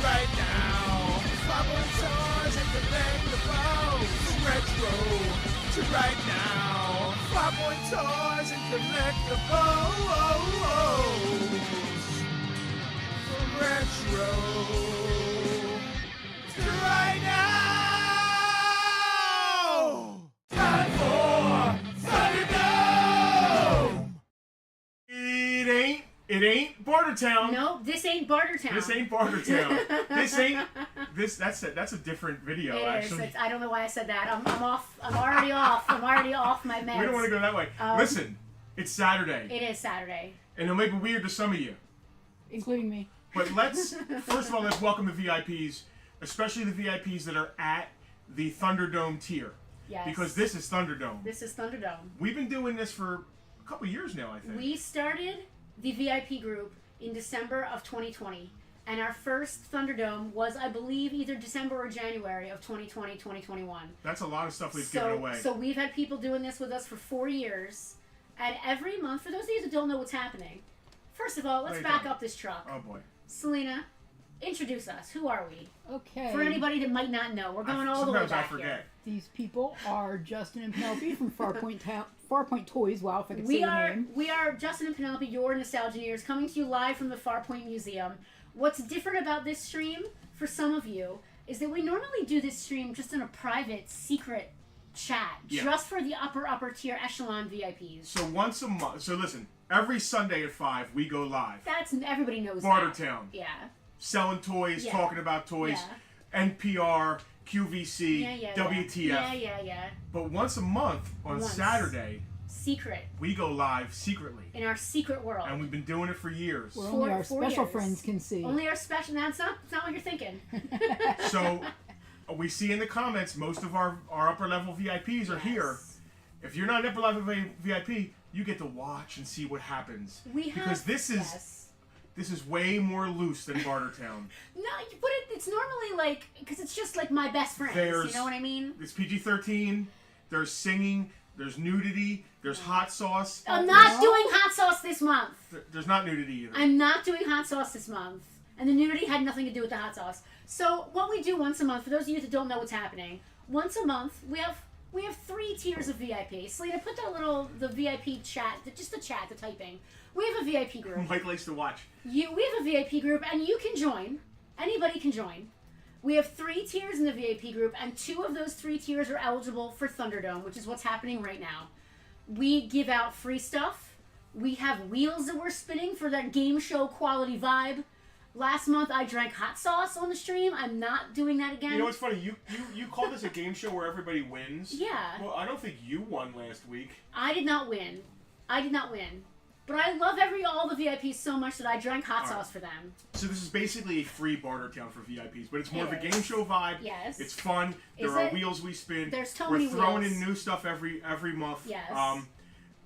right now. Farpoint toys and collectibles. Retro to right now. Farpoint toys and collectibles. Retro to right now. Time for Thunderdome. It ain't Bartertown. No, this ain't Bartertown. This ain't Bartertown. That's a different video, actually. I don't know why I said that. I'm off. I'm already off. I'm already off my meds. We don't want to go that way. Listen, it's Saturday. It is Saturday. And it may be weird to some of you. Including me. But first of all, let's welcome the VIPs, especially the VIPs that are at the Thunderdome tier. Yes. Because this is Thunderdome. This is Thunderdome. We've been doing this for a couple years now, I think. We started the VIP group in December of 2020. And our first Thunderdome was, I believe, either December or January of 2020, 2021. That's a lot of stuff we've given away. So we've had people doing this with us for 4 years. And every month, for those of you that don't know what's happening, first of all, let's back up this truck. Oh, boy. Selena, introduce us. Who are we? Okay. For anybody that might not know, we're going all the way back Sometimes I forget. here. These people are Justin and Penelope from Farpoint Toys. Wow, if I could say the name. We are Justin and Penelope, your Nostalgineers, coming to you live from the Farpoint Museum. What's different about this stream, for some of you, is that we normally do this stream just in a private, secret chat, just for the upper tier echelon VIPs. So once a month. So listen, every Sunday at 5, we go live. Everybody knows Bartertown. that. Yeah. Selling toys, talking about toys, Yeah. NPR, QVC, WTF. Yeah. But once a month on Saturday, secret. we go live secretly. In our secret world. And we've been doing it for years. Where only our special friends can see. Only our special. That's not what you're thinking. So we see in the comments most of our upper level VIPs are here. If you're not an upper level VIP, you get to watch and see what happens. Because this is way more loose than Bartertown. No, but it's normally like, because it's just like my best friends. You know what I mean? It's PG-13. There's singing. There's nudity. There's hot sauce. I'm not doing hot sauce this month. There's not nudity either. I'm not doing hot sauce this month. And the nudity had nothing to do with the hot sauce. So what we do once a month, for those of you that don't know what's happening, once a month we have 3 tiers of VIP. Selena, put the VIP chat, just the chat, the typing. We have a VIP group. Mike likes to watch. We have a VIP group, and you can join. Anybody can join. We have 3 tiers in the VIP group, and 2 of those 3 tiers are eligible for Thunderdome, which is what's happening right now. We give out free stuff. We have wheels that we're spinning for that game show quality vibe. Last month, I drank hot sauce on the stream. I'm not doing that again. You know what's funny? You call this a game show where everybody wins? Yeah. Well, I don't think you won last week. I did not win. But I love all the VIPs so much that I drank hot sauce for them. So this is basically a free Bartertown for VIPs, but it's more of a game show vibe. Yes. It's fun. There are wheels we spin. There's totally We're throwing wheels. in new stuff every month. Yes.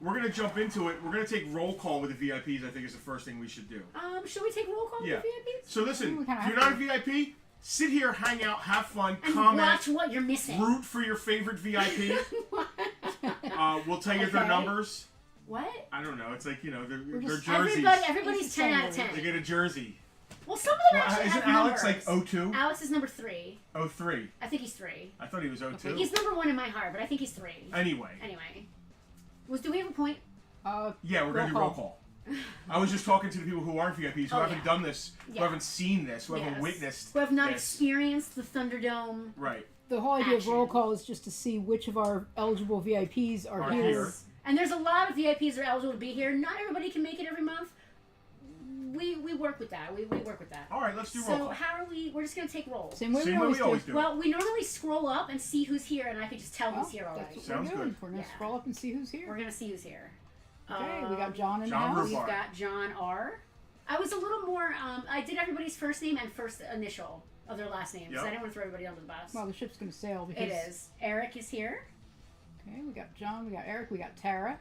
We're going to jump into it. We're going to take roll call with the VIPs, I think is the first thing we should do. Should we take roll call with the VIPs? So listen, if you're not a VIP, sit here, hang out, have fun, and comment. Watch what you're missing. Root for your favorite VIP. We'll tell you their numbers. What? I don't know. It's like, their jerseys. Everybody's 10 out of 10. They get a jersey. Well, some of them actually isn't have Alex numbers. like 02? Alex is number 3. 03. I think he's 3. I thought he was 02. Okay. He's number 1 in my heart, but I think he's 3. Anyway. Do we have a point? Yeah, we're going to do roll call. I was just talking to the people who aren't VIPs, who haven't done this, who haven't seen this, who haven't witnessed who have not experienced the Thunderdome. Right. The whole idea of roll call is just to see which of our eligible VIPs are here. And there's a lot of VIPs that are eligible to be here. Not everybody can make it every month. We work with that. We work with that. All right, let's do roll call. So how are we? We're just going to take rolls. Same way we always do. Well, we normally scroll up and see who's here, and I can just tell who's here already. That's what we're doing. We're going to scroll up and see who's here. We're going to see who's here. Okay, we got John in the house. We've got John R. I was a little more, I did everybody's first name and first initial of their last names. I didn't want to throw everybody under the bus. Well, the ship's going to sail because... It is. Eric is here. Okay, we got John, we got Eric, we got Tara.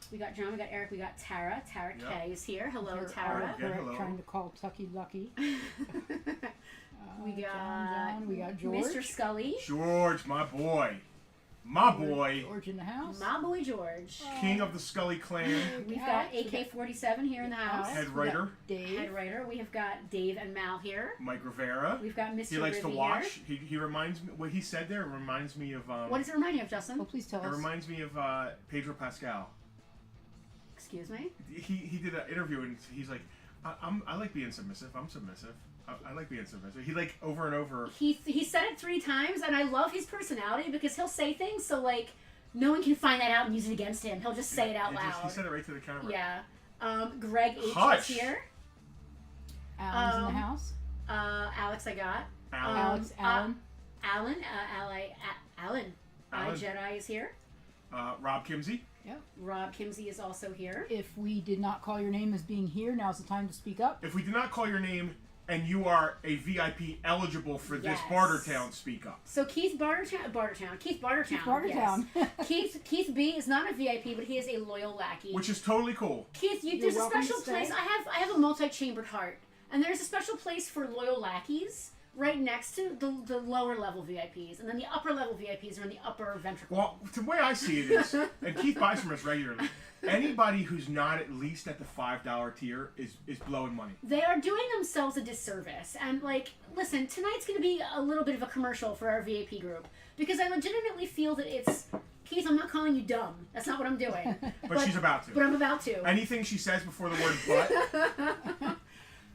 We got John, we got Eric, we got Tara. Tara K is here. Hello, Tara. Hello. Trying to call Tucky Lucky. We got John, we got George. Mr. Scully. George, my boy. My boy. George in the house. My boy George. King of the Scully clan. We've got AK-47 here in the house. Head writer. Dave. Head writer. We have got Dave and Mal here. Mike Rivera. We've got Mr. He likes to Rivy watch. here. He reminds me. What he said there reminds me of. What does it remind you of, Justin? Oh, please tell It us. reminds me of Pedro Pascal. Excuse me? He did an interview and he's like, I like being submissive. I'm submissive. I like being submissive. He like over and over. He said it 3 times, and I love his personality because he'll say things so like no one can find that out and use it against him. He'll just say it out loud. He said it right to the camera. Yeah. Greg H Hush. is here. Alan's in the house. Alex, I got. Alan. Alan. Alan. Alan. Jedi is here. Rob Kimsey. Yep. Rob Kimsey is also here. If we did not call your name as being here, now's the time to speak up. If we did not call your name and you are a VIP eligible for this Yes. Bartertown, speak up. So Keith Bartertown. Keith Bartertown. Yes. Keith B is not a VIP, but he is a loyal lackey. Which is totally cool. Keith, You're there's a welcome special to stay. place. I have a multi-chambered heart, and there's a special place for loyal lackeys right next to the lower level VIPs, and then the upper level VIPs are in the upper ventricle. Well, the way I see it is, and Keith buys from us regularly, anybody who's not at least at the $5 tier is blowing money. They are doing themselves a disservice. And, like, listen, tonight's going to be a little bit of a commercial for our VIP group. Because I legitimately feel that it's... Keith, I'm not calling you dumb. That's not what I'm doing. But she's about to. But I'm about to. Anything she says before the word but.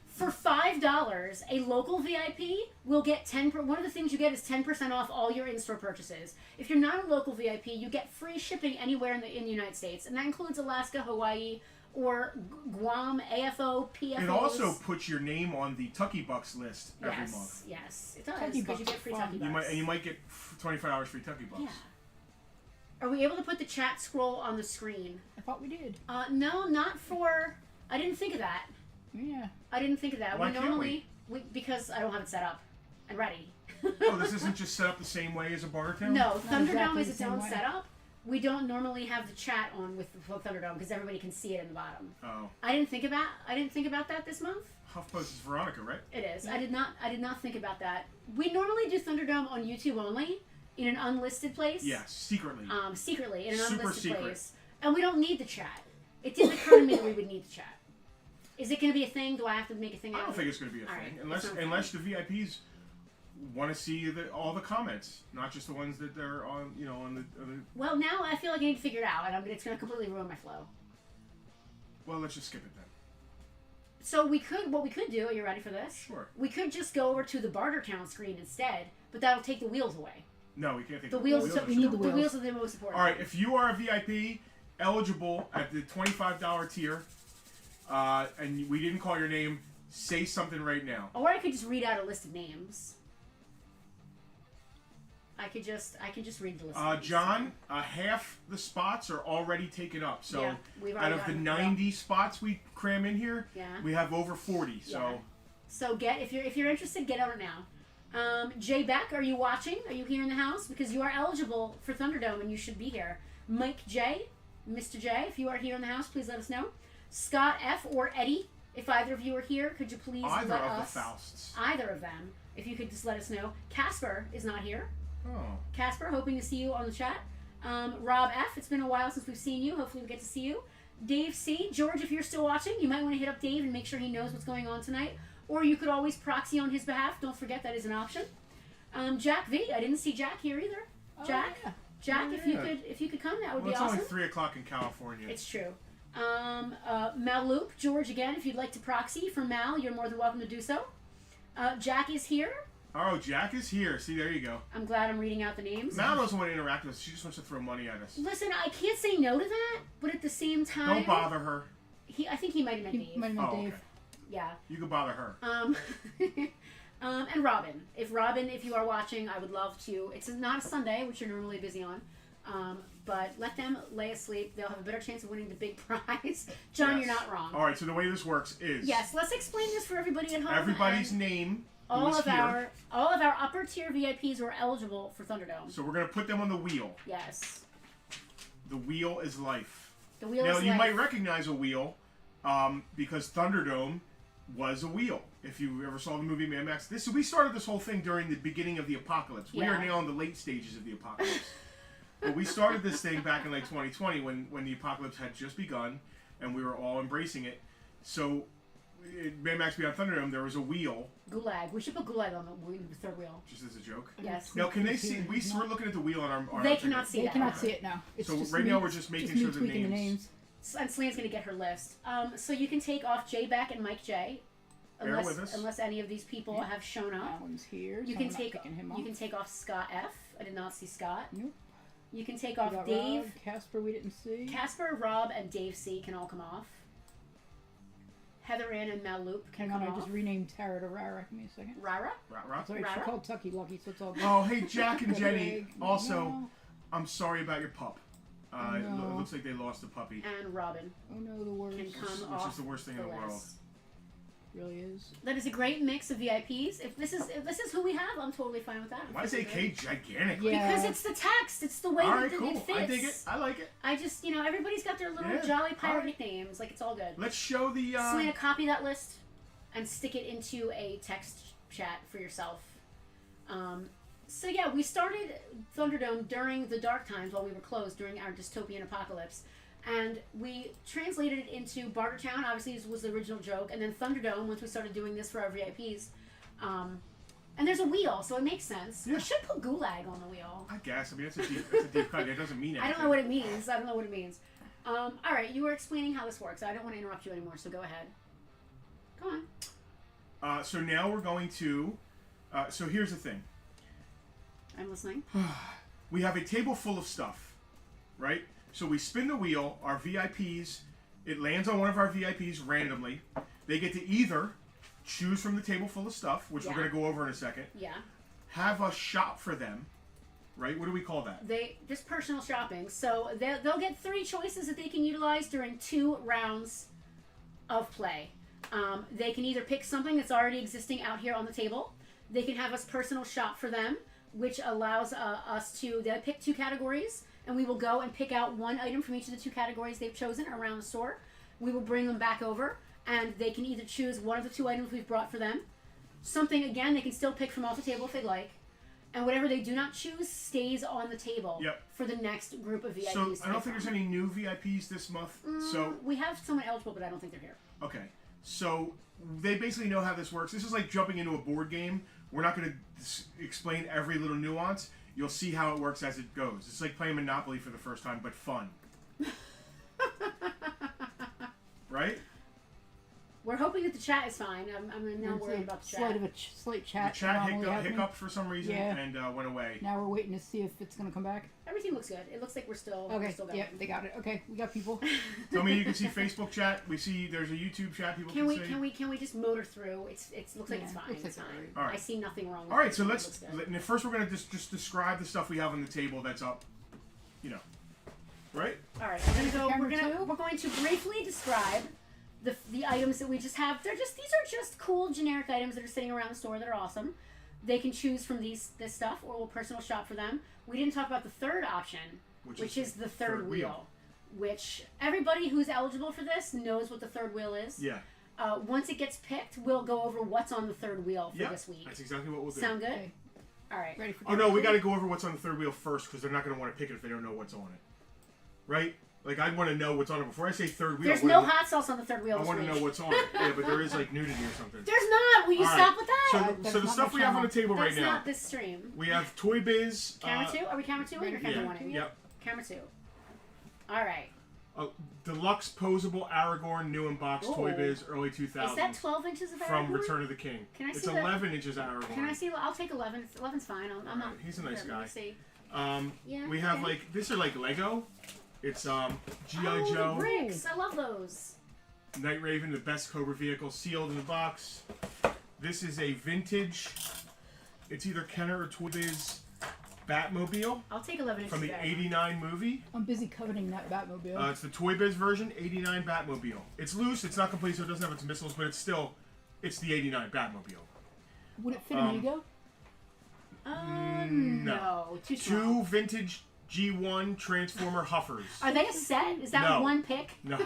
For $5, a local VIP will get 10%. One of the things you get is 10% off all your in-store purchases. If you're not a local VIP, you get free shipping anywhere in the United States. And that includes Alaska, Hawaii, or Guam, AFO, PFOs. It also puts your name on the Tucky Bucks list every month. Yes, it does. Tucky Because you Bucks get free are Tucky fun. Bucks. You might get $25 free Tucky Bucks. Yeah. Are we able to put the chat scroll on the screen? I thought we did. No, not for... I didn't think of that. Yeah. I didn't think of that. Why we can't normally... Because I don't have it set up and ready. Oh, this isn't just set up the same way as a Bartertown? No, Thunderdome exactly is the its same own way. setup. We don't normally have the chat on with the Thunderdome because everybody can see it in the bottom. Oh. I didn't think about that this month. HuffPost is Veronica, right? It is. I did not think about that. We normally do Thunderdome on YouTube only in an unlisted place. Yes, secretly. Secretly in an Super unlisted secret. place, and we don't need the chat. It didn't occur to me that we would need the chat. Is it going to be a thing? Do I have to make a thing I out don't of think it? it's going to be a All thing, right, unless the VIPs want to see all the comments, not just the ones that they're on, on the. Well, now I feel like I need to figure it out, and it's going to completely ruin my flow. Well, let's just skip it then. So what we could do, are you ready for this? Sure. We could just go over to the Bartertown screen instead, but that'll take the wheels away. No, we can't take The wheels, are we need strong. the the wheels are the most important. All right, if you are a VIP eligible at the $25 tier, and we didn't call your name, say something right now. Or I could just read out a list of names. I can just read the list. Of names. John, half the spots are already taken up. So Yeah, we've out already of the gotten 90 spots we cram in here, Yeah. we have over 40. So Yeah. So if you're interested, get on it now. Jay Beck, are you watching? Are you here in the house? Because you are eligible for Thunderdome and you should be here. Mike J, Mr. J, if you are here in the house, please let us know. Scott F or Eddie, if either of you are here, could you please either let of us? the Fausts. Either of them, if you could just let us know. Casper is not here. Oh. Casper, hoping to see you on the chat. Rob F, it's been a while since we've seen you. Hopefully we get to see you. Dave C, George, if you're still watching, you might want to hit up Dave and make sure he knows what's going on tonight. Or you could always proxy on his behalf. Don't forget that is an option. Jack V, I didn't see Jack here either. Jack, yeah. Jack, Yeah. if you could come, that would Well, be it's awesome. only 3 o'clock in California. It's true. Mal Loop, George again, if you'd like to proxy for Mal, you're more than welcome to do so. Jack is here. Oh, Jack is here. See, there you go. I'm glad I'm reading out the names. Mal doesn't want to interact with us. She just wants to throw money at us. Listen, I can't say no to that, but at the same time, Don't bother her. I think he might have meant He Dave. might have meant Oh, Dave. okay. Yeah. You can bother her. And Robin. If you are watching, I would love to. It's not a Sunday, which you're normally busy on. But let them lay asleep. They'll have a better chance of winning the big prize. John, Yes. you're not wrong. All right, so the way this works is Yes, let's explain this for everybody at home. everybody's and name who all is of here. our upper tier VIPs are eligible for Thunderdome. So we're going to put them on the wheel. Yes. The wheel is life. The wheel Now, is you life. might recognize a wheel because Thunderdome was a wheel. If you ever saw the movie Mad Max, we started this whole thing during the beginning of the apocalypse. We are Yeah. now in the late stages of the apocalypse. But we started this thing back in like 2020 when the apocalypse had just begun, and we were all embracing it. So, Baymax Beyond Thunderdome, there was a wheel. Gulag. We should put Gulag on the third wheel. Just as a joke. Yes. Now, can they see? We're looking at the wheel on our. They cannot see They that. cannot see it now. It's So just right me, now we're just making me sure the tweaking names. And Slan's gonna get her list. So you can take off J Beck and Mike J. Bear with us. Unless any of these people have shown up. That one's here. You so can I'm not take picking him off. you can take off Scott F. I did not see Scott. Nope. You can take We off got Dave. Rob, Casper, we didn't see. Casper, Rob, and Dave C can all come off. Heather Ann and Mel Loop can Hang on, come I off. just renamed Tara to Rara. Give me a second. Rara? Sorry, Rara? she called Tucky Lucky, so it's all good. Oh, hey, Jack and Good Jenny. egg. Also, No. I'm sorry about your pup. It No. looks like they lost a puppy, And Robin Oh no, the worst. can come which off is the worst thing in the world. list. Really is. That is a great mix of VIPs. If this is who we have, I'm totally fine with that. Why is AK gigantic? Yeah. Because it's the text. It's the way All that right, it cool. fits. I dig it. I like it. I just, everybody's got their little Yeah, jolly pirate all right. nicknames. Like, it's all good. Let's show the. Selena, copy that list and stick it into a text chat for yourself. So yeah, we started Thunderdome during the dark times while we were closed during our dystopian apocalypse. And we translated it into Bartertown, obviously this was the original joke, and then Thunderdome once we started doing this for our VIPs. And there's a wheel, so it makes sense. Yeah. We should put Gulag on the wheel. I guess. I mean, it's a deep cut. It doesn't mean anything. I don't know what it means. Alright, you were explaining how this works. I don't want to interrupt you anymore, so go ahead. Go on. So now we're going to. So here's the thing. I'm listening. We have a table full of stuff, right? So we spin the wheel. Our VIPs. It lands on one of our VIPs randomly. They get to either choose from the table full of stuff, which we're Yeah. going to go over in a second. Yeah. Have us shop for them, right? What do we call that? They just personal shopping. So they'll get 3 choices that they can utilize during 2 rounds of play. They can either pick something that's already existing out here on the table. They can have us personal shop for them, which allows us to they'll pick 2 categories, and we will go and pick out 1 item from each of the 2 categories they've chosen around the store. We will bring them back over, and they can either choose one of the 2 items we've brought for them. Something, again, they can still pick from off the table if they'd like. And whatever they do not choose stays on the table for the next group of VIPs. So I don't think there's any new VIPs this month. So we have someone eligible, but I don't think they're here. okay. So they basically know how this works. This is like jumping into a board game. We're not going to explain every little nuance. You'll see how it works as it goes. It's like playing Monopoly for the first time, but fun. Right? We're hoping that the chat is fine. I'm now worried about the chat. Slight chat. The chat anomaly happening. hiccuped for some reason and went away. Now we're waiting to see if it's going to come back. Everything looks good. It looks like we're still Okay, we're still going. yep, they got it. Okay, we got people. So I mean, you can see Facebook chat. We see there's a YouTube chat. People Can see. we just motor through? It looks like it's fine. looks It's like fine. all right. I see nothing wrong with All right, it. so It let's. looks good. First, we're gonna just describe the stuff we have on the table that's up. You know, right? All right, we're going to briefly describe the items that we just have. These are just cool generic items that are sitting around the store that are awesome. They can choose from this stuff, or we'll personal shop for them. We didn't talk about the third option, which is the third wheel, which everybody who's eligible for this knows what the third wheel is. Yeah. Once it gets picked, we'll go over what's on the third wheel for this week. That's exactly what we'll do. Sound good? Okay. All right. Ready for Oh no, we got to go over what's on the third wheel first because they're not going to want to pick it if they don't know what's on it, right? Like I'd want to know what's on it before I say third wheel. There's no hot sauce on the third wheel. I want to know what's on it. Yeah, but there is like nudity or something. There's not. Will you All right. stop with that? So the stuff we have on the table right That's now. not this stream. We have Toy Biz. Camera 2? Are we camera 2 or camera Yeah. 1? Yep. Camera 2. All right. Deluxe posable Aragorn new in box Toy Biz early 2000s. Is that 12 inches of Aragorn? from Return of the King? Can I it's see 11 inches Aragorn. Can I see? I'll take 11. 11's fine. I'm not. He's a nice Let me guy. see. Yeah, we have like these are like Lego. It's G.I. Joe. The bricks. I love those. Night Raven, the best Cobra vehicle, sealed in the box. This is a vintage. It's either Kenner or Toy Biz Batmobile. I'll take 11 inches from the of Aragorn. '89 movie. I'm busy coveting that Batmobile. It's the Toy Biz version, '89 Batmobile. It's loose. It's not complete, so it doesn't have its missiles, but it's the '89 Batmobile. Would it fit an ego? No. Too small. 2 vintage G1 Transformer Huffers. Are they a set? Is that No. one pick? No,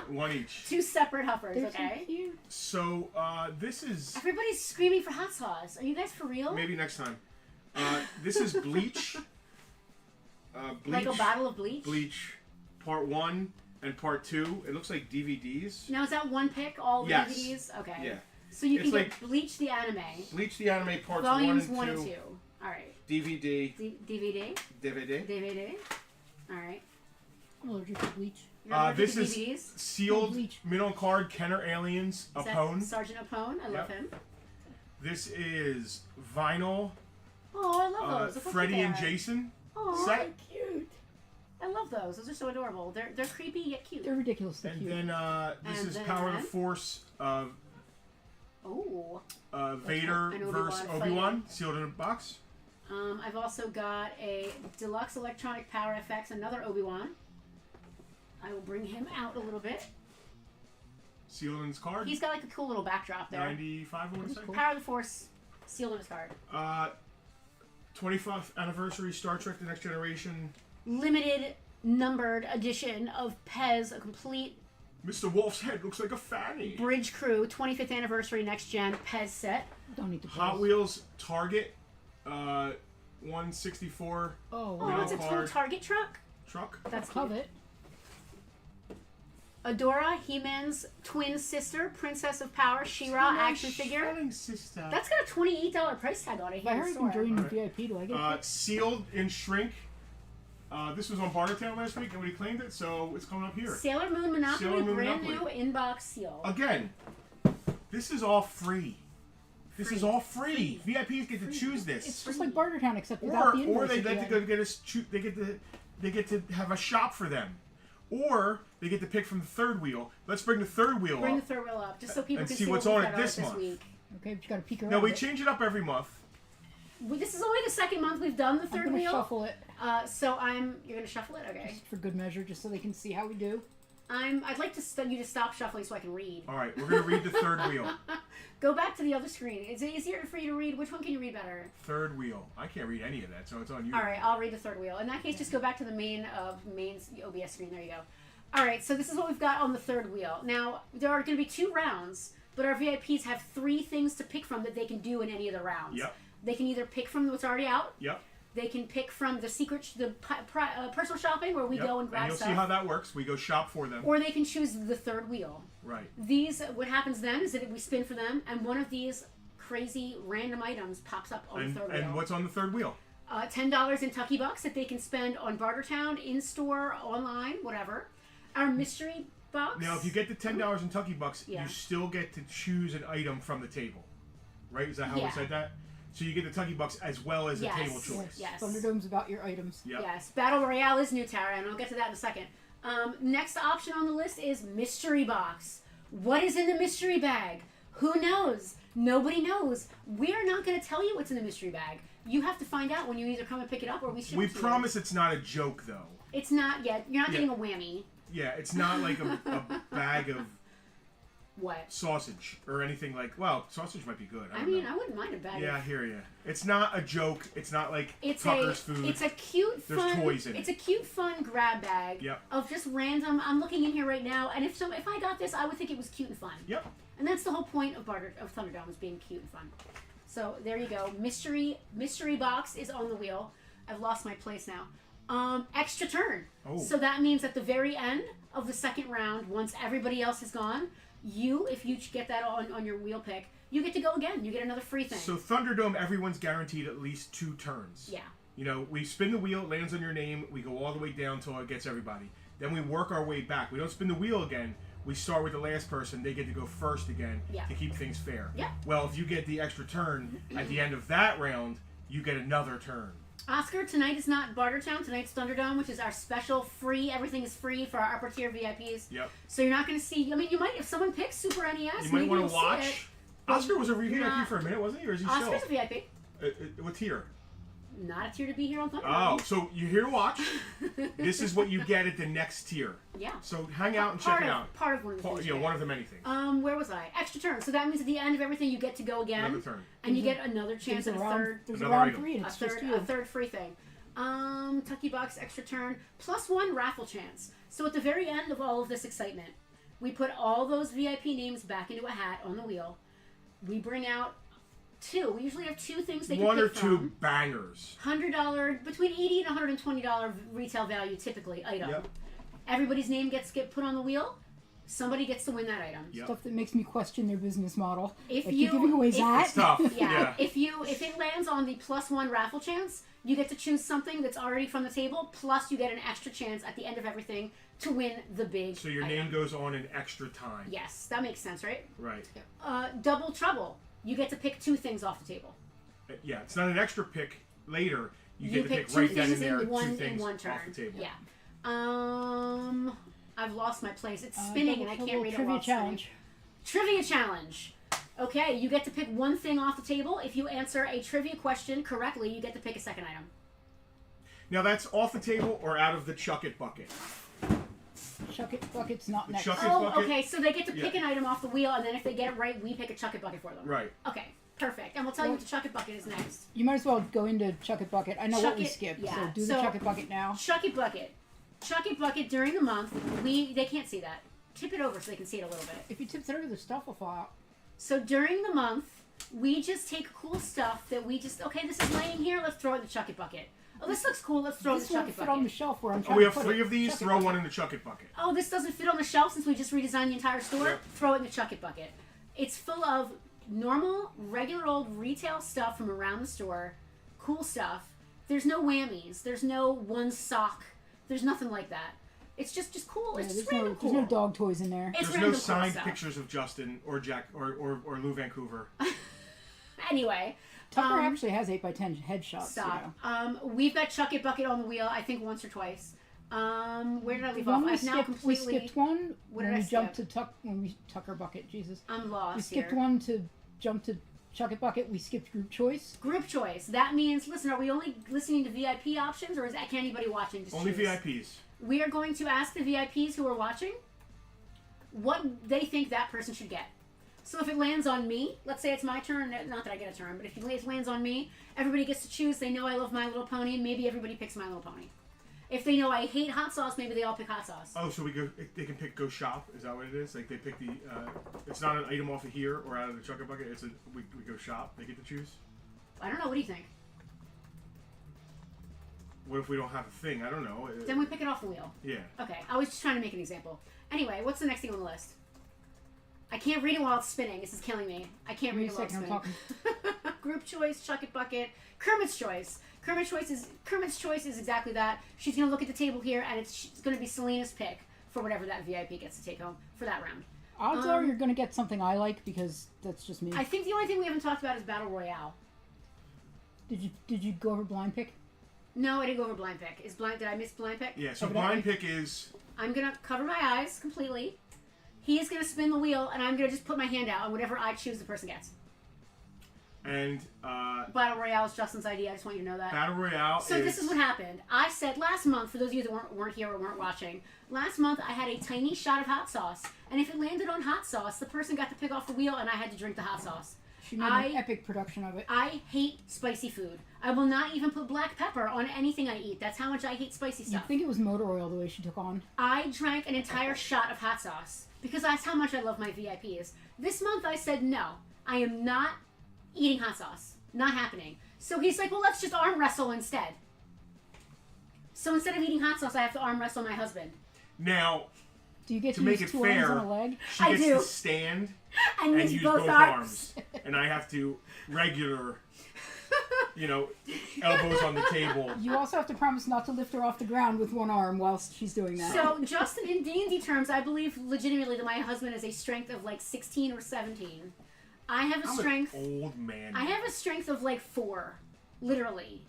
one each. 2 separate Huffers. They're Okay. so cute. So this is Everybody's screaming for hot sauce. Are you guys for real? maybe next time. This is Bleach. Bleach. Like a bottle of bleach? Bleach, Part 1 and Part 2. It looks like DVDs. Now, is that one pick, all the Yes. DVDs? Okay. Yeah. So you It's can like get Bleach the Anime. Bleach the Anime Parts Volumes 1 and 2. All right. DVD. DVD? DVD. DVD. All right. I'm allergic to bleach. You're allergic This to is DVDs? sealed Bleach. middle card Kenner Aliens Is that Apone. Sergeant Apone? I love Yep. him. This is vinyl Oh, I love those. Look what Freddy they and are. Jason Oh, set. Cute. I love those. Those are so adorable. They're creepy yet cute. They're ridiculously And cute. then this And is then- Power of the Force Oh. Vader and versus Obi-Wan Obi-Wan sealed in a box. I've also got a deluxe electronic power FX, another Obi-Wan. I will bring him out a little bit. Sealed in his card. He's got like a cool little backdrop there. 95, I want to say. Power of the Force, sealed in his card. 25th anniversary Star Trek: The Next Generation. Limited numbered edition of Pez, a complete Mr. Wolf's head looks like a fanny. Bridge Crew 25th anniversary next gen Pez set. Don't need to. Hot Wheels Target 164 Oh, Oh, Middle it's a total card. Target truck. truck. That's love cute. it. Adora, He-Man's twin sister, Princess of Power, She-Ra action figure. Shining sister. That's got a $28 price tag on it. If I here in heard the him store. join Alright. VIP, do I get it? Sealed in shrink. This was on Bartertown last week, and we claimed it, so it's coming up here. Sailor Moon Monopoly, Sailor Moon brand Monopoly. new inbox seal. Again, this is all free. This is all free. VIPs get to choose this. It's just like Bartertown, except without the invoice. Or they at the get to end. go get us. They get to have a shop for them, or they get to pick from the third wheel. Let's bring the third wheel Bring the up. third wheel up, just so people And can see see what's what on we've it got this month. week. Okay, but you gotta peek around. No, we it. change it up every month. This is only the second month we've done the I'm third gonna wheel. shuffle it So you're gonna shuffle it, okay? just for good measure, just so they can see how we do. I'd like you to stop shuffling so I can read. All right, we're gonna read the third wheel. Go back to the other screen. Is it easier for you to read? Which one can you read better? Third wheel. I can't read any of that, so it's on you. All right, I'll read the third wheel. In that case, just go back to the main OBS screen. There you go. All right, so this is what we've got on the third wheel. Now, there are going to be 2 rounds, but our VIPs have 3 things to pick from that they can do in any of the rounds. Yep. They can either pick from what's already out. Yep. They can pick from the personal shopping where we Yep. go and grab and you'll stuff. see how that works. We go shop for them. Or they can choose the third wheel. Right. What happens then is that we spin for them, and one of these crazy random items pops up on the third wheel. And what's on the third wheel? $10 in Tucky Bucks that they can spend on Bartertown, in-store, online, whatever. Our mystery box. Now, if you get the $10 in Tucky Bucks, Yeah. you still get to choose an item from the table. Right? Is that how Yeah. we said that? So you get the Tucky Bucks as well as Yes. a table choice. Yes. Thunderdome's about your items. Yep. Yes, Battle Royale is new, Tara, and I'll get to that in a second. Next option on the list is mystery box. What is in the mystery bag? Who knows? Nobody knows. We're not going to tell you what's in the mystery bag. You have to find out when you either come and pick it up or we ship We it to you. promise it's not a joke, though. It's not yet. You're not Yeah. getting a whammy. Yeah, it's not like a bag of What? sausage or anything like. Well, sausage might be good. I I don't mean, know. I wouldn't mind a bag. Yeah, I hear you. It's not a joke. It's not like It's Tucker's food. It's a cute, There's fun. toys in It's it. a cute, fun grab bag Yep. of just random. I'm looking in here right now, and if I got this, I would think it was cute and fun. Yep. And that's the whole point of Thunderdome is being cute and fun. So there you go. Mystery box is on the wheel. I've lost my place now. Extra turn. Oh. So that means at the very end of the second round, once everybody else is gone, if you get that on your wheel pick, you get to go again. You get another free thing. So Thunderdome, everyone's guaranteed at least 2 turns. Yeah. You know, we spin the wheel, it lands on your name, we go all the way down till it gets everybody. Then we work our way back. We don't spin the wheel again. We start with the last person. They get to go first again Yeah. to keep things fair. Yeah. Well, if you get the extra turn at the end of that round, you get another turn. Oscar, tonight is not Bartertown. Tonight's Thunderdome, which is our special free. Everything is free for our upper tier VIPs. Yep. So you're not going to see. I mean, you might if someone picks Super NES. You might maybe want you'll to see watch. it. Oscar was a You're VIP not- for a minute, wasn't he? Or is he Oscar's a still? VIP. What tier? Not a tier to be here on Thunderdome. Oh, so you're here to watch. This is what you get at the next tier. Yeah. So hang out and check it out. Part of one of the things. Yeah, you one get. of the many things. Where was I? Extra turn. So that means at the end of everything, you get to go again. Another turn. And you get another chance at a third. There's Another a round item. 3 and A it's just third, you. a third free thing. Tucky Box, extra turn, +1 raffle chance. So at the very end of all of this excitement, we put all those VIP names back into a hat on the wheel. We bring out two. We usually have two things they can One or pick two from. bangers. $100, between $80 and $120 retail value, typically, item. Yep. Everybody's name gets put on the wheel. Somebody gets to win that item. Yep. Stuff that makes me question their business model. If like you- you're giving away if- that. It's tough. Yeah. If it lands on the +1 raffle chance, you get to choose something that's already from the table. Plus, you get an extra chance at the end of everything to win the big. So your item. name goes on in extra time. Yes, that makes sense, right? Right. Double trouble. You get to pick two things off the table. Yeah, it's not an extra pick later. You You get to pick pick two right then things and there in one two things turn. off the table. Yeah. I've lost my place. It's spinning and I can't read it Trivia while it's spinning. challenge. Trivia challenge. Okay, you get to pick one thing off the table. If you answer a trivia question correctly, you get to pick a second item. Now that's off the table or out of the chuck it bucket. Chuck it bucket's not next. chuck it Oh, bucket? okay. So they get to pick Yeah. an item off the wheel, and then if they get it right, we pick a chuck it bucket for them. Right. Okay. Perfect. And we'll tell you what the chuck it bucket is next. You might as well go into Chuck It Bucket. I know Chuck what we It- skipped, yeah. so do the So- Chuck It Bucket now. Chuck it bucket. Chuck it bucket during the month. They can't see that. Tip it over so they can see it a little bit. If you tip it over, the stuff will fall out. So during the month, we just take cool stuff that we just this is laying here. Let's throw it in the chuck it bucket. Oh, this looks cool. Let's throw it in This the chuck won't it fit on the bucket. shelf where I'm Oh, trying we to have put 3 it. of these. Chuck It Throw Bucket. one in the chuck it bucket. Oh, this doesn't fit on the shelf since we just redesigned the entire store. Yep. Throw it in the chuck it bucket. It's full of normal, regular old retail stuff from around the store. Cool stuff. There's no whammies. There's no one sock. There's nothing like that. It's just cool. It's Yeah, just there's random no, cool. there's no dog toys in there. It's There's random no cool signed stuff. pictures of Justin or Jack or Lou Vancouver. Anyway. Tucker actually has 8x10 headshots. Stop. You know. We've got Chuck It Bucket on the wheel, I think once or twice. Where did I leave The off? one I've now we completely... skipped one What when did I we jumped skip? to when we Tucker Bucket. Jesus, I'm lost we skipped here. one to jump to Chuck It Bucket. We skipped group choice. Group choice. That means, listen, are we only listening to VIP options, or can anybody watching just Only choose? VIPs. We are going to ask the VIPs who are watching what they think that person should get. So if it lands on me, let's say it's my turn, not that I get a turn, but if it lands on me, everybody gets to choose. They know I love My Little Pony, and maybe everybody picks My Little Pony. If they know I hate hot sauce, maybe they all pick hot sauce. Oh, so they can pick go shop. Is that what it is? Like they pick the. It's not an item off of here or out of the chuck it bucket. It's we go shop. They get to choose. I don't know. What do you think? What if we don't have a thing? I don't know. Then we pick it off the wheel. Yeah. Okay, I was just trying to make an example. Anyway, what's the next thing on the list? I can't read it while it's spinning. This is killing me. I can't Give me read a it while it's second, I'm spinning. Group choice, Chuck It Bucket, Kermit's choice. Kermit's choice is exactly that. She's gonna look at the table here, and it's gonna be Selena's pick for whatever that VIP gets to take home for that round. Odds are you're gonna get something I like because that's just me. I think the only thing we haven't talked about is Battle Royale. Did you go over blind pick? No, I didn't go over blind pick. Did I miss blind pick? Yeah. So Evidently. blind pick is. I'm gonna cover my eyes completely. He is gonna spin the wheel, and I'm gonna just put my hand out, and whatever I choose, the person gets. And Battle Royale is Justin's idea. I just want you to know that. Battle Royale So this is what happened. I said last month, for those of you that weren't here or weren't watching, last month I had a tiny shot of hot sauce, and if it landed on hot sauce, the person got to pick off the wheel, and I had to drink the hot sauce. She made an epic production of it. I hate spicy food. I will not even put black pepper on anything I eat. That's how much I hate spicy You'd stuff. think it was motor oil the way she took on. I drank an entire shot of hot sauce because that's how much I love my VIPs. This month I said no. I am not eating hot sauce. Not happening. So he's like, well, let's just arm wrestle instead. So instead of eating hot sauce, I have to arm wrestle my husband. now Do you get to to make use it 2 arms fair. on a leg? She I gets do. to stand And, and use use both arms. and I have to regular. Elbows on the table. You also have to promise not to lift her off the ground with one arm whilst she's doing that. So, Justin, in D&D terms, I believe legitimately that my husband has a strength of like 16 or 17. I have a I'm strength. an old man. I have a strength of like 4, literally.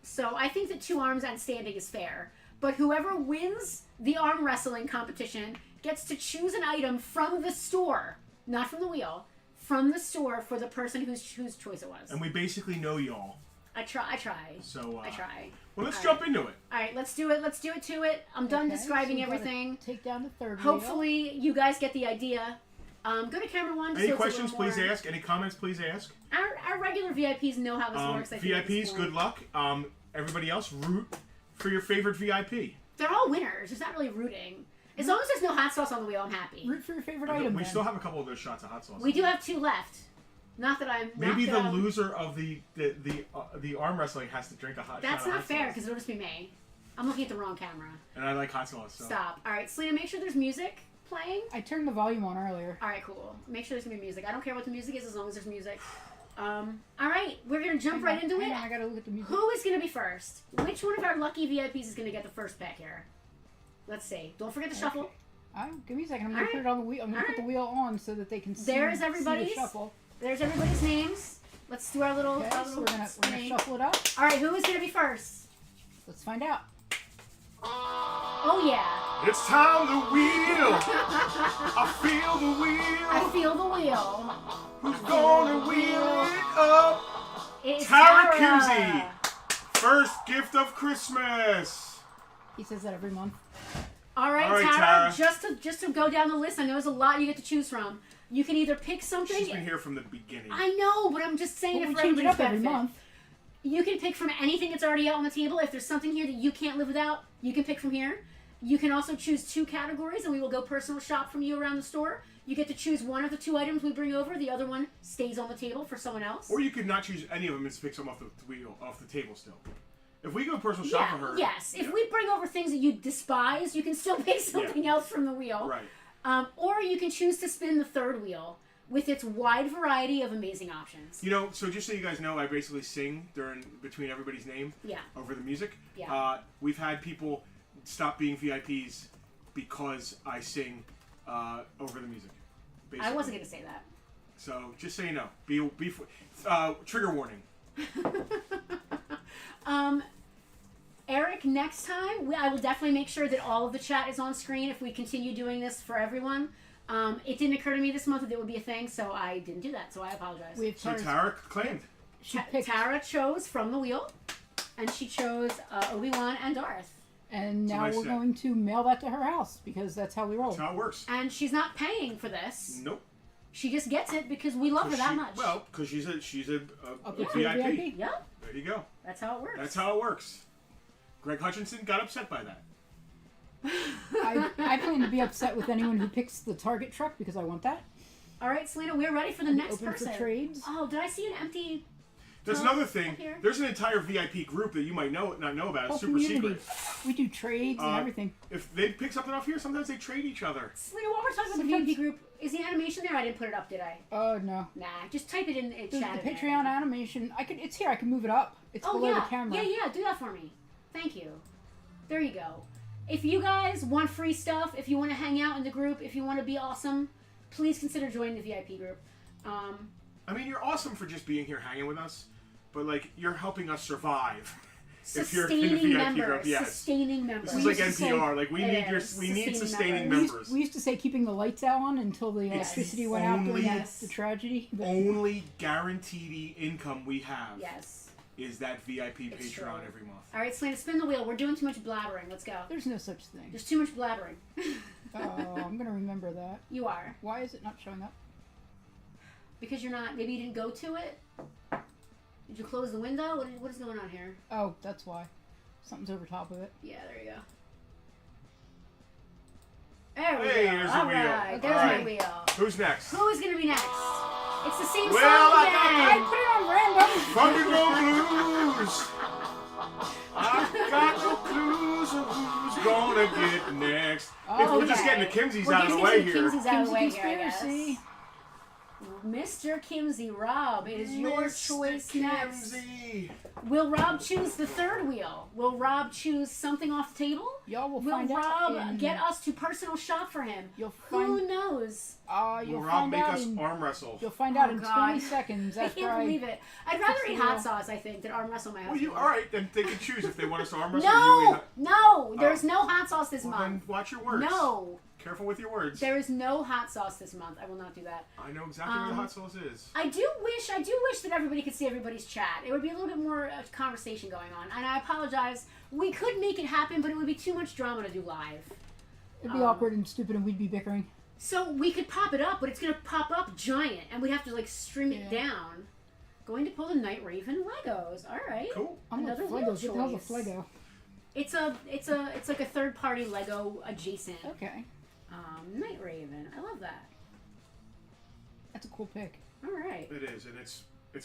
So I think that 2 arms and standing is fair. But whoever wins the arm wrestling competition gets to choose an item from the store, not from the wheel, from the store for the person whose choice it was. And we basically know y'all. I try. So I try. Well, let's All jump into it. All right, let's do it. Let's do it to it. I'm done Okay, describing so you gotta everything. Take down the third wheel. Hopefully, you guys get the idea. Go to camera 1. Any questions, please ask. Any comments, please ask. Our regular VIPs know how this works. I think, at this VIPs, point. good luck. Everybody else, root for your favorite VIP. They're all winners. There's not really rooting. As long as there's no hot sauce on the wheel, I'm happy. Root for your favorite item. We then. still have a couple of those shots of hot sauce. We do have 2 left. Not that I'm. Maybe not the that I'm, loser of the arm wrestling has to drink a hot. That's shot of not hot fair sauce. because it'll just be me. I'm looking at the wrong camera. And I like hot sauce. So. Stop. All right, Selena, make sure there's music playing. I turned the volume on earlier. All right, cool. Make sure there's gonna be music. I don't care what the music is as long as there's music. All right, we're gonna jump right into it. I gotta look at the music. Who is gonna be first? Which one of our lucky VIPs is gonna get the first pick here? Let's see. Don't forget to shuffle. Give me a second. I'm gonna put it on the wheel. I'm gonna put the wheel on so that they can see. There's see everybody's. the shuffle. There's everybody's names. Let's do our little. Okay, our so little we're gonna spinning. shuffle it up. All right, who is gonna be first? Let's find out. Oh yeah. It's time the wheel. I feel the wheel. I feel the wheel. Who's gonna wheel it up? It's Tara Tara. Kimsey. First gift of Christmas. He says that every month. All right, Tara. Just to go down the list, I know there's a lot you get to choose from. You can either pick something. She's been here from the beginning. I know, but I'm just saying Well, if we change it everybody's up every benefit. month. You can pick from anything that's already out on the table. If there's something here that you can't live without, you can pick from here. You can also choose 2 categories, and we will go personal shop from you around the store. You get to choose one of the 2 items we bring over. The other one stays on the table for someone else. Or you could not choose any of them and just pick some off the table still. If we go personal shop for her. Yes. If we bring over things that you despise, you can still pick something else from the wheel. Right. Or you can choose to spin the 3rd wheel with its wide variety of amazing options. You know, so just so you guys know, I basically sing between everybody's name over the music. Yeah. We've had people stop being VIPs because I sing over the music. Basically. I wasn't going to say that. So just so you know, be trigger warning. Eric, next time, I will definitely make sure that all of the chat is on screen if we continue doing this for everyone. It didn't occur to me this month that it would be a thing, so I didn't do that, so I apologize. So Tara claimed. Tara chose from the wheel, and she chose Obi-Wan and Darth. And now we're going to mail that to her house, because that's how we roll. That's how it works. And she's not paying for this. Nope. She just gets it because we love her that much. Well, because she's a VIP. Yep. There you go. That's how it works. That's how it works. Greg Hutchinson got upset by that. I plan to be upset with anyone who picks the Target truck because I want that. All right, Selena, we're ready for the next open person. for trades. Oh, did I see an empty? There's another thing. There's an entire VIP group that you might not know about. It's super secret. We do trades and everything. If they pick something off here, sometimes they trade each other. Selena, while we're talking about the VIP group, is the animation there? I didn't put it up, did I? Oh no. Nah, just type it in chat. The Patreon animation. It's here. I can move it up. It's below the camera. Yeah, do that for me. Thank you. There you go. If you guys want free stuff, if you want to hang out in the group, if you want to be awesome, please consider joining the VIP group. I mean, you're awesome for just being here hanging with us, but like you're helping us survive. If you're in the VIP group, yes. Sustaining members. This is like NPR. Like we need sustaining members. We used to say keeping the lights on until the electricity went out during the tragedy. Only guaranteed income we have. Yes. Is that VIP Patreon every month. All right, Selena, spin the wheel. We're doing too much blabbering. Let's go. There's no such thing. There's too much blabbering. Oh, I'm going to remember that. You are. Why is it not showing up? Because you're not. Maybe you didn't go to it? Did you close the window? What is going on here? Oh, that's why. Something's over top of it. Yeah, there you go. There we go. There's the wheel. Right, there's my wheel. Who's next? Who is going to be next? It's the same song I put it on random. Thunderdome Blues. I got no clues of who's gonna get next. We're just getting the Kimseys out of the way here. Kimsey's out of the way here, I guess. Mr. Kimsey, Rob, it is your choice next. Will Rob choose the 3rd wheel? Will Rob choose something off the table? Y'all will out. find Will Rob get us to personal shop for him? Who knows? Will Rob make us arm wrestle? You'll find out in 20 seconds. I can't believe it. I'd rather eat hot sauce, I think, than arm wrestle my husband. Well, alright, then they can choose if they want us to arm wrestle. No, there's no hot sauce this month. Then watch your words. No. Careful with your words. There is no hot sauce this month. I will not do that. I know exactly where the hot sauce is. I do wish that everybody could see everybody's chat. It would be a little bit more conversation going on. And I apologize. We could make it happen, but it would be too much drama to do live. It'd be awkward and stupid, and we'd be bickering. So we could pop it up, but it's going to pop up giant, and we'd have to like stream it down. Going to pull the Night Raven Legos. All right. Cool. Another Legos. What the hell's a Flego? It's like a third-party Lego adjacent. Okay. Night Raven. I love that. That's a cool pick. All right. It is, and it's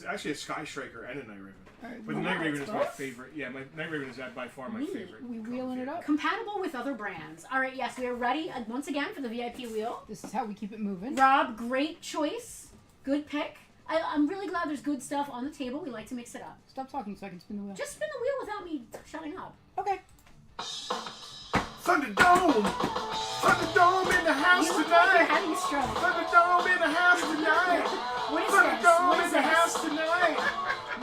actually a Sky Striker and a Night Raven. All right, But the we- Night Raven is my both? favorite. Yeah, my Night Raven is by far my favorite. We wheeling it up. Compatible with other brands. All right, yes, we are ready once again for the VIP wheel. This is how we keep it moving. Rob, great choice. Good pick. I'm really glad there's good stuff on the table. We like to mix it up. Stop talking so I can spin the wheel. Just spin the wheel without me shutting up. Okay. Thunderdome! Thunderdome in the house You look like you're tonight! having a stroke. Thunderdome in the house tonight! What is this? Thunderdome What in is the this? house tonight!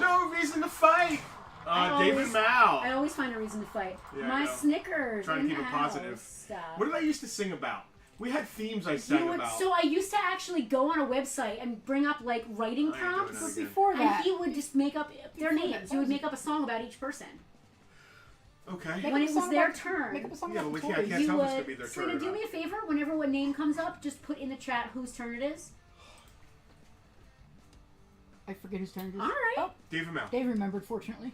No reason to fight! David Mao. I always find a reason to fight. Yeah, I My know. Snickers. Trying to in keep the it house. positive. Stop. What did I used to sing about? We had themes I You sang know what? about. So I used to actually go on a website and bring up like writing I ain't doing prompts. that again. Before And that, he would just make up their Before names. that, He would make up a song about each person. Okay. Make When up a it was song their about- turn. Make up a song Yeah, about but the we toys. can't You tell if it's would. gonna be their turn Selena, or do not. me a favor. Whenever a name comes up, just put in the chat whose turn it is. I forget whose turn it is. All right. Oh, David Mao. Dave remembered, fortunately.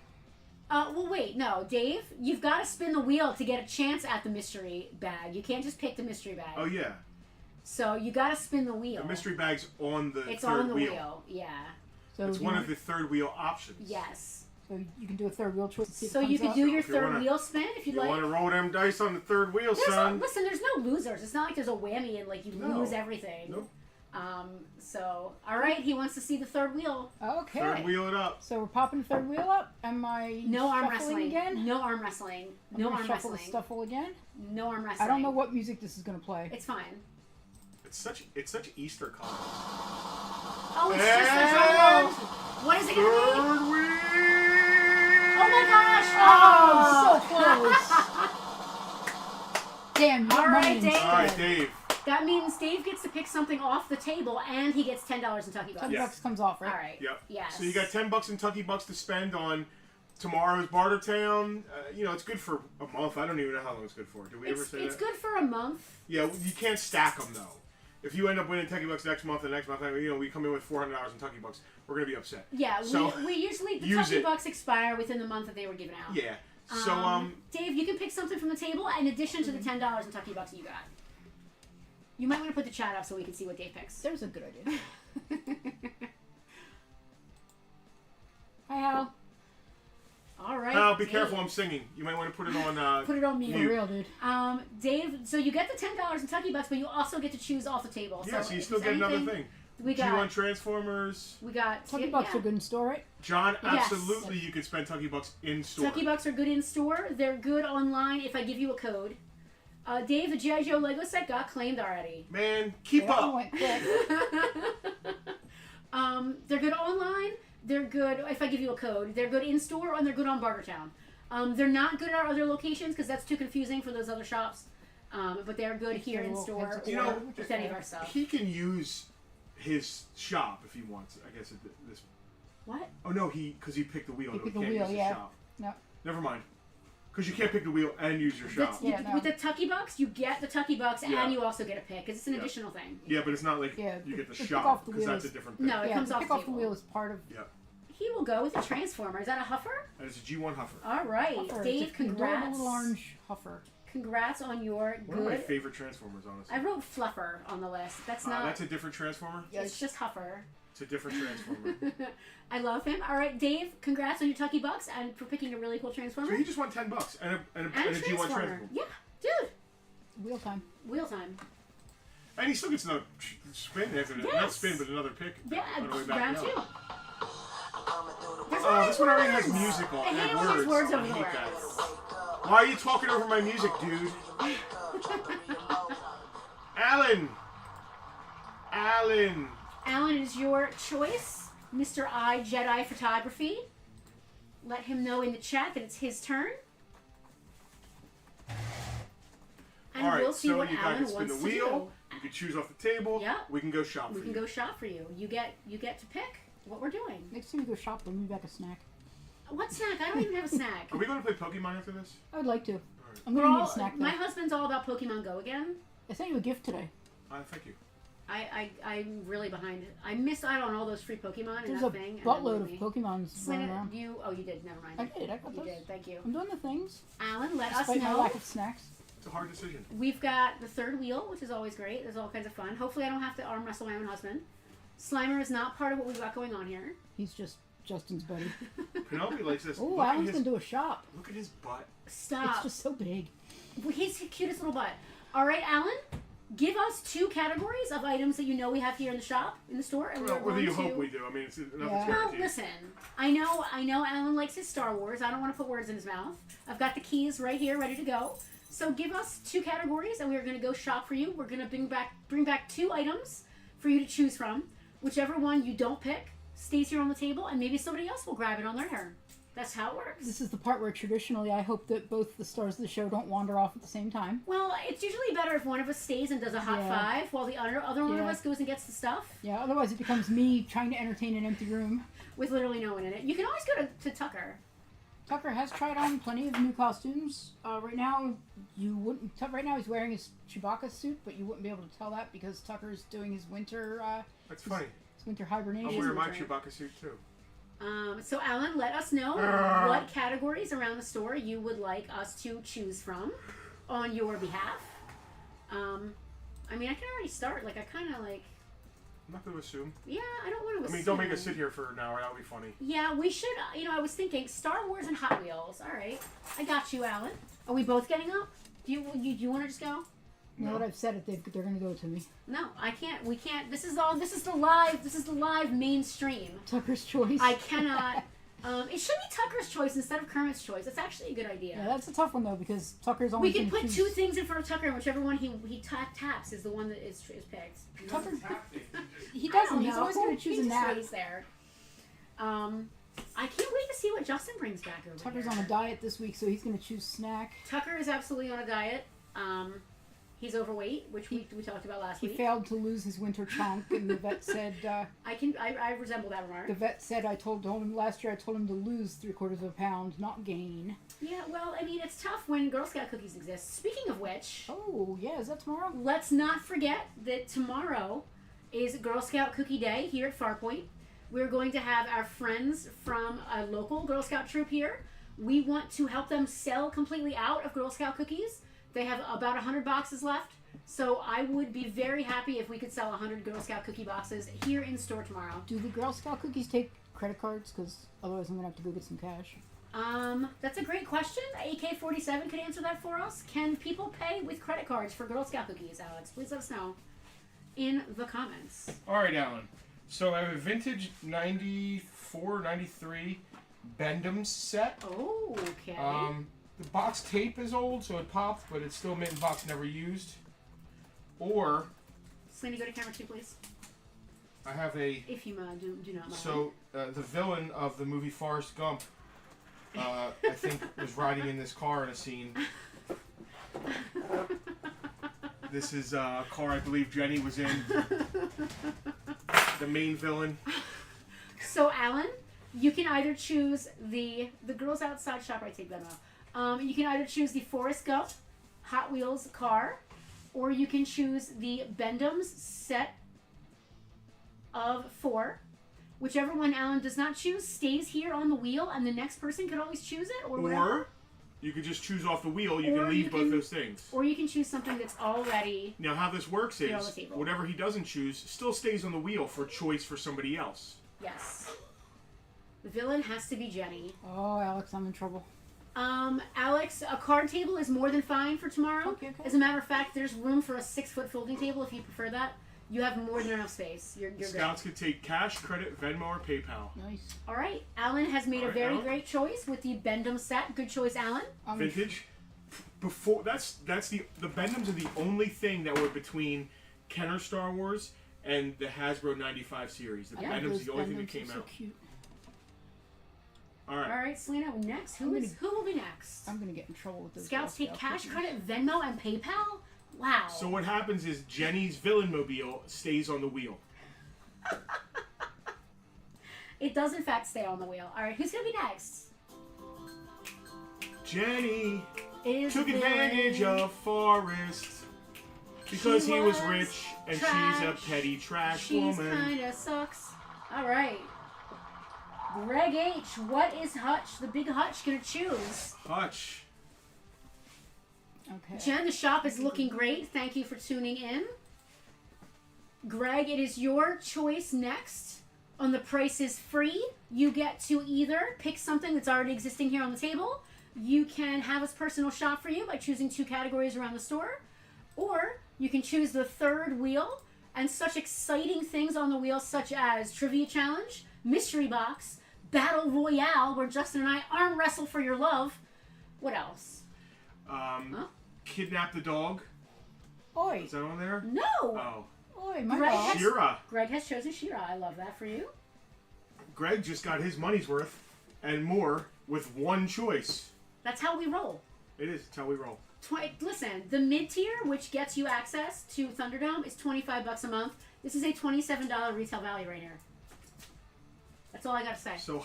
Well, wait, no, Dave, you've got to spin the wheel to get a chance at the mystery bag. You can't just pick the mystery bag. Oh yeah. So you got to spin the wheel. The mystery bag's on the It's third on the wheel. wheel. Yeah. So It's you one want- of the third wheel options. Yes. So you can do a third wheel choice. to see if So it you comes could up. do your If you third wanna- wheel spin if you'd You like. want to roll them dice on the third wheel, son? Listen, there's no losers. It's not like there's a whammy and like you No. lose everything. Nope. So all right, he wants to see the third wheel. Okay. Third wheel it up. So we're popping the third wheel up. Am I No arm shuffling wrestling. again? No arm wrestling. I'm No gonna arm shuffle wrestling. the stuffle again. No arm wrestling. I don't know what music this is gonna play. It's fine. It's such Easter color. Oh, it's And- just a trombone. What is it gonna be? Third wheel. Oh my gosh! Oh, so close. Damn, you got All money right, instead. Dave. All right, Dave. That means Dave gets to pick something off the table, and he gets $10 in Tucky Bucks. $10 Yeah. bucks comes off, right? All right. Yep. Yes. So you got $10 in Tucky Bucks to spend on tomorrow's Bartertown. It's good for a month. I don't even know how long it's good for. Did we ever say It's that? good for a month. Yeah, you can't stack them though. If you end up winning Tucky Bucks next month and next month, we come in with $400 in Tucky Bucks, we're gonna be upset. Yeah, So, we usually the use Tucky it. Bucks expire within the month that they were given out. Yeah. So Dave, you can pick something from the table in addition to the $10 in Tucky Bucks you got. You might want to put the chat up so we can see what Dave picks. There's a good idea. Hi, Hal. All right. Now be Dave. careful. I'm singing. You might want to put it on. Put it on mute. For real, dude. Dave, so you get the $10 in Tucky Bucks, but you also get to choose off the table. Yeah, so you if still there's get another anything- thing. We G1 got. Transformers. We got. Tucky Bucks are good in store, right? John, Yes. absolutely, you could spend Tucky Bucks in store. Tucky Bucks are good in store. They're good online if I give you a code. Dave, the G.I. Joe Lego set got claimed already. Man, keep That one up. went quick. They're good online. They're good if I give you a code. They're good in store and they're good on Bartertown. They're not good at our other locations because that's too confusing for those other shops. But they're good here in store You or know, with any of our stuff. He can use his shop if he wants. I guess this. What? Oh no, because he picked the wheel. He No, picked he the can't wheel, use his yeah. shop. No. Never mind. Because you can't pick the wheel and use your shop. Yeah, no. With the Tucky Bucks, you get the Tucky Bucks Yeah. and you also get a pick because it's an Yeah. additional thing. Yeah, but it's not like Yeah, you get the the pick shop off the because wheel that's a is- different thing. No, it Yeah, comes the off pick the off the table. wheel is part of. Yeah, He will go with the Transformer. Is that a Huffer? that is a G1 Huffer. All right, Huffer. Dave. It's an adorable Congrats. little orange huffer. Congrats on your One of my good. favorite Transformers, honestly. I wrote Fluffer on the list. That's not. That's a different Transformer. It's just Huffer. It's a different Transformer. I love him. All right, Dave. Congrats on your Tucky Bucks and for picking a really cool Transformer. So he just won $10 and a and G1 Transformer. Transformer. Yeah, dude. Wheel time. Wheel time. And he still gets another spin after that. Not Yes. spin, but another pick. Yeah, on the way back round down. 2. Oh, this one already has music on I hate and it when there's words I over the hate that. words. Why are you talking over my music, dude? Alan! Alan! Alan, it is your choice. Mr. I Jedi Photography. Let him know in the chat that it's his turn. And Alright, we'll see so what you Alan guys spin wants the to wheel. You can choose off the table. Yeah. We can go shop do. for We can you. go shop for you. You get to pick what we're doing. Next time we go shop, bring me back a snack. What snack? I don't even have a snack. Are we going to play Pokemon after this? I would like to. Alright. I'm We're gonna need all- a snack though. my husband's all about Pokemon Go again. I sent you a gift today. Thank you. I'm really behind. I missed out on all those free Pokemon and There's that a thing. buttload of Pokemons Selena, running around. you did. Never mind. I did. I got You those. did. Thank you. I'm doing the things. Alan, let us Despite my know. lack of snacks. It's a hard decision. We've got the third wheel, which is always great. There's all kinds of fun. Hopefully, I don't have to arm wrestle my own husband. Slimer is not part of what we've got going on here. He's just Justin's buddy. Penelope likes this. Oh, Alan's gonna do a shop. Look at his butt. Stop. It's just so big. He's the cutest little butt. All right, Alan, give us 2 categories of items that you know we have here in the shop, in the store, and we're Whether going you to... hope we do. I mean, it's enough. Yeah. Well, listen. I know Alan likes his Star Wars. I don't want to put words in his mouth. I've got the keys right here, ready to go. So give us 2 categories, and we are going to go shop for you. We're going to bring back 2 items for you to choose from. Whichever one you don't pick stays here on the table, and maybe somebody else will grab it on their turn. That's how it works. This is the part where traditionally I hope that both the stars of the show don't wander off at the same time. Well, it's usually better if one of us stays and does a hot 5 while the other one of us goes and gets the stuff. Yeah, otherwise it becomes me trying to entertain an empty room. With literally no one in it. You can always go to Tucker. Tucker has tried on plenty of new costumes. Right now he's wearing his Chewbacca suit, but you wouldn't be able to tell that because Tucker's doing his winter. That's funny. His winter hibernation. I'll wear my Chewbacca suit too. So Alan, let us know what categories around the store you would like us to choose from on your behalf. I mean, I can already start. Like, I kind of like... I'm not going to assume. Yeah, I don't want to assume. I mean, don't make us sit here for an hour. That would be funny. Yeah, we should... I was thinking Star Wars and Hot Wheels. All right. I got you, Alan. Are we both getting up? Do you want to just go? Now that I've said it, they're going to go to me. No, I can't. We can't. This is the live mainstream. Tucker's choice. I cannot. It should be Tucker's choice instead of Kermit's choice. That's actually a good idea. Yeah, that's a tough one though because Tucker's only. We can put 2 things in front of Tucker, and whichever one he taps is the one that is picked. Tucker, he doesn't. He's know. always going to choose a nap. He just lays there. I can't wait to see what Justin brings back over Tucker's here. on a diet this week, so he's going to choose snack. Tucker is absolutely on a diet. He's overweight, which we talked about last He week. failed to lose his winter chonk, and the vet said. I resemble that remark. The vet said I told him last year. I told him to lose 3/4 pound, not gain. Yeah, well, I mean, it's tough when Girl Scout cookies exist. Speaking of which, Oh yeah, is that tomorrow? let's not forget that tomorrow is Girl Scout Cookie Day here at Farpoint. We're going to have our friends from a local Girl Scout troop here. We want to help them sell completely out of Girl Scout cookies. They have about 100 boxes left, so I would be very happy if we could sell 100 Girl Scout cookie boxes here in store tomorrow. Do the Girl Scout cookies take credit cards? Because otherwise I'm going to have to go get some cash. That's a great question. AK-47 could answer that for us. Can people pay with credit cards for Girl Scout cookies, Alex? Please let us know in the comments. All right, Alan. So I have a vintage 94, 93 Bendham set. Oh, okay. The box tape is old, so it popped, but it's still mint box, never used. Or Selena, go to camera 2, please. I have a... If you do not mind. So, the villain of the movie Forrest Gump, I think, was riding in this car in a scene. This is a car I believe Jenny was in. The main villain. So, Alan, you can either choose the Girls Outside Shop, I take that out. You can either choose the Forrest Gump Hot Wheels car, or you can choose the Bendham's set of 4. Whichever one Alan does not choose stays here on the wheel, and the next person could always choose it, or whatever. Or you can just choose off the wheel. You Or can you leave both can- those things. Or you can choose something that's already... Now, how this works Here on the is, table. whatever he doesn't choose still stays on the wheel for choice for somebody else. Yes. The villain has to be Jenny. Oh, Alex, I'm in trouble. Alex, a card table is more than fine for tomorrow. Okay. As a matter of fact, there's room for a 6-foot folding table if you prefer that. You have more than enough space. You're Scouts good. could take cash, credit, Venmo, or PayPal. Nice. All right. Alan has made a All right, very Alan. great choice with the Bendham set. Good choice, Alan. Vintage. Before that's the Bendhams are the only thing that were between Kenner Star Wars and the Hasbro 95 series. The Yeah, Bendhams are the only thing that Bendhams came are so out. cute. All right. All right, Selena. Next, who will be next? I'm gonna get in trouble with those. Scouts Girl take Scout cash, cookies. credit, Venmo, and PayPal. Wow. So what happens is Jenny's villain mobile stays on the wheel. It does in fact stay on the wheel. All right, who's gonna be next? Jenny Is took the advantage villain. of Forrest because She he was was rich and she's a trash. petty trash She's woman. kinda sucks. All right. Greg H, what is Hutch, the big Hutch, gonna choose? Hutch. Okay. Jen, the shop is looking great. Thank you for tuning in. Greg, it is your choice next. On The Price is Free, you get to either pick something that's already existing here on the table. You can have us personal shop for you by choosing 2 categories around the store. Or you can choose the third wheel and such exciting things on the wheel such as Trivia Challenge, Mystery Box, Battle Royale, where Justin and I arm wrestle for your love. What else? Kidnap the Dog. Oi. Is that on there? No! Oh. Oi, my Greg dog. has- Shira. Greg has chosen She-Ra. I love that for you. Greg just got his money's worth and more with one choice. That's how we roll. It is. It's how we roll. Listen, the mid-tier, which gets you access to Thunderdome, is $25 a month. This is a $27 retail value right here. That's all I gotta say. So,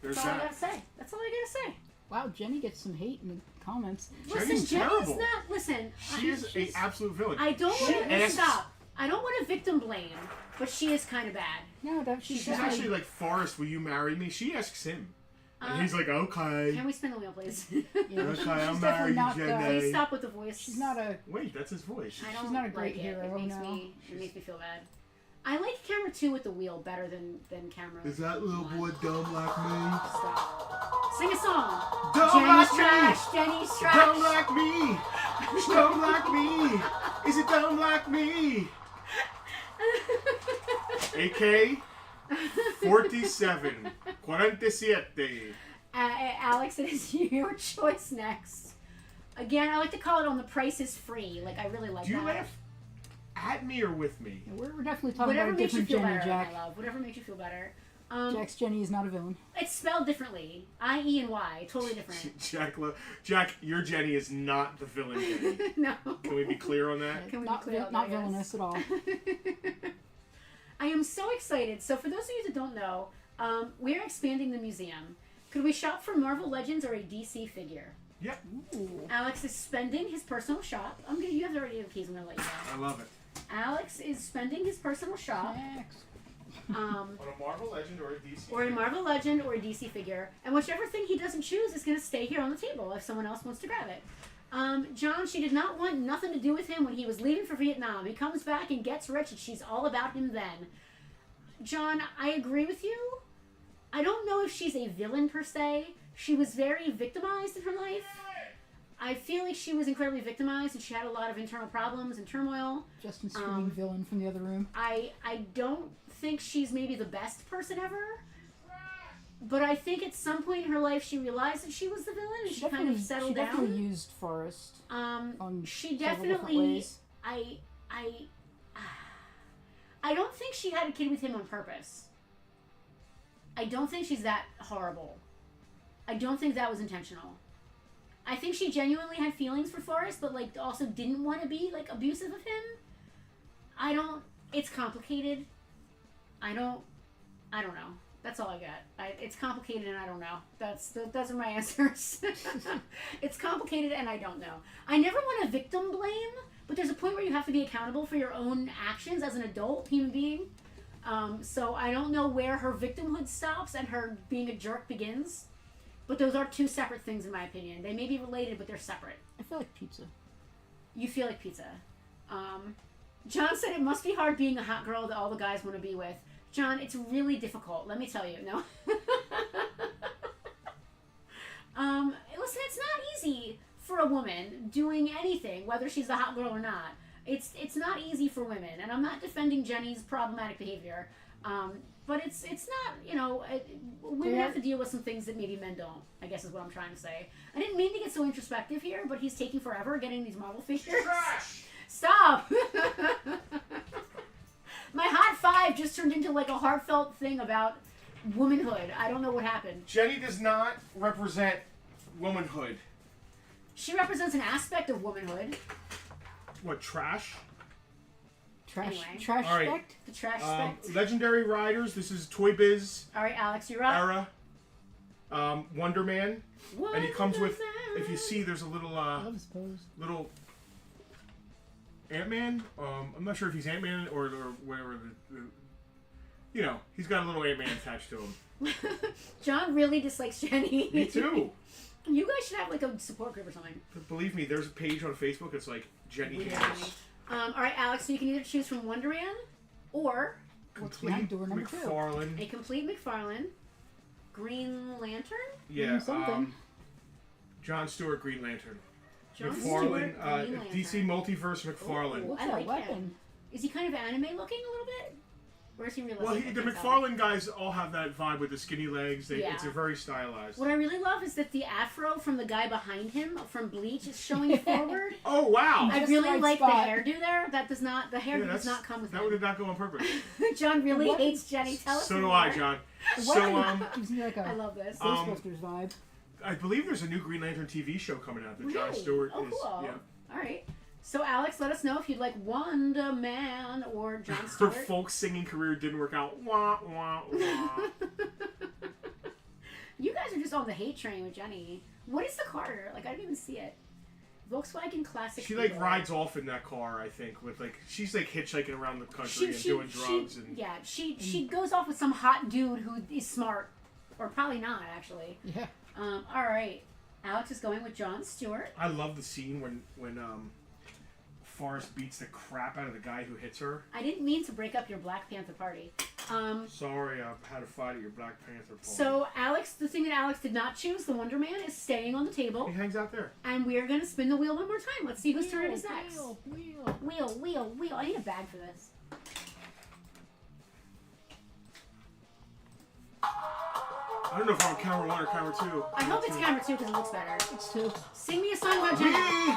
there's That's all I that. gotta say. That's all I gotta say. Wow, Jenny gets some hate in the comments. Listen, Jenny's Jenny's terrible. not. Listen, She is an absolute villain. I don't She want to asks- stop. I don't want to victim blame, but she is kind of bad. No, that She's definitely- actually like, Forrest, will you marry me? She asks him. And he's like, okay. Can we spin the wheel, please? Yeah, Okay, I'll she's marry definitely you, not. Jenny. Please stop with the voice. She's not a. Wait, that's his voice. I don't she's not a great like hero, It makes no. it makes me feel bad. I like camera 2 with the wheel better than camera. Is that little boy dumb like me? Stop. Sing a song. Dumb Jenny's like me! trash. Jenny's trash. Dumb like me! Dumb like me! Is it dumb like me? AK 47. 47. Alex, it is your choice next. Again, I like to call it on The Price is Free. Like, I really like Do you that. laugh at me or with me? Yeah, we're definitely talking Whatever about a makes you different feel Jenny, better, Jack. my love. Whatever makes you feel better. Jack's Jenny is not a villain. It's spelled differently. I-E and Y. Totally different. Jack, your Jenny is not the villain Jenny. No. Can we be clear on that? Can we Not, be clear on not that, villainous at all. I am so excited. So for those of you that don't know, we're expanding the museum. Could we shop for Marvel Legends or a DC figure? Yep. Ooh. Alex is spending his personal shop. You have already the keys. I'm gonna let you I go. love it. Alex is spending his personal shop. Next. On a Marvel Legend or a DC? Or a Marvel Legend or a DC figure. And whichever thing he doesn't choose is going to stay here on the table if someone else wants to grab it. John, she did not want nothing to do with him when he was leaving for Vietnam. He comes back and gets rich and she's all about him then. John, I agree with you. I don't know if she's a villain per se. She was very victimized in her life. I feel like she was incredibly victimized and she had a lot of internal problems and turmoil. Justin screaming villain from the other room. I don't think she's maybe the best person ever. But I think at some point in her life she realized that she was the villain and she kind of settled she definitely down. used Forrest. On She several different definitely ways. I don't think she had a kid with him on purpose. I don't think she's that horrible. I don't think that was intentional. I think she genuinely had feelings for Forrest, but like also didn't want to be like abusive of him. It's complicated. I don't know. That's all I got. It's complicated and I don't know. Those are my answers. It's complicated and I don't know. I never want to victim blame, but there's a point where you have to be accountable for your own actions as an adult human being. So I don't know where her victimhood stops and her being a jerk begins. But those are two separate things in my opinion. They may be related, but they're separate. I feel like pizza. You feel like pizza. John said it must be hard being a hot girl that all the guys want to be with. John, it's really difficult. Let me tell you. No. Listen, it's not easy for a woman doing anything, whether she's a hot girl or not. It's not easy for women, and I'm not defending Jenny's problematic behavior. But it's not, women have to deal with some things that maybe men don't, I guess is what I'm trying to say. I didn't mean to get so introspective here, but he's taking forever getting these Marvel figures. Trash! Stop! My hot five just turned into like a heartfelt thing about womanhood. I don't know what happened. Jenny does not represent womanhood. She represents an aspect of womanhood. What, trash? Trash. Anyway. Trash All right. spect? The trash spect. Legendary Riders, this is Toy Biz All right, Alex, you're up. era. Wonder Man. And he comes with, if you see, there's a little, I love his pose. little Ant-Man. I'm not sure if he's Ant-Man or whatever. He's got a little Ant-Man attached to him. John really dislikes Jenny. Me too. You guys should have like a support group or something. Believe me, there's a page on Facebook. It's like Jenny We haters. All right, Alex. So you can either choose from Wonderman or What's behind door number 2? McFarlane. a complete McFarlane, Green Lantern. Yeah. Something. John Stewart, Green Lantern. John McFarlane, Stewart, Green DC Lantern. Multiverse McFarlane. Ooh, What's I that like weapon? him. Is he kind of anime looking a little bit? Or is he realistic? Well, I the can't tell. McFarlane guys all have that vibe with the skinny legs. Yeah. It's a very stylized. What I really love is that the afro from the guy behind him from Bleach is showing forward. Oh wow! I Just really the right like spot. the hairdo there. That does not. The hairdo does not come with that him. did not go on purpose. John really What? hates Jenny. Tell us So do more. I, John. The So weapon gives me like I a love this. Ghostbusters vibe. I believe there's a new Green Lantern TV show coming out that John Really? Stewart Oh, is. cool. Yeah. All right. So Alex, let us know if you'd like Wonder Man or John Her Stewart. folk singing career didn't work out. Wah wah wah. You guys are just on the hate train with Jenny. What is the car? Like I didn't even see it. Volkswagen Classic. She like Eagle. rides off in that car. I think with like she's like hitchhiking around the country and doing drugs and. Yeah, she goes off with some hot dude who is smart, or probably not actually. Yeah. All right, Alex is going with John Stewart. I love the scene when Forrest beats the crap out of the guy who hits her. I didn't mean to break up your Black Panther party. Sorry, I had a fight at your Black Panther party. So Alex, the thing that Alex did not choose, the Wonder Man, is staying on the table, he hangs out there. and we are going to spin the wheel one more time. Let's see whose turn it is next. Wheel. Wheel. I need a bag for this. I don't know if I'm on camera 1 or camera 2. I hope it's camera 2 because it looks better. It's 2. Sing me a song about We Jenny.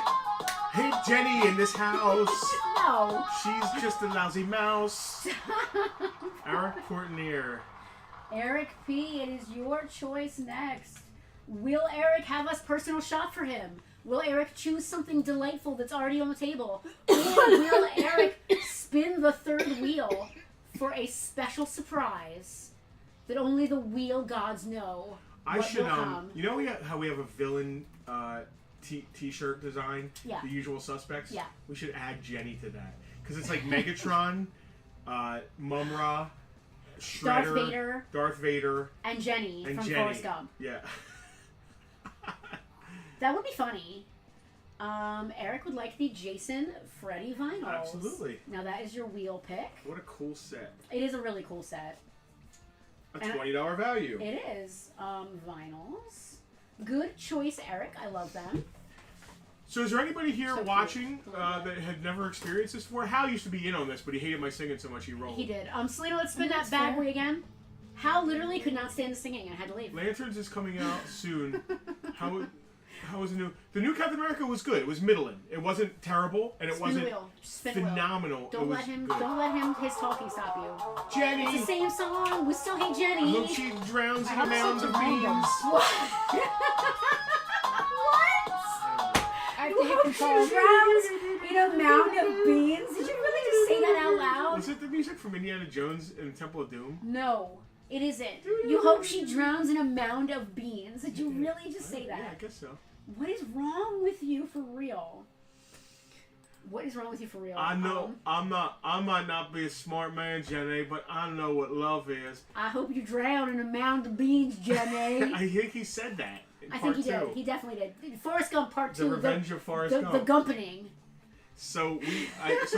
hate Jenny in this house. No. She's just a lousy mouse. Eric Courtney. Eric P., it is your choice next. Will Eric have us personal shop for him? Will Eric choose something delightful that's already on the table? Or will Eric spin the third wheel for a special surprise that only the wheel gods know I what should will come? you know how we have a villain t-shirt design? Yeah. The Usual Suspects? Yeah. We should add Jenny to that. Because it's like Megatron, Mumra, Shredder, Darth Vader, and Jenny and from Jenny. Forrest Gump. Yeah. That would be funny. Eric would like the Jason Freddy vinyls. Absolutely. Now that is your wheel pick. What a cool set. It is a really cool set. A And $20 value. It is. Vinyls. Good choice, Eric. I love them. So is there anybody here So cute. watching that had never experienced this before? Hal used to be in on this, but he hated my singing so much he rolled. He did. Selena, let's spin that That's bad fair. boy again. Hal literally could not stand the singing and had to leave. Lanterns is coming out soon. How was the new Captain America was good. It was middling. It wasn't terrible, and it Spin wasn't the wheel. Just spin the wheel. phenomenal. Don't it was let him. good. Don't let him. His talking stop you. Jenny. It's the same song. We still hate I Jenny. hope she drowns in a hope mound such of a random. beans. What? I You think hope it's she called drowns in a mound of beans? Did you really just say that out loud? Was it the music from Indiana Jones and the Temple of Doom? No, it isn't. You hope she drowns in a mound of beans. Did you really just say Yeah, I that? guess so. What is wrong with you for real? What is wrong with you for real? I know I might not be a smart man, Jenny, but I know what love is. I hope you drown in a mound of beans, Jenny. I think he said that in I part think he two. did. He definitely did. Forrest Gump Part 2. The Revenge of Forrest the Gump. Gumpening. So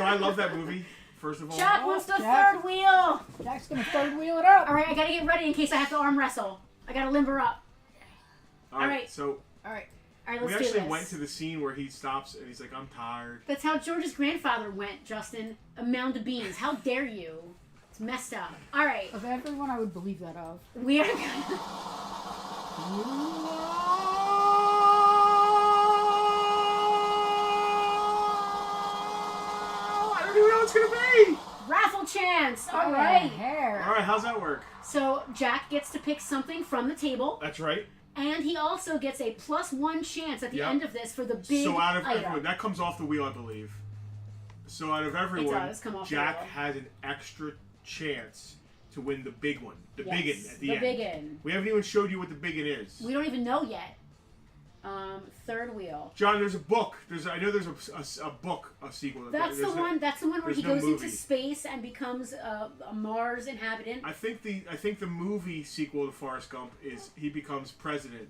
I love that movie. First of all, Jack wants the Jack. third wheel. Jack's gonna third wheel it up. All right, I gotta get ready in case I have to arm wrestle. I gotta limber up. all all right. right. So All right. All right, we let's do actually this. went to the scene where he stops and he's like, "I'm tired." That's how George's grandfather went, Justin. A mound of beans. How dare you? It's messed up. All right, Of everyone I would believe that of. we are. I don't even know what it's gonna be. Raffle chance. All Oh, right. Hair. All right, how's that work? So Jack gets to pick something from the table, That's right. and he also gets a +1 chance at the Yep. end of this for the big So out of item. everyone, that comes off the wheel, I believe. So out of everyone, does come off the Jack wheel. has an extra chance to win the big one, the Yes, biggin at the the end. biggin. We haven't even showed you what the biggin is. We don't even know yet. Third wheel. John, there's a book. I know there's a book, a sequel. That's the one. That's the one where there's he no goes movie. into space and becomes a Mars inhabitant. I think the movie sequel to Forrest Gump is he becomes president,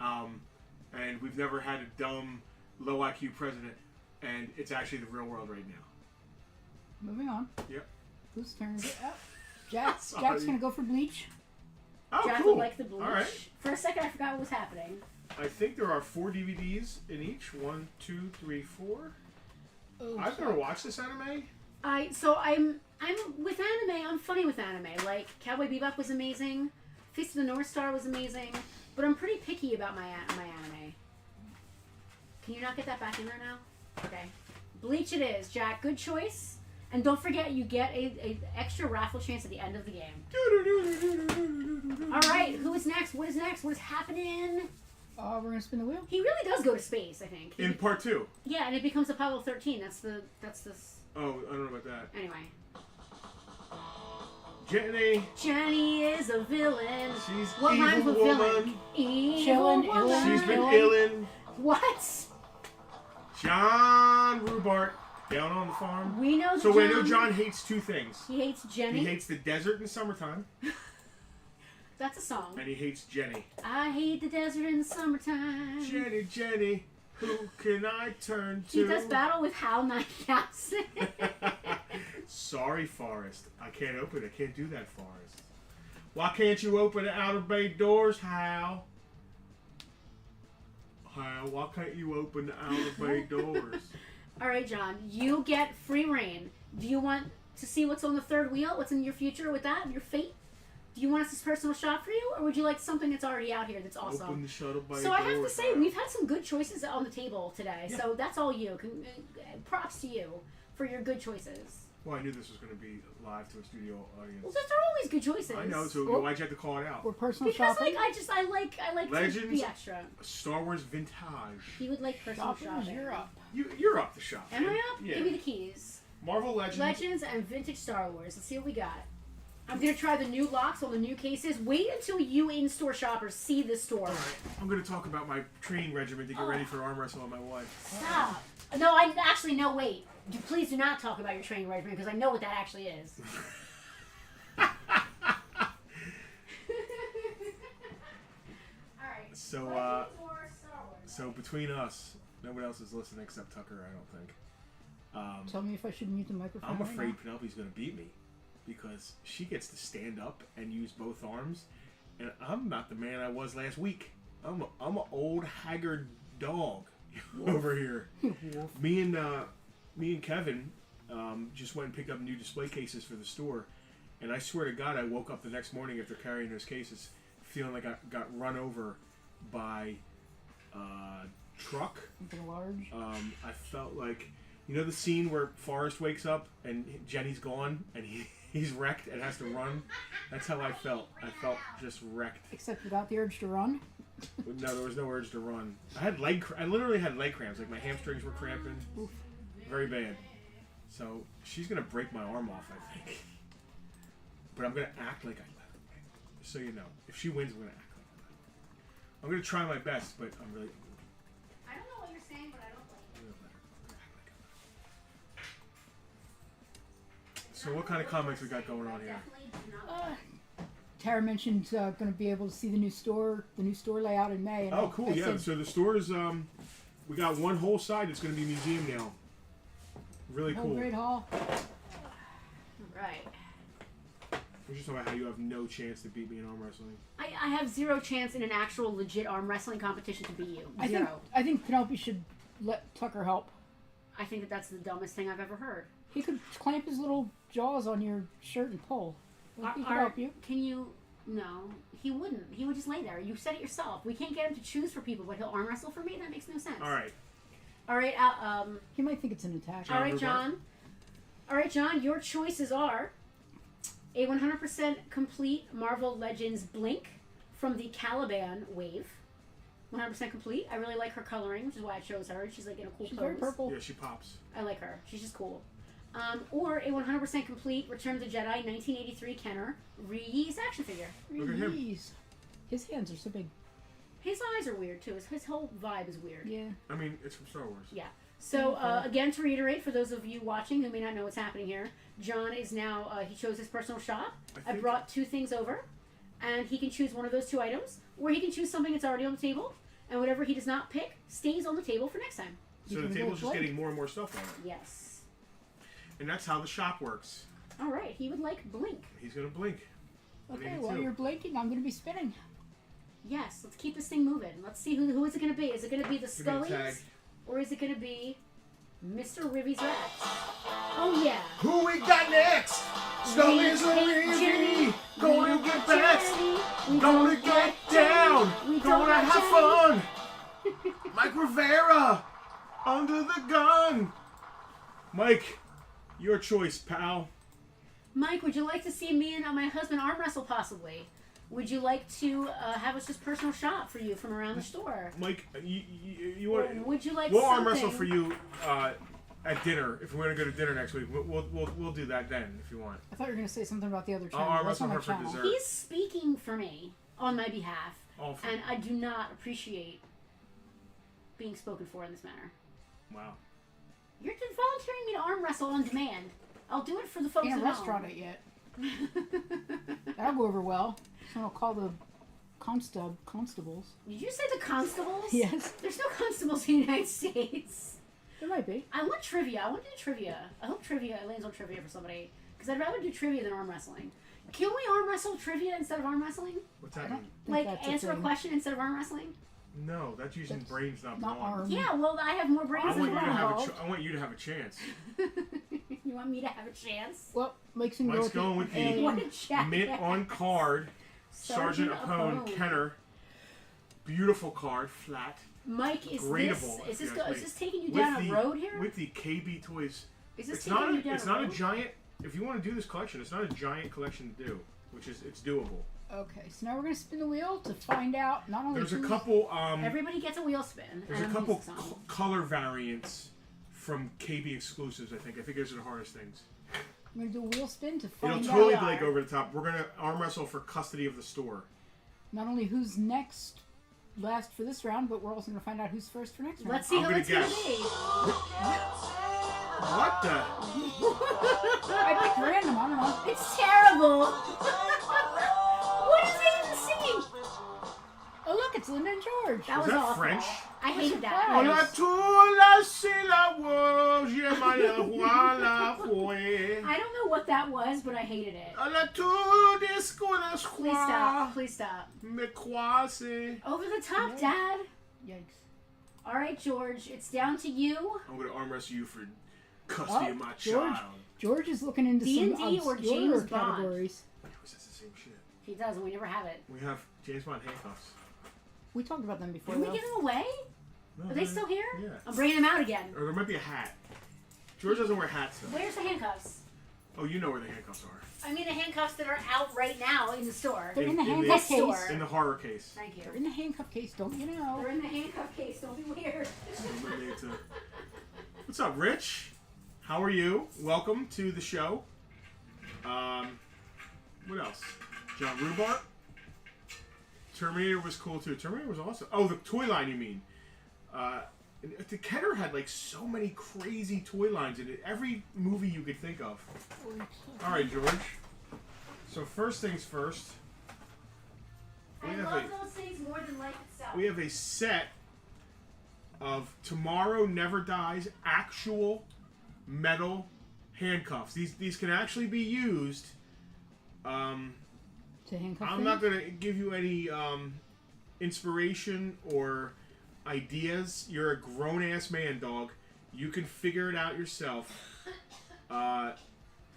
and we've never had a dumb, low IQ president, and it's actually the real world right now. moving on. Yep. Whose turn is it? Oh, Jack's Sorry. gonna go for bleach. Oh, Jack cool. would like the bleach. All right. For a second, I forgot what was happening. I think there are 4 DVDs in each. 1, 2, 3, 4. Oh, I've never watched this anime. I'm with anime. I'm funny with anime. Like Cowboy Bebop was amazing. Feast of the North Star was amazing. But I'm pretty picky about my anime. Can you not get that back in there now? Okay. Bleach it is, Jack. Good choice. And don't forget, you get a extra raffle chance at the end of the game. All right, who is next? What is next? What is happening? We're gonna spin the wheel. He really does go to space, I think. In part 2. Yeah, and it becomes Apollo 13. That's the. Oh, I don't know about that. Anyway. Jenny is a villain. She's What evil rhymes with woman. villain? Evil Chillin', woman. illin'. She's been Illin. illin'. What? John Rubart down on the farm. We know So John. we know John hates 2 things. He hates Jenny. He hates the desert in the summertime, That's a song. and he hates Jenny. I hate the desert in the summertime. Jenny, Jenny, who can I turn to? He does battle with Hal 9000. Sorry, Forrest. I can't open it. I can't do that, Forrest. Why can't you open the outer bay doors, Hal? Hal, why can't you open the outer bay doors? All right, John, you get free reign. Do you want to see what's on the third wheel? What's in your future with that? Your fate? Do you want us to personal shop for you, or would you like something that's already out here that's awesome? Open the shuttle bay So I have to doors, say, Hal. we've had some good choices on the table today. Yeah. So that's all you. Props to you for your good choices. Well, I knew this was going to be live to a studio audience. Well, those are always good choices. I know, so Well, why'd you have to call it out? We're personal Because shopping. I like to Legends. be extra. Star Wars Vintage. He would like personal Shoppers, shopping. you're up. You're up the shop. Am I up? Yeah. Give me the keys. Marvel Legends. Legends and vintage Star Wars. Let's see what we got. I'm gonna try the new locks on the new cases. Wait until you in-store shoppers see this store. All right, I'm going to talk about my training regimen to get ready for arm wrestle with my wife. Stop. No, I actually no. Wait. Please do not talk about your training regimen because I know what that actually is. All right. So, Legends or Star Wars? So between us, nobody else is listening except Tucker, I don't think. Tell me if I should mute the microphone. I'm right afraid now. Penelope's going to beat me because she gets to stand up and use both arms, and I'm not the man I was last week. I'm an old haggard dog over here. Me and Kevin just went and picked up new display cases for the store, and I swear to God, I woke up the next morning after carrying those cases feeling like I got run over by a truck. Something large. I felt like, you know the scene where Forrest wakes up and Jenny's gone and he's wrecked and has to run? That's how I felt. I felt just wrecked. Except without the urge to run. No, there was no urge to run. I literally had leg cramps. Like my hamstrings were cramping. Very bad. So she's going to break my arm off, I think. But I'm going to act like I let her. Just so you know. If she wins, I'm going to act like I let her. I'm going to try my best, but I'm really... I don't know what you're saying, but I don't like it. I'm gonna let her. I'm gonna act like I let her. So what kind of comments we got going on here? Tara mentioned going to be able to see the new store layout in May. And Oh, cool! I Yeah. said, So the store's we got one whole side that's going to be a museum now. Really whole cool. great hall. Right. We're just talking about how you have no chance to beat me in arm wrestling. I have zero chance in an actual legit arm wrestling competition to beat you. Zero. I think Penelope should let Tucker help. I think that's the dumbest thing I've ever heard. He could clamp his little jaws on your shirt and pull. He could help you. Can you? No, he wouldn't. He would just lay there. You said it yourself. We can't get him to choose for people, but he'll arm wrestle for me. That makes no sense. All right. All right. He might think it's an attack. All right, Rupert. John. All right, John. Your choices are a 100% complete Marvel Legends Blink from the Caliban wave. 100% complete. I really like her coloring, which is why I chose her. She's like in a cool She's pose. very purple. Yeah, she pops. I like her. She's just cool. Or a 100% complete Return of the Jedi 1983 Kenner Reese action figure. Look at him. Jeez. His hands are so big. His eyes are weird too. His whole vibe is weird. Yeah. I mean, it's from Star Wars. Yeah. So again, to reiterate, for those of you watching who may not know what's happening here, John is now he chose his personal shop. I brought 2 things over, and he can choose one of those 2 items, or he can choose something that's already on the table, and whatever he does not pick stays on the table for next time. So the table's just getting more and more stuff on it. Yes. And that's how the shop works. All right, he would like blink. He's going to blink. Okay, while you're blinking, I'm going to be spinning. Yes, let's keep this thing moving. Let's see who is it going to be. Is it going to be the Give me a tag. Scullys? Or is it going to be Mr. Ribby's Rex? Oh, yeah. Who we got next? Scully's a Ribby. Gonna get back. Gonna get down. Gonna have fun. Mike Rivera. Under the gun. Mike, your choice, pal. Mike, would you like to see me and my husband arm wrestle possibly? Would you like to have us just personal shop for you from around the store? Mike, you want? Or would you like? We'll something? arm wrestle for you at dinner if we're gonna go to dinner next week. We'll do that then if you want. I thought you were going to say something about the other channel. I'll arm That's wrestle not my her for channel. dessert. He's speaking for me on my behalf, For and I do not appreciate being spoken for in this manner. wow. You're just volunteering me to arm wrestle on demand. I'll do it for the folks In at a restaurant home. it yet. That'll go over well. So I'll call the constables. Did you say the constables? Yes. There's no constables in the United States. There might be. I want trivia. I want to do trivia. I hope trivia lands on trivia for somebody. Because I'd rather do trivia than arm wrestling. Can we arm wrestle trivia instead of arm wrestling? What's I that don't mean? think Like that's answer a thing. question instead of arm wrestling? No, that's using That's brains, not not brawn. arm. Yeah, well, I have more brains I than want you to brawn. have I want you to have a chance. You want me to have a chance? Well, Mike's going to Mike's go going with with the What a chat. Mint on card, Sergeant Apone Kenner. Beautiful card, flat. Mike, is Gradable, this if you ask me. this taking you With down the- a road here? With the KB Toys. Is this It's taking not you down it's a not a road? giant. If you want to do this collection, it's not a giant collection to do, which is it's doable. Okay, so now we're going to spin the wheel to find out not only There's a who's- couple. Everybody gets a wheel spin. There's a and couple music song. color variants from KB exclusives. I think those are the hardest things. I'm going to do a wheel spin to find It'll totally out be like over the top. We're gonna arm wrestle for custody of the store. not only who's last for this round, but we're also going to find out who's first for next round. Let's see I'm who gonna it's going to guess. be. What the? I picked random, I don't know. It's terrible. What is it even singing? Oh, look, it's Linda and George. That was that awful. French? I hated that. On a tout la syllabo, j'ai mal à voir la foi. I don't know what that was, but I hated it. On a tout discours la Please stop. Please stop. Me croise. Over the top, Dad. Yikes. All right, George. It's down to you. I'm gonna arm wrestle you for custody of my George. child. George is looking into D&D some or obscure James Bond? categories. Wait, was that the same shit? He does, and we never have it. We have James Bond handcuffs. We talked about them before. Did we though. give them away? No, Are they still here? Yeah. I'm bringing them out again. Or there might be a hat. George doesn't wear hats though. Where's the handcuffs? Oh, you know where the handcuffs are. I mean the handcuffs that are out right now in the store. They're in the in handcuff the case. store. In the horror case. Thank you. They're in the handcuff case, don't you know? They're in the handcuff case. Don't be weird. What's up, Rich? How are you? Welcome to the show. What else? John Rhubarb. Terminator was cool too. Terminator was awesome. Oh, the toy line you mean? The Kenner had like so many crazy toy lines in it. Every movie you could think of. All right, George. So first things first. I love those things more than life itself. We have a set of Tomorrow Never Dies actual metal handcuffs. These can actually be used. To handcuff I'm things? not going to give you any inspiration or ideas. You're a grown-ass man, dog. You can figure it out yourself.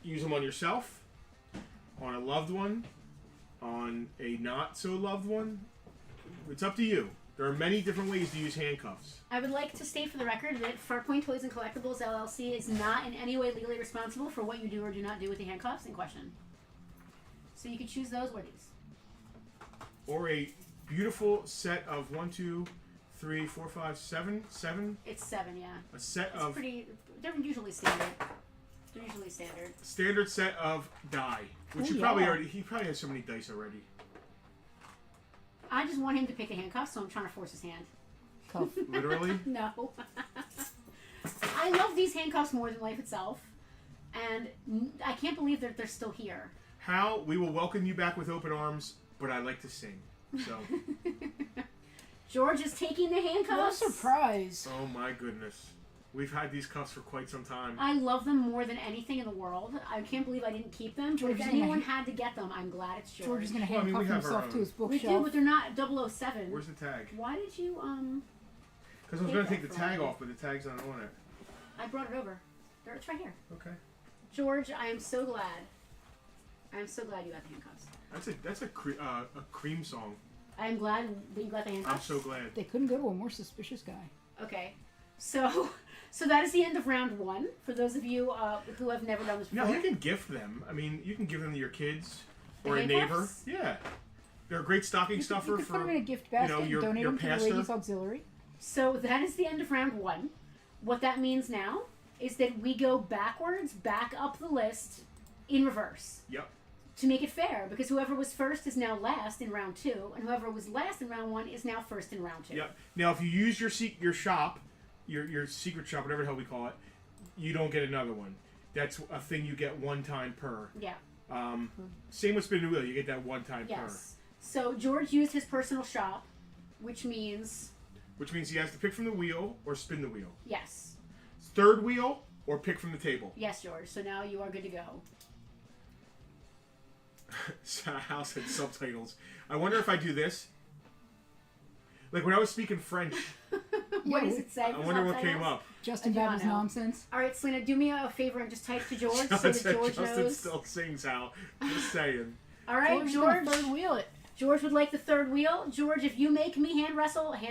Use them on yourself, on a loved one, on a not-so-loved one. It's up to you. There are many different ways to use handcuffs. I would like to state for the record that Farpoint Toys and Collectibles LLC is not in any way legally responsible for what you do or do not do with the handcuffs in question. So you could choose those or these. Or a beautiful set of 1, 2, 3, 4, 5, 7. It's 7, yeah. A set It's of pretty. They're usually standard. They're usually standard. standard set of die, which Ooh, he probably yeah. he probably has so many dice already. I just want him to pick the handcuffs, so I'm trying to force his hand. Cuff. Literally. No. I love these handcuffs more than life itself, and I can't believe that they're still here. Hal, we will welcome you back with open arms, but I like to sing. So, George is taking the What a handcuffs. surprise. oh my goodness. We've had these cuffs for quite some time. I love them more than anything in the world. I can't believe I didn't keep them. But if anyone had to get them, I'm glad it's George. George is going to handcuff himself to his bookshelf. We do, but they're not 007. Where's the tag? Why did you, Because I was going to take the tag off, but the tag's not on it. I brought it over. It's right here. Okay. George, I am so glad. I am so glad you got the handcuffs. That's a Cream song. I am glad that you got the handcuffs. I'm so glad. They couldn't go to a more suspicious guy. Okay. So that is the end of round 1. For those of you who have never done this before. Now, you can gift them. I mean, you can give them to your kids or The a neighbor. handcuffs? Yeah. They're a great stocking stuffer you could for, put them in a gift basket and donate your them to the pastor. ladies' auxiliary. So that is the end of round 1. What that means now is that we go backwards, back up the list in reverse. Yep. To make it fair, because whoever was first is now last in round 2, and whoever was last in round 1 is now first in round 2. Yep. Now, if you use your shop, your secret shop, whatever the hell we call it, you don't get another one. That's a thing you get one time per. Yeah. Same with Spin the Wheel. You get that one time Yes. So George used his personal shop, which means... Which means he has to pick from the wheel or spin the wheel. Yes. Third wheel or pick from the table. Yes, George. So now you are good to go. House had subtitles. I wonder if I do this. Like when I was speaking French, What does it say? I wonder what came up. Justin I do not Babel's know. nonsense. All right, Selena, do me a favor and just type to George so that George Justin knows. still sings, Hal. Just saying. All right, George's George. gonna third wheel it. George would like the third wheel. George, if you make me hand wrestle? If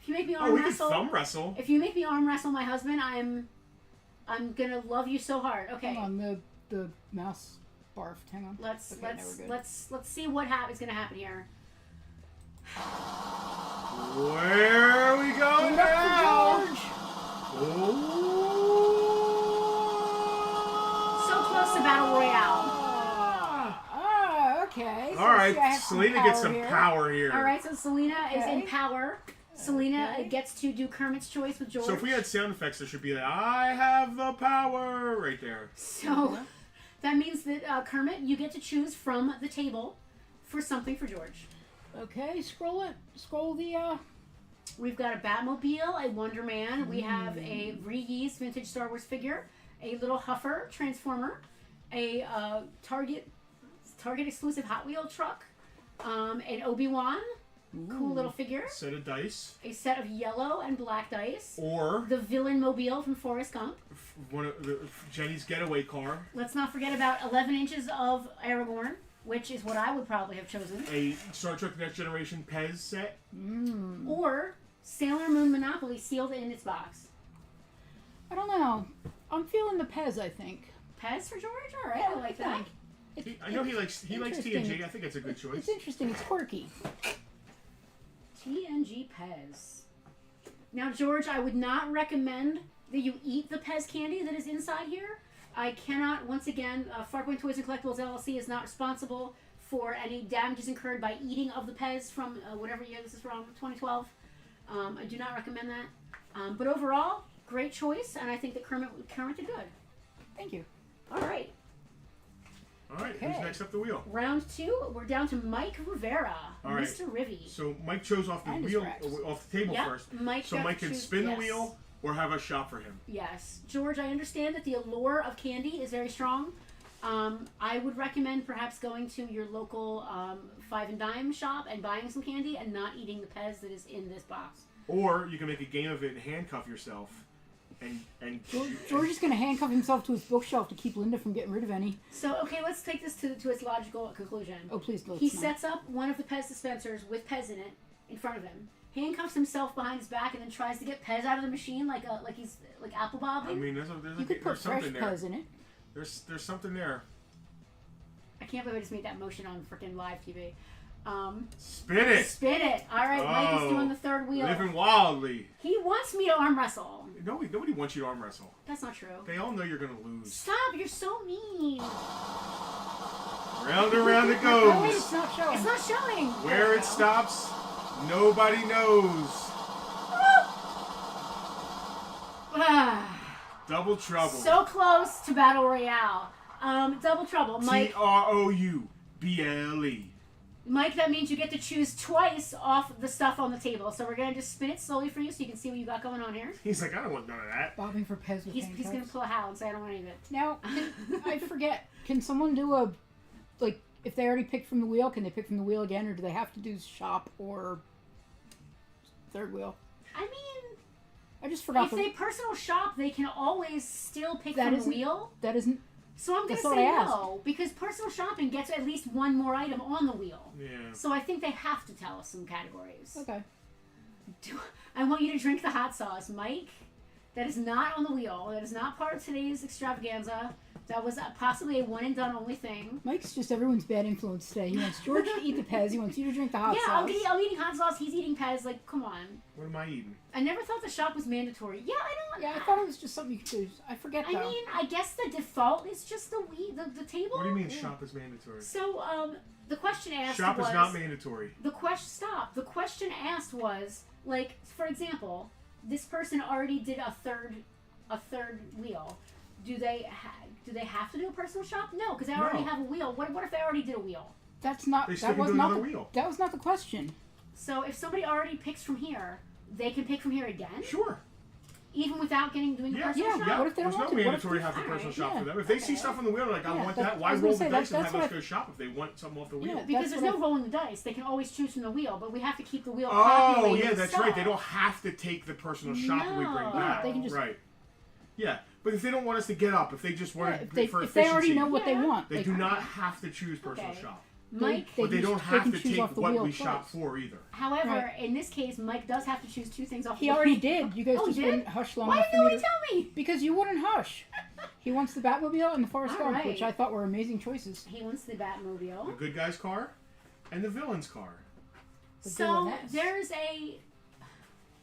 you make me arm Oh, we can wrestle, thumb wrestle. if you make me arm wrestle my husband, I'm gonna love you so hard. Okay. Hang on, the mouse barfed. Hang on. Let's Okay, now we're good. let's see what is gonna happen here. Where are we going Give it up now? for George. Oh. So close to Battle Royale. Okay. So All right, see, I have some Selena gets power some here. power here. All right, so Selena is in Okay. power. Selena Okay. gets to do Kermit's choice with George. So if we had sound effects, there should be like, I have the power right there. So that means that Kermit, you get to choose from the table for something for George. Okay, scroll it. Scroll the We've got a Batmobile, a Wonder Man. We have a reused vintage Star Wars figure, a little Huffer Transformer, a Target exclusive Hot Wheel truck, an Obi-Wan, cool little figure, Set of dice. a set of yellow and black dice, Or the Villain Mobile from Forrest Gump. one of Jenny's getaway car. Let's not forget about 11 inches of Aragorn, which is what I would probably have chosen. A Star Trek Next Generation Pez set. Or Sailor Moon Monopoly sealed in its box. I don't know. I'm feeling the Pez, I think. Pez for George? All right, Yeah, I like that. I know he likes interesting. TNG. I think it's a good choice. It's interesting. It's quirky. TNG Pez. Now, George, I would not recommend that you eat the Pez candy that is inside here. I cannot, once again, Farpoint Toys and Collectibles LLC is not responsible for any damages incurred by eating of the Pez from whatever year this is from, 2012. I do not recommend that. But overall, great choice, and I think that Kermit did good. Thank you. All right. All right, Okay. who's next up the wheel? Round 2, we're down to Mike Rivera, All right. Mr. Rivy. So Mike chose off the And wheel, distracts. off the table Yep, first. Mike So got Mike to can choose- spin the yes. wheel or have us shop for him. Yes. George, I understand that the allure of candy is very strong. I would recommend perhaps going to your local Five and Dime shop and buying some candy and not eating the Pez that is in this box. Or you can make a game of it and handcuff yourself. And George is going to handcuff himself to his bookshelf to keep Linda from getting rid of any. So, okay, let's take this to its logical conclusion. Oh, please, let's He not. sets up one of the Pez dispensers with Pez in it in front of him, handcuffs himself behind his back, and then tries to get Pez out of the machine like he's like apple bobbing. I mean, there's You could put fresh something there. Pez in it. There's something there. I can't believe I just made that motion on freaking live TV. Spin it. Spin it. All right, Mike is Oh, doing the third wheel. Living wildly. He wants me to arm wrestle. Nobody wants you to arm wrestle. That's not true. They all know you're gonna lose. Stop! You're so mean. Round and round it Oh, wait, goes. it's not showing. It's not showing. Where it stops, nobody knows. Double trouble. So close to Battle Royale. Double Trouble. Mike. TROUBLE. Mike, that means you get to choose twice off the stuff on the table. So we're going to just spin it slowly for you so you can see what you got going on here. He's like, I don't want none of that. Bobbing for Pez with He's going to pull a hat and say, I don't want any of it. Now, I forget. Can someone do a, like, if they already picked from the wheel, can they pick from the wheel again, or do they have to do shop or third wheel? I mean, I just forgot. if they personal shop, they can always still pick That from the isn't- wheel. That isn't. So I'm going to That's what say I asked. no, because personal shopping gets at least one more item on the wheel. Yeah. So I think they have to tell us some categories. Okay. I want you to drink the hot sauce, Mike. That is not on the wheel. That is not part of today's extravaganza. That was possibly a one and done only thing. Mike's just everyone's bad influence today. He wants George to eat the Pez. He wants you to drink the hot sauce. Yeah, I'm eating hot sauce. He's eating Pez. Like, come on. What am I eating? I never thought the shop was mandatory. Yeah, I don't. Yeah, I thought it was just something you could choose. I forget though. I mean, I guess the default is just the table. What do you mean shop is mandatory? So, the question asked Shop was... is not mandatory. The question asked was, like, for example, this person already did a third wheel. Do they have to do a personal shop? No, because they already No. have a wheel. What if they already did a wheel? That's not. They still That can was do not another the wheel. That was not the question. So if somebody already picks from here, they can pick from here again, Sure. even without doing a Yeah, personal shop. yeah. What if they don't There's want no to? What if mandatory they- have the personal Alright, shop yeah. for them. If they see Okay. stuff on the wheel, they're like, I Yeah, want that- that. I Why was roll gonna the say, dice and that's have us what I- go shop if they want something off the wheel? Yeah, Because That's there's what no I- rolling the dice. They can always choose from the wheel, but we have to keep the wheel Oh, populated yeah, with that's right. They stuff. don't have to take the personal shop that we bring No. back. They can just- Right. Yeah, but if they don't want us to get up, if they just want Yeah, to if they, for if they already efficiency, know what they Yeah. want, they like, do not have to choose personal Okay. shop. Mike, But they don't they have can to choose off take the what wheel we shop twice. for either. however, Right. in this case, Mike does have to choose two things off He the wheel. already did. You guys Oh, just he wouldn't did? hush long Why enough didn't for me nobody to. tell me? Because you wouldn't hush. He wants the Batmobile and the Forrest All Gump, which right. I thought were amazing choices. He wants the The Batmobile. good guy's car and the villain's car. The So villainess. there's a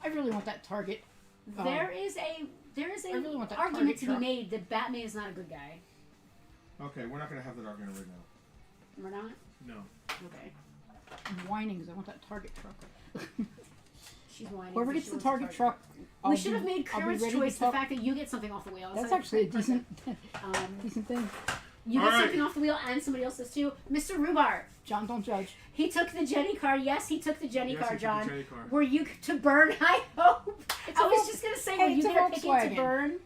I really want that Target. there is a I really want that argument Target to be truck. made that Batman is not a good guy. Okay, we're not going to have that argument right now. We're not. No. Okay. I'm whining because I want that Target truck. She's whining. Whoever because gets she the wants Target truck, We should have made I'll be Kieran's ready to choice the talk- fact that you get something off the wheel. That's So- actually a decent, Um, decent thing. you All get right. something off the wheel and somebody else does too. Mr. Rhubarb. John, don't judge. He took the Jenny car. Yes, he took the Jenny Yes, car, he took the John. Jenny car. Were you to burn? I hope. It's I a was Vol- just gonna say, hey, were you it's a gonna pick it to Volkswagen. burn?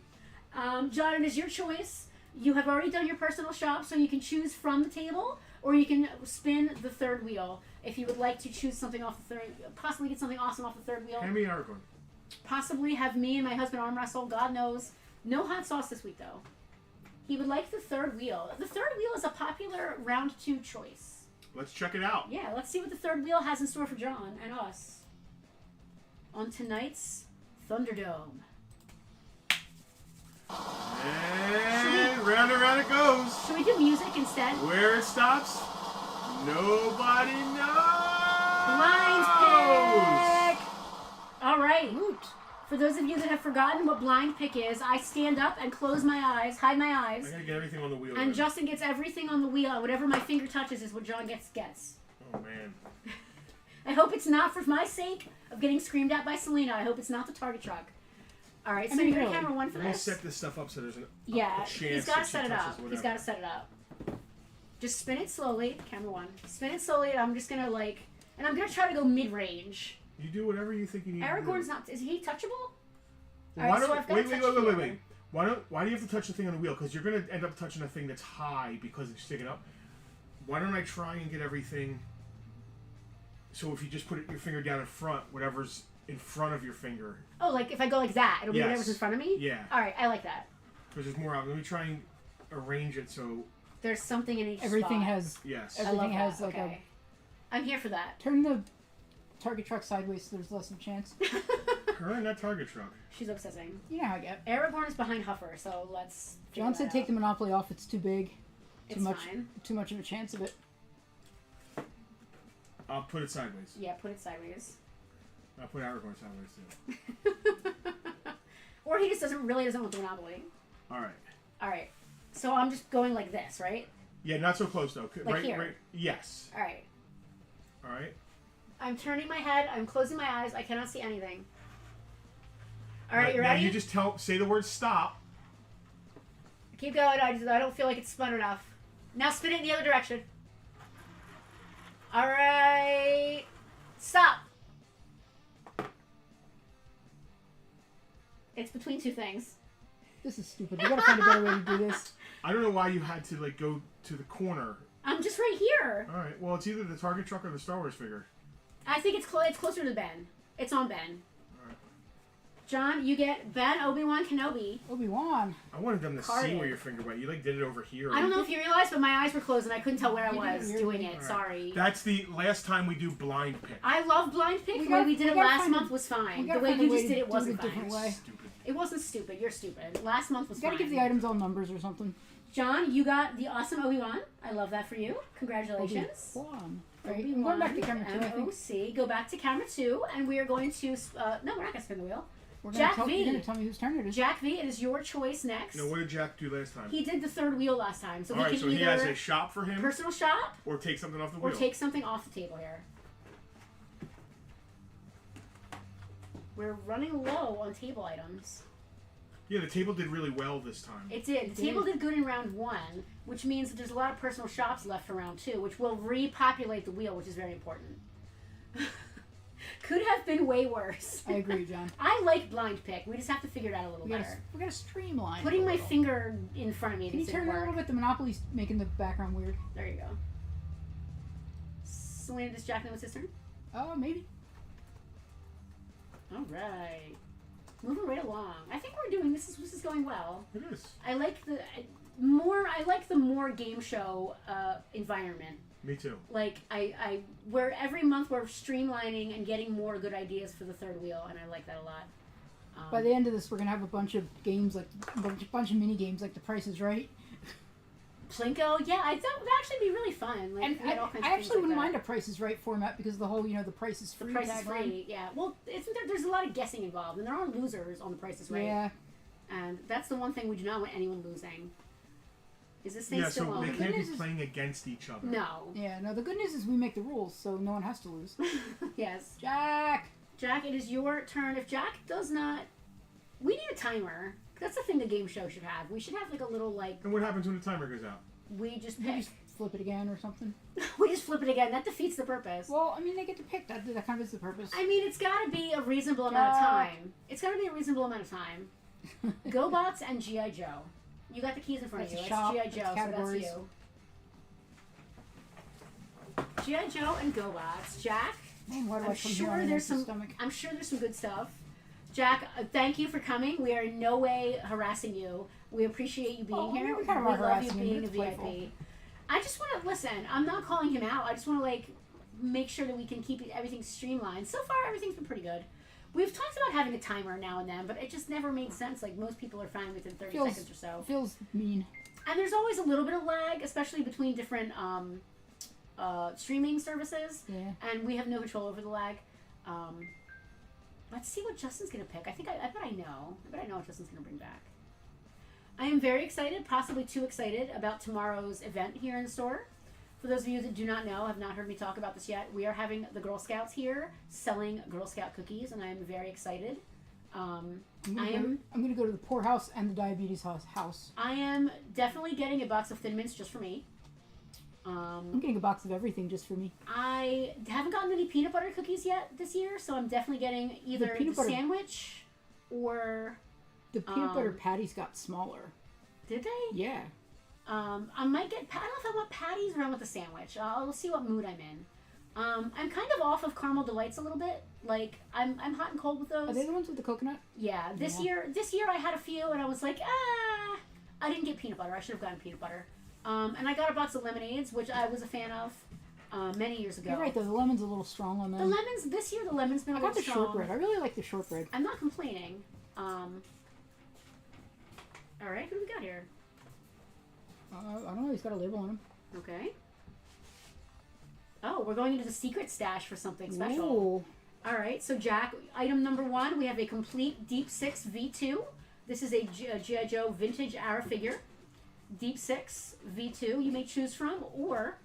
John, it is your choice. You have already done your personal shop, so you can choose from the table, or you can spin the third wheel if you would like to choose something off the third. Possibly get something awesome off the third wheel. Hand me Aragorn. Possibly have me and my husband arm wrestle. God knows. No hot sauce this week though. He would like the third wheel. The third wheel is a popular round 2 choice. Let's check it out. Yeah, let's see what the third wheel has in store for John and us on tonight's Thunderdome. And round and round it goes. Should we do music instead? Where it stops, nobody knows. Blind pick! All right. Woot. For those of you that have forgotten what blind pick is, I stand up and close my eyes, hide my I eyes, gotta get everything on the wheel. and then. Justin gets everything on the wheel. And whatever my finger touches is what John gets. Oh man. I hope it's not for my sake of getting screamed at by Selena. I hope it's not the Target truck. All right, so I mean, you're really. camera 1 for We're gonna this. set this stuff up so there's a Yeah, chance he's got to that she set it touches up. He's whatever. got to set it up. Just spin it slowly, camera 1. Spin it slowly, and I'm just gonna and I'm gonna try to go mid-range. You do whatever you think you need. Aragorn's to not. Is he touchable? do. All Why right, so don't I've got wait, to wait, touch wait, wait, here. wait. Why do you have to touch the thing on the wheel? Because you're gonna end up touching a thing that's high because it's sticking up. Why don't I try and get everything? So if you just put your finger down in front, whatever's in front of your finger. Oh, like if I go like that, it'll be Yes. whatever's in front of me. Yeah. All right, I like that. Because there's more out. Let me try and arrange it so There's something in each Everything spot. has. yes. I Everything love has that. like Okay. I'm here for that. Turn the Target truck sideways so there's less of a chance. Her and that Target truck. She's obsessing. You know how I get. Aragorn is behind Huffer, so let's. figure John that said take out. the Monopoly off. It's too big. It's fine. Too much of a chance of it. I'll put it sideways. Yeah, put it sideways. I'll put Aragorn sideways too. Or he just doesn't want the Monopoly. All right. All right. So I'm just going like this, right? Yeah, not so close though. Like right, here? right. Yes. All right. All right. I'm turning my head. I'm closing my eyes. I cannot see anything. All right, Now- you now ready? you just say the word stop. Keep going. I don't feel like it's spun enough. Now spin it in the other direction. All right. Stop. It's between two things. This is stupid. We gotta find a better way to do this. I don't know why you had to like go to the corner. I'm just right here. All right. Well, it's either the Target truck or the Star Wars figure. I think it's closer to Ben. It's on Ben. All right. John, you get Ben, Obi-Wan Kenobi. Obi-Wan. I wanted them to Carded. see where your finger went. You like did it over here. I don't know if you realized, but my eyes were closed and I couldn't tell where I You did was it doing weirdly. it. All right. Sorry. That's the last time we do blind pick. I love blind pick. We The way gotta- we did we it gotta last find a- month was fine. we The gotta way find a you way just to did it do wasn't it a different fine. way. Stupid. It wasn't stupid. You're stupid. Last month was You gotta fine. give the items all numbers or something. John, you got the awesome Obi-Wan. I love that for you. Congratulations. Obi-Wan. Right. I'm Obi-Wan, going back to camera 2, I think. MOC. Go back to camera 2, and we are going to... no, we're not going to spin the wheel. You're Jack gonna V. tell me whose turn it is. Jack V, it is your choice next. No, what did Jack do last time? He did the third wheel last time, so All we right, can so he either has a shop for him, personal shop or take something off the or wheel. take something off the table here. We're running low on table items. Yeah, the table did really well this time. It did. The table did good in round 1, which means that there's a lot of personal shops left for round 2, which will repopulate the wheel, which is very important. Could have been way worse. I agree, John. I like blind pick. We just have to figure it out a little better. We gotta streamline. Putting it a my little. finger in front of me Can you didn't turn it a work. little bit? The Monopoly's making the background weird. There you go. Selena, does Jack know it's his turn? Oh, maybe. All right. Moving right along. I think we're doing this. This is going well. It is. I like the more game show environment. Me too. Like where every month we're streamlining and getting more good ideas for the third wheel, and I like that a lot. By the end of this, we're gonna have a bunch of games, like a bunch of mini games, like The Price is Right. Plinko, yeah, I thought it would actually be really fun. Like, And we had all kinds I of things actually wouldn't like mind a Price is Right format because the whole, the Price is that. free. The Price is tagline. free, yeah. Well, there's a lot of guessing involved, and there are losers on The Price is Right. Yeah. And that's the one thing we do not want anyone losing. Is this thing Yeah, still so on? they The can't be goodness is- playing against each other. No. Yeah. No, the good news is we make the rules, so no one has to lose. Yes. Jack. Jack, it is your turn. If Jack does not... We need a timer. That's the thing the game show should have. We should have like a little like... And what happens when the timer goes out? We just Maybe pick. flip it again or something. We just flip it again. That defeats the purpose. Well, I mean, they get to pick. That kind of is the purpose. I mean, it's got to be a reasonable amount of time. It's got to be a reasonable amount of time. GoBots and G.I. Joe. You got the keys in front That's of a you. shop. It's G.I. That's Joe, so that's categories. you. G.I. Joe and GoBots. Jack, Man, why do I I'm come here sure on there's an empty some. stomach? I'm sure there's some good stuff. Jack, thank you for coming. We are in no way harassing you. We appreciate you being Oh, here. we kind of we are love you harassing him, being a but it's VIP. playful. I just want to listen. I'm not calling him out. I just want to like make sure that we can keep everything streamlined. So far, everything's been pretty good. We've talked about having a timer now and then, but it just never made sense. Like most people are fine within 30 Feels- seconds or so. Feels mean. And there's always a little bit of lag, especially between different streaming services. Yeah. And we have no control over the lag. Let's see what Justin's gonna pick. I bet I know. I bet I know what Justin's gonna bring back. I am very excited, possibly too excited, about tomorrow's event here in the store. For those of you that do not know, have not heard me talk about this yet, we are having the Girl Scouts here selling Girl Scout cookies, and I am very excited. I'm gonna go to the poorhouse and the diabetes house. I am definitely getting a box of Thin Mints just for me. I'm getting a box of everything just for me. I haven't gotten any peanut butter cookies yet this year, so I'm definitely getting either the peanut butter- sandwich or... The peanut butter patties got smaller. Did they? Yeah. I might get... I don't know if I want patties or I want the sandwich. I'll see what mood I'm in. I'm kind of off of Caramel Delights a little bit. Like, I'm hot and cold with those. Are they the ones with the coconut? Yeah. This year I had a few, and I was like, I didn't get peanut butter. I should have gotten peanut butter. And I got a box of lemonades, which I was a fan of many years ago. You're right, though. The lemon's a little strong on them. The lemons, this year the lemon's been a I got little the strong. shortbread. I really like the shortbread. I'm not complaining. Alright, who do we got here? I don't know. He's got a label on him. Okay. Oh, we're going into the secret stash for something special. Ooh. Alright, so Jack, item number 1, we have a complete Deep 6 V2. This is a G.I. Joe vintage era figure. Deep 6 V2 you may choose from, or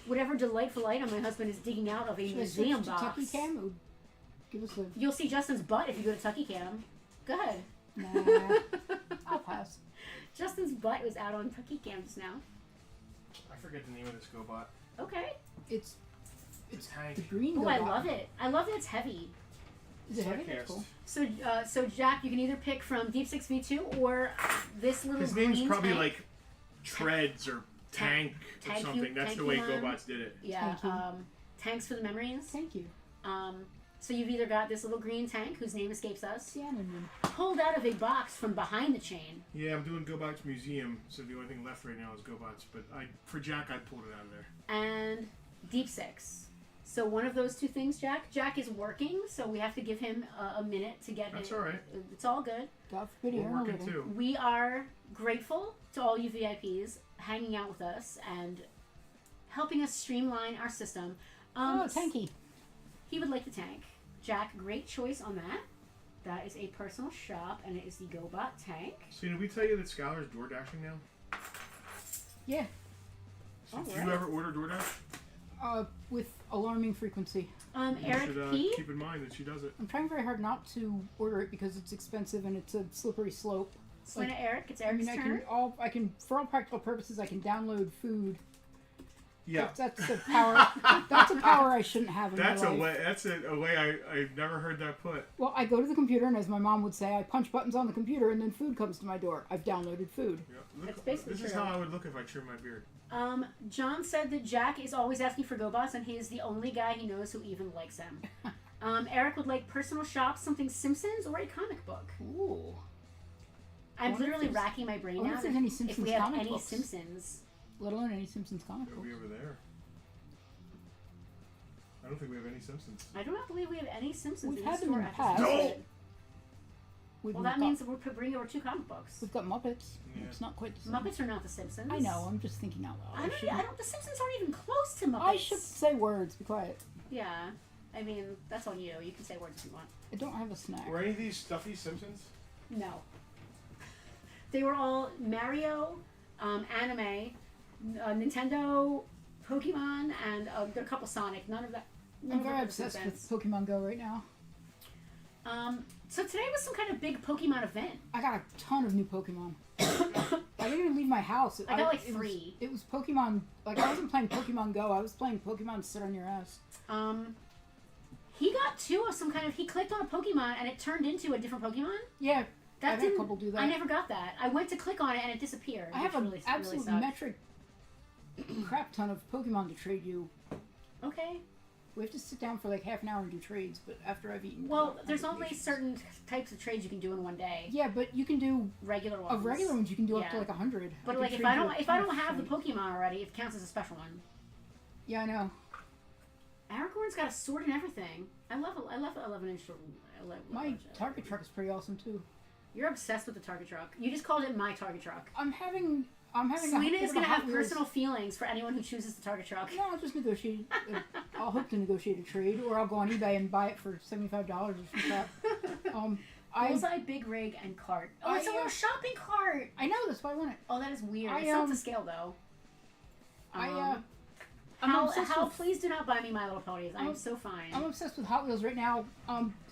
whatever delightful item my husband is digging out of a Should I museum switch to box. Tucky Cam? It would give us a... You'll see Justin's butt if you go to Tucky Cam. Go ahead. Nah. I'll pass. Justin's butt was out on Tucky Cam just now. I forget the name of this GoBot. Okay. It's It's tank. the green. Oh, I GoBot. love it. I love that it's heavy. Is it heavy? Sidecast. That's cool. So Jack, you can either pick from Deep 6 V2 or this little His green name's probably tank. like Treads or Tank or Tank something. That's the way Tankumon. GoBots did it. Yeah, Thank you. tanks for the memories. Thank you. So you've either got this little green tank whose name escapes us, Cinnamon. pulled out of a box from behind the chain. Yeah, I'm doing GoBots Museum, so the only thing left right now is GoBots. But for Jack, I pulled it out of there. And Deep 6. So one of those two things, Jack. Jack is working, so we have to give him a minute to get That's it. all right. It's all good. God forbid you We're earn a working living. too. We are grateful to all you VIPs hanging out with us and helping us streamline our system. Oh, tanky. He would like the tank. Jack, great choice on that. That is a personal shop, and it is the GoBot tank. So did we tell you that Skylar's door dashing now? Yeah. So All do right. you ever order DoorDash? With alarming frequency. You Eric should P. keep in mind that she does it. I'm trying very hard not to order it because it's expensive and it's a slippery slope. Selena Eric, it's I Eric's mean, turn. I can, for all practical purposes, I can download food. Yeah. That's a power. That's a power I shouldn't have in That's my a life. way. That's a way I've never heard that put. Well, I go to the computer, and as my mom would say, I punch buttons on the computer, and then food comes to my door. I've downloaded food. Yeah. That's basically this is true. how I would look if I trimmed my beard. John said that Jack is always asking for GoBots, and he is the only guy he knows who even likes him. Eric would like personal shops, something Simpsons, or a comic book. Ooh. I'm wonder if literally there's- racking my brain I wonder now if there's any Simpsons if we have comic any books. Simpsons. Let alone any Simpsons comic It'll books. be over there. I don't think we have any Simpsons. I do not believe we have any Simpsons We've in had the them store in the at past. this No! moment. We've Well, got, that means that we're bringing over 2 comic books. we've got Muppets. Yeah. It's not quite the same. Muppets are not the Simpsons. I know. I'm just thinking out loud. I don't. The Simpsons aren't even close to Muppets. I should say words. Be quiet. Yeah. I mean, that's on you. You can say words if you want. I don't have a snack. Were any of these stuffy Simpsons? No. They were all Mario, anime, Nintendo, Pokemon, and there are a couple Sonic. None of that. None I'm of that very was obsessed Simpsons. with Pokemon Go right now. So today was some kind of big Pokemon event. I got a ton of new Pokemon. I didn't even leave my house. I got like it 3. It was Pokemon. Like I wasn't playing Pokemon Go. I was playing Pokemon Sit on Your Ass. He got 2 of some kind of. He clicked on a Pokemon and it turned into a different Pokemon. Yeah, That I've had a didn't. couple do that. I never got that. I went to click on it and it disappeared. I have which an really, absolute really sucked. metric crap ton of Pokemon to trade you. Okay. We have to sit down for like half an hour and do trades, but after I've eaten. Well, about there's 100 only patients. certain types of trades you can do in one day. Yeah, but you can do Regular ones. of regular ones. You can do up to Yeah. like 100. But can like if trade I you don't a if I ton don't of have the shit. Pokemon already, it counts as a special one. Yeah, I know. Aragorn's got a sword and everything. I love the 11-inch sword. My target truck is pretty awesome too. You're obsessed with the Target truck. You just called it my Target truck. I'm having Selena a is bit going of to a have Hot Wheels- personal feelings for anyone who chooses the Target truck. No, I'll just negotiate. I'll hope to negotiate a trade, or I'll go on eBay and buy it for $75 or some crap. Bullseye, big rig, and cart. Oh, it's a little shopping cart. I know, that's why I want it. Oh, that is weird. I, It's not to scale though. I'm Hal, obsessed with- please do not buy me My Little Ponies. I'm so fine. I'm obsessed with Hot Wheels right now.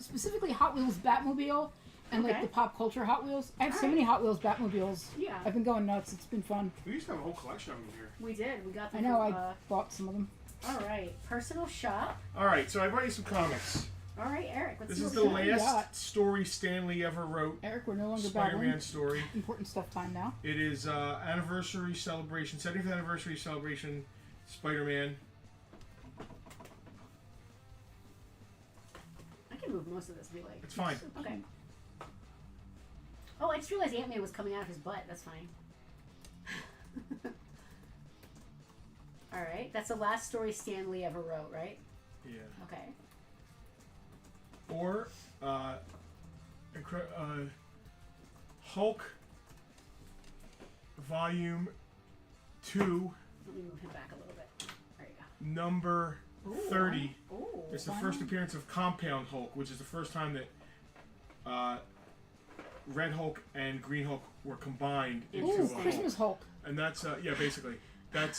Specifically Hot Wheels Batmobile and like Okay. the pop culture Hot Wheels. I have so Alright. many Hot Wheels Batmobiles. Yeah. I've been going nuts. It's been fun. We used to have a whole collection of them here. We did. We got I them. know. from, I bought some of them. All right. Personal shop. All right, so I brought you some comics. All right, Eric. Let's This see is what the we got. last story Stanley ever wrote. Eric, we're no longer Spider-Man babbling. story. Important stuff time now. It is anniversary celebration, 70th anniversary celebration, Spider-Man. I can move most of this. Be like. It's fine. Okay. Oh, I just realized Ant-Man was coming out of his butt. That's fine. All right. That's the last story Stan Lee ever wrote, right? Yeah. Okay. Or Hulk Volume 2, Let me move him back a little bit. There you number go. 30. Ooh. It's the first appearance of Compound Hulk, which is the first time that Red Hulk and Green Hulk were combined into Ooh, a Hulk. Christmas Hulk. And that's yeah, basically that's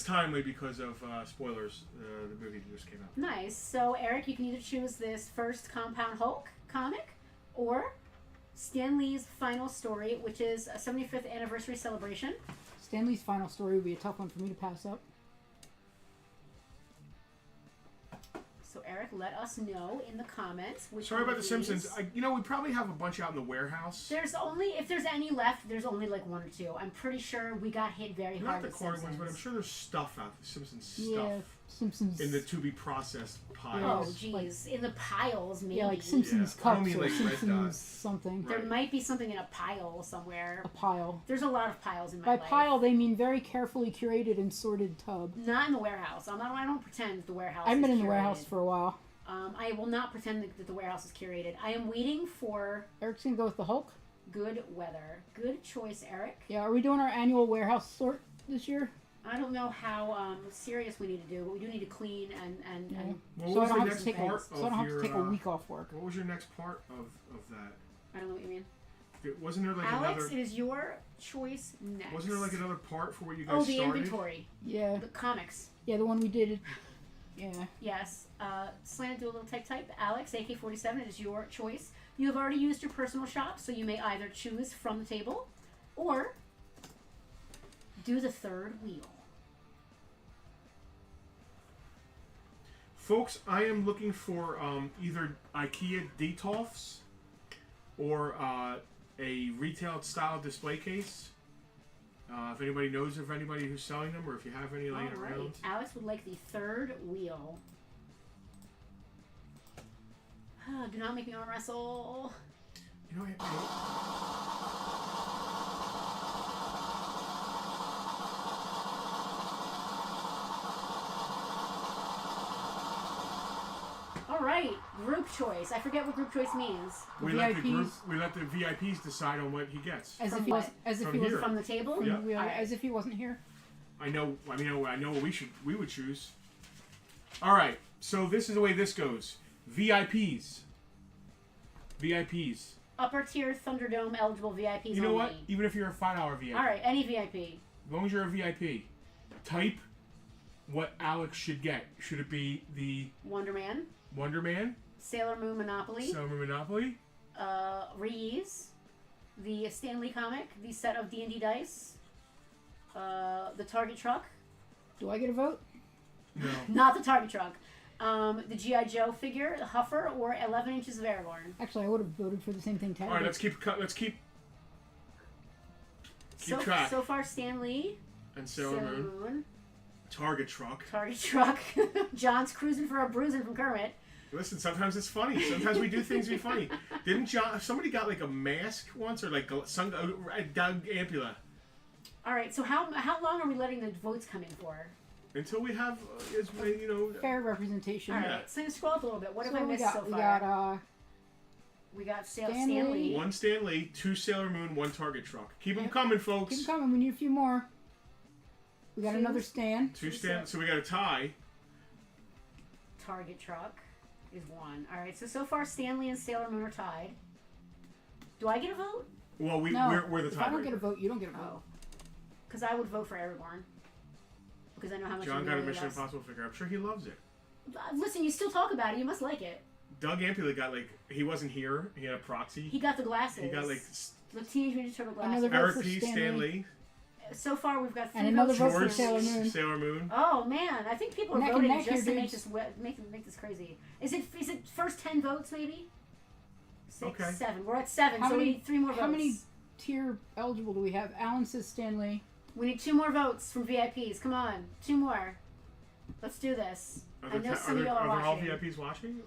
timely because of spoilers. The movie just came out. Nice. So, Eric, you can either choose this first Compound Hulk comic or Stan Lee's final story, which is a 75th anniversary celebration. Stanley's final story would be a tough one for me to pass up. Eric, let us know in the comments. Sorry about the Simpsons. We probably have a bunch out in the warehouse. There's only, if there's any left, there's only like 1 or 2. I'm pretty sure we got hit very hard. Not the with corner Simpsons. ones, but I'm sure there's stuff out there. Simpsons stuff. Yeah, Simpsons. In the to be processed Oh, piles. jeez. In the piles, maybe. Yeah, like Simpsons Yeah, I don't cups mean or like Red Dot. Simpsons something. There Right. might be something in a pile somewhere. A pile. There's a lot of piles in my By life. pile, they mean very carefully curated and sorted tub. Not in the warehouse. I don't pretend the warehouse I've is been in the curated. warehouse for a while. I will not pretend that the warehouse is curated. I am waiting for Eric's gonna go with the Hulk. good weather. Good choice, Eric. Yeah, are we doing our annual warehouse sort this year? I don't know how serious we need to do, but we do need to clean and What So was I the don't have next to take part so I don't of have your? to take a week off work. What was your next part of that? I don't know what you mean. Wasn't there like Alex, another? it is your choice next. Wasn't there like another part for what you guys Oh, the started? inventory. Yeah, The comics. yeah, the one we did. Yeah. Yes. Slant, do a little type. Alex, AK-47, it is your choice. You have already used your personal shop, so you may either choose from the table or do the third wheel. Folks, I am looking for either IKEA Detolfs or a retail style display case. If anybody knows of anybody who's selling them, or if you have any laying All right. around. Alex would like the third wheel. Do not make me arm wrestle. You know, All right, group choice. I forget what group choice means. we let the VIPs decide on what he gets. As From if he what? was, as if From he was here. From the table? Yeah. we- Alright. as if he wasn't here. I know what we would choose. All right, so this is the way this goes. VIPs. Upper tier Thunderdome eligible VIPs You know only. what? Even if you're a $5 VIP, All right, any VIP. as long as you're a VIP, type what Alex should get. Should it be the Wonder Man, Wonder Man, Sailor Moon Monopoly, Summer Monopoly, Reese, the Stan Lee comic, the set of D&D dice, the Target truck, Do I get a vote? no, not the Target truck, the G.I. Joe figure, the Huffer, or 11 inches of Aragorn. Actually, I would have voted for the same thing. all right, let's keep track. So far, Stan Lee, And Sailor Moon, Target truck. Target truck, John's cruising for a bruising from Kermit. Listen, sometimes it's funny. Sometimes we do things to be funny. Didn't somebody got like a mask once, or like Doug Ampula? All right, so how long are we letting the votes come in for? Until we have, fair representation. All Yeah. right, so let's scroll up a little bit. What So have I we missed got, so we far? got We got Stan Stan Lee. Lee. one Stan Lee, 2 Sailor Moon, 1 Target truck. Keep them coming, folks. keep 'em coming. We need a few more. We got Two. another stand. 2 Stan. So we got a tie. Target truck is 1. All right, so far Stanley and Sailor Moon are tied. Do I get a vote? Well, No, we're the if I don't get a tiebreaker. vote, you don't get a vote. Oh, because I would vote for Aragorn. Because I know how much. John he got a really Mission loves. Impossible figure. I'm sure he loves it. Listen, you still talk about it. You must like it. Doug Ampula got he wasn't here. He had a proxy. He got the glasses. He got the Teenage Mutant Turtle glasses. Another vote Eric for P. Stan Stan Lee. Lee, So far, we've got 3 And another votes. vote for George, Sailor Moon. Sailor Moon. Oh man, I think people are Neck and voting neck just to here, make dudes. this make this crazy. Is it first 10 votes maybe? 6, Okay. 7. We're at 7, How so we many- need 3 more votes. How many tier eligible do we have? Alan says Stanley. We need 2 more votes from VIPs. Come on, 2 more. Let's do this. I know some of y'all are are there all watching. VIPs watching?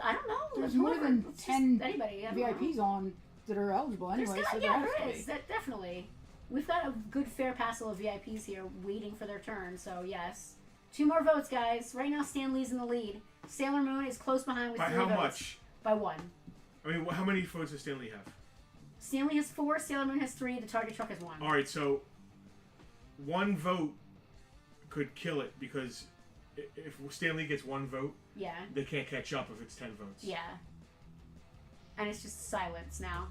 I don't know. There's Let's more look. than It's just 10 anybody. I don't know. VIPs on that are eligible anyway, There's so got, there yeah, has there to is. be. That definitely. We've got a good fair passel of VIPs here waiting for their turn. So yes, 2 more votes, guys. Right now, Stan Lee's in the lead. Sailor Moon is close behind with By 3 how votes. much? By 1. I mean, how many votes does Stan Lee have? Stanley has 4. Sailor Moon has 3. The Target truck has 1. All right, so 1 vote could kill it because if Stan Lee gets 1 vote, Yeah. they can't catch up if it's 10 votes. Yeah. And it's just silence now.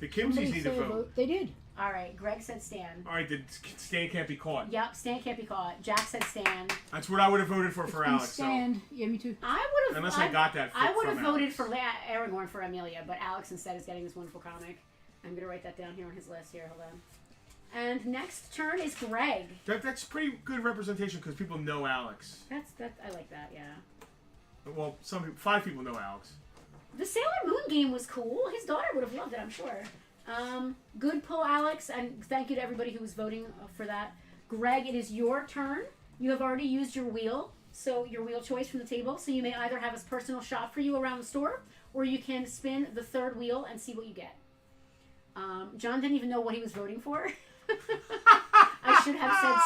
The Kimsies Somebody need say to a vote. They did. All right. Greg said Stan. All right, Stan can't be caught. Yep. Stan can't be caught. Jack said Stan. That's what I would have voted for It's for been Alex. So. stand. Yeah, me too. I would have. Unless I got that I would from have voted Alex. for Aragorn for Amelia, but Alex instead is getting this wonderful comic. I'm gonna write that down here on his list. Here, hold on. And next turn is Greg. That's pretty good representation because people know Alex. That's that. I like that. Yeah. Well, 5 people know Alex. The Sailor Moon game was cool. His daughter would have loved it, I'm sure. Good pull, Alex, and thank you to everybody who was voting for that. Greg, it is your turn. You have already used your wheel, so your wheel choice from the table. So you may either have a personal shop for you around the store, or you can spin the third wheel and see what you get. John didn't even know what he was voting for. I should have said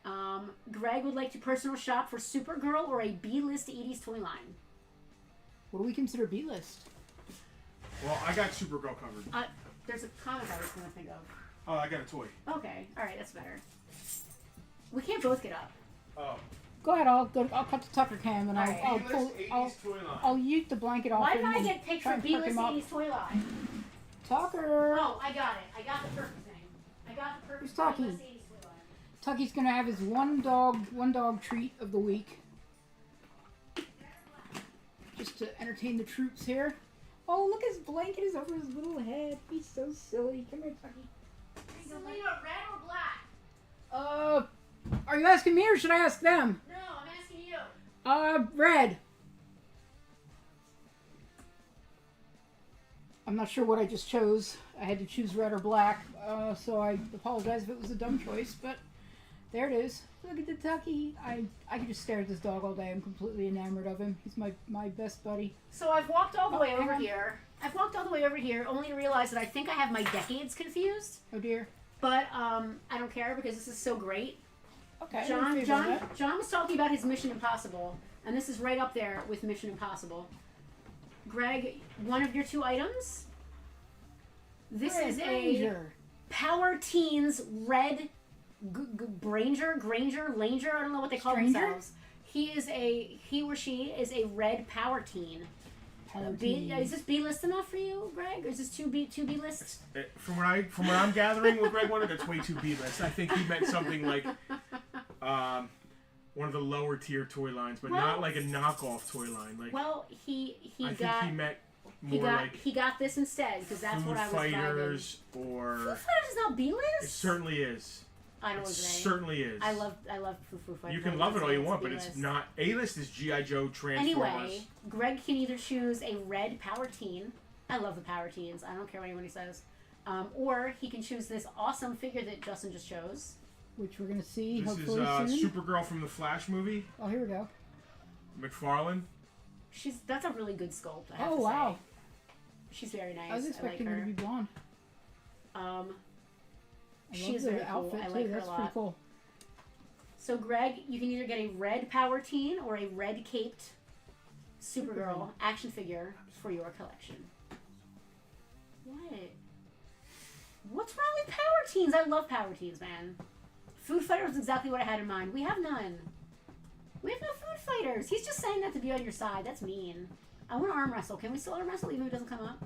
Stan. Greg would like to personal shop for Supergirl or a B-list 80s toy line. What do we consider B-list? Well, I got Supergirl covered. There's a comic I was going to think of. Oh, I got a toy. Okay, alright, that's better. We can't both get up. Oh. Go ahead, I'll cut the Tucker cam and Alright. I'll B-list 80s toy line. I'll yeet the blanket off. Why did him I and get picked try for and perk B-list him up. 80s toy line? Tucker! Oh, I got it. I got the perfect thing. I got the perfect Who's talking? B-list 80s toy line. Tucky's gonna have his one dog treat of the week. Just to entertain the troops here. Oh, look, his blanket is over his little head. He's so silly. Come here, Tucky. Selena, red or black? Are you asking me or should I ask them? No, I'm asking you. Red. I'm not sure what I just chose. I had to choose red or black, so I apologize if it was a dumb choice, but there it is. Look at the Tucky. I could just stare at this dog all day. I'm completely enamored of him. He's my best buddy. So I've walked all the way hang over on. here. I've walked all the way over here only to realize that I think I have my decades confused. Oh dear. But I don't care because this is so great. Okay. John was talking about his Mission Impossible, and this is right up there with Mission Impossible. Greg, one of your 2 items. This is a Power Teens red Granger, Langer. I don't know what they call Stranger? themselves. He or she is a red Power Teen. Is this B list enough for you, Greg? Or is this 2B lists? From what I'm gathering, what Greg wanted, that's way too B-list. I think he meant something like one of the lower tier toy lines, but not like a knockoff toy line. Like, well, he I got. think he meant more he got this instead because that's Food what I was Fighters driving. or Food Fighters is not B list. it certainly is. I know It his name. certainly is. I love Food Fighters. You can love it all you want, but it's not. A-list is G.I. Joe, Transformers. Anyway, Greg can either choose a red Power Teen. I love the Power Teens. I don't care what anybody says. Or he can choose this awesome figure that Justin just chose. Which we're gonna see This hopefully is soon. Supergirl from the Flash movie. Oh, here we go. McFarlane. That's a really good sculpt. I have Oh to wow. say. She's very nice. I was expecting like her to be blonde. Um, I she's love very the outfit cool. I too. like her That's a pretty lot. cool. So Greg, you can either get a red Power Teen or a red caped Supergirl action figure for your collection. What? What's wrong with Power Teens? I love Power Teens, man. Food Fighter was exactly what I had in mind. We have none. We have no Food Fighters. He's just saying that to be on your side. That's mean. I want to arm wrestle. Can we still arm wrestle even if it doesn't come up?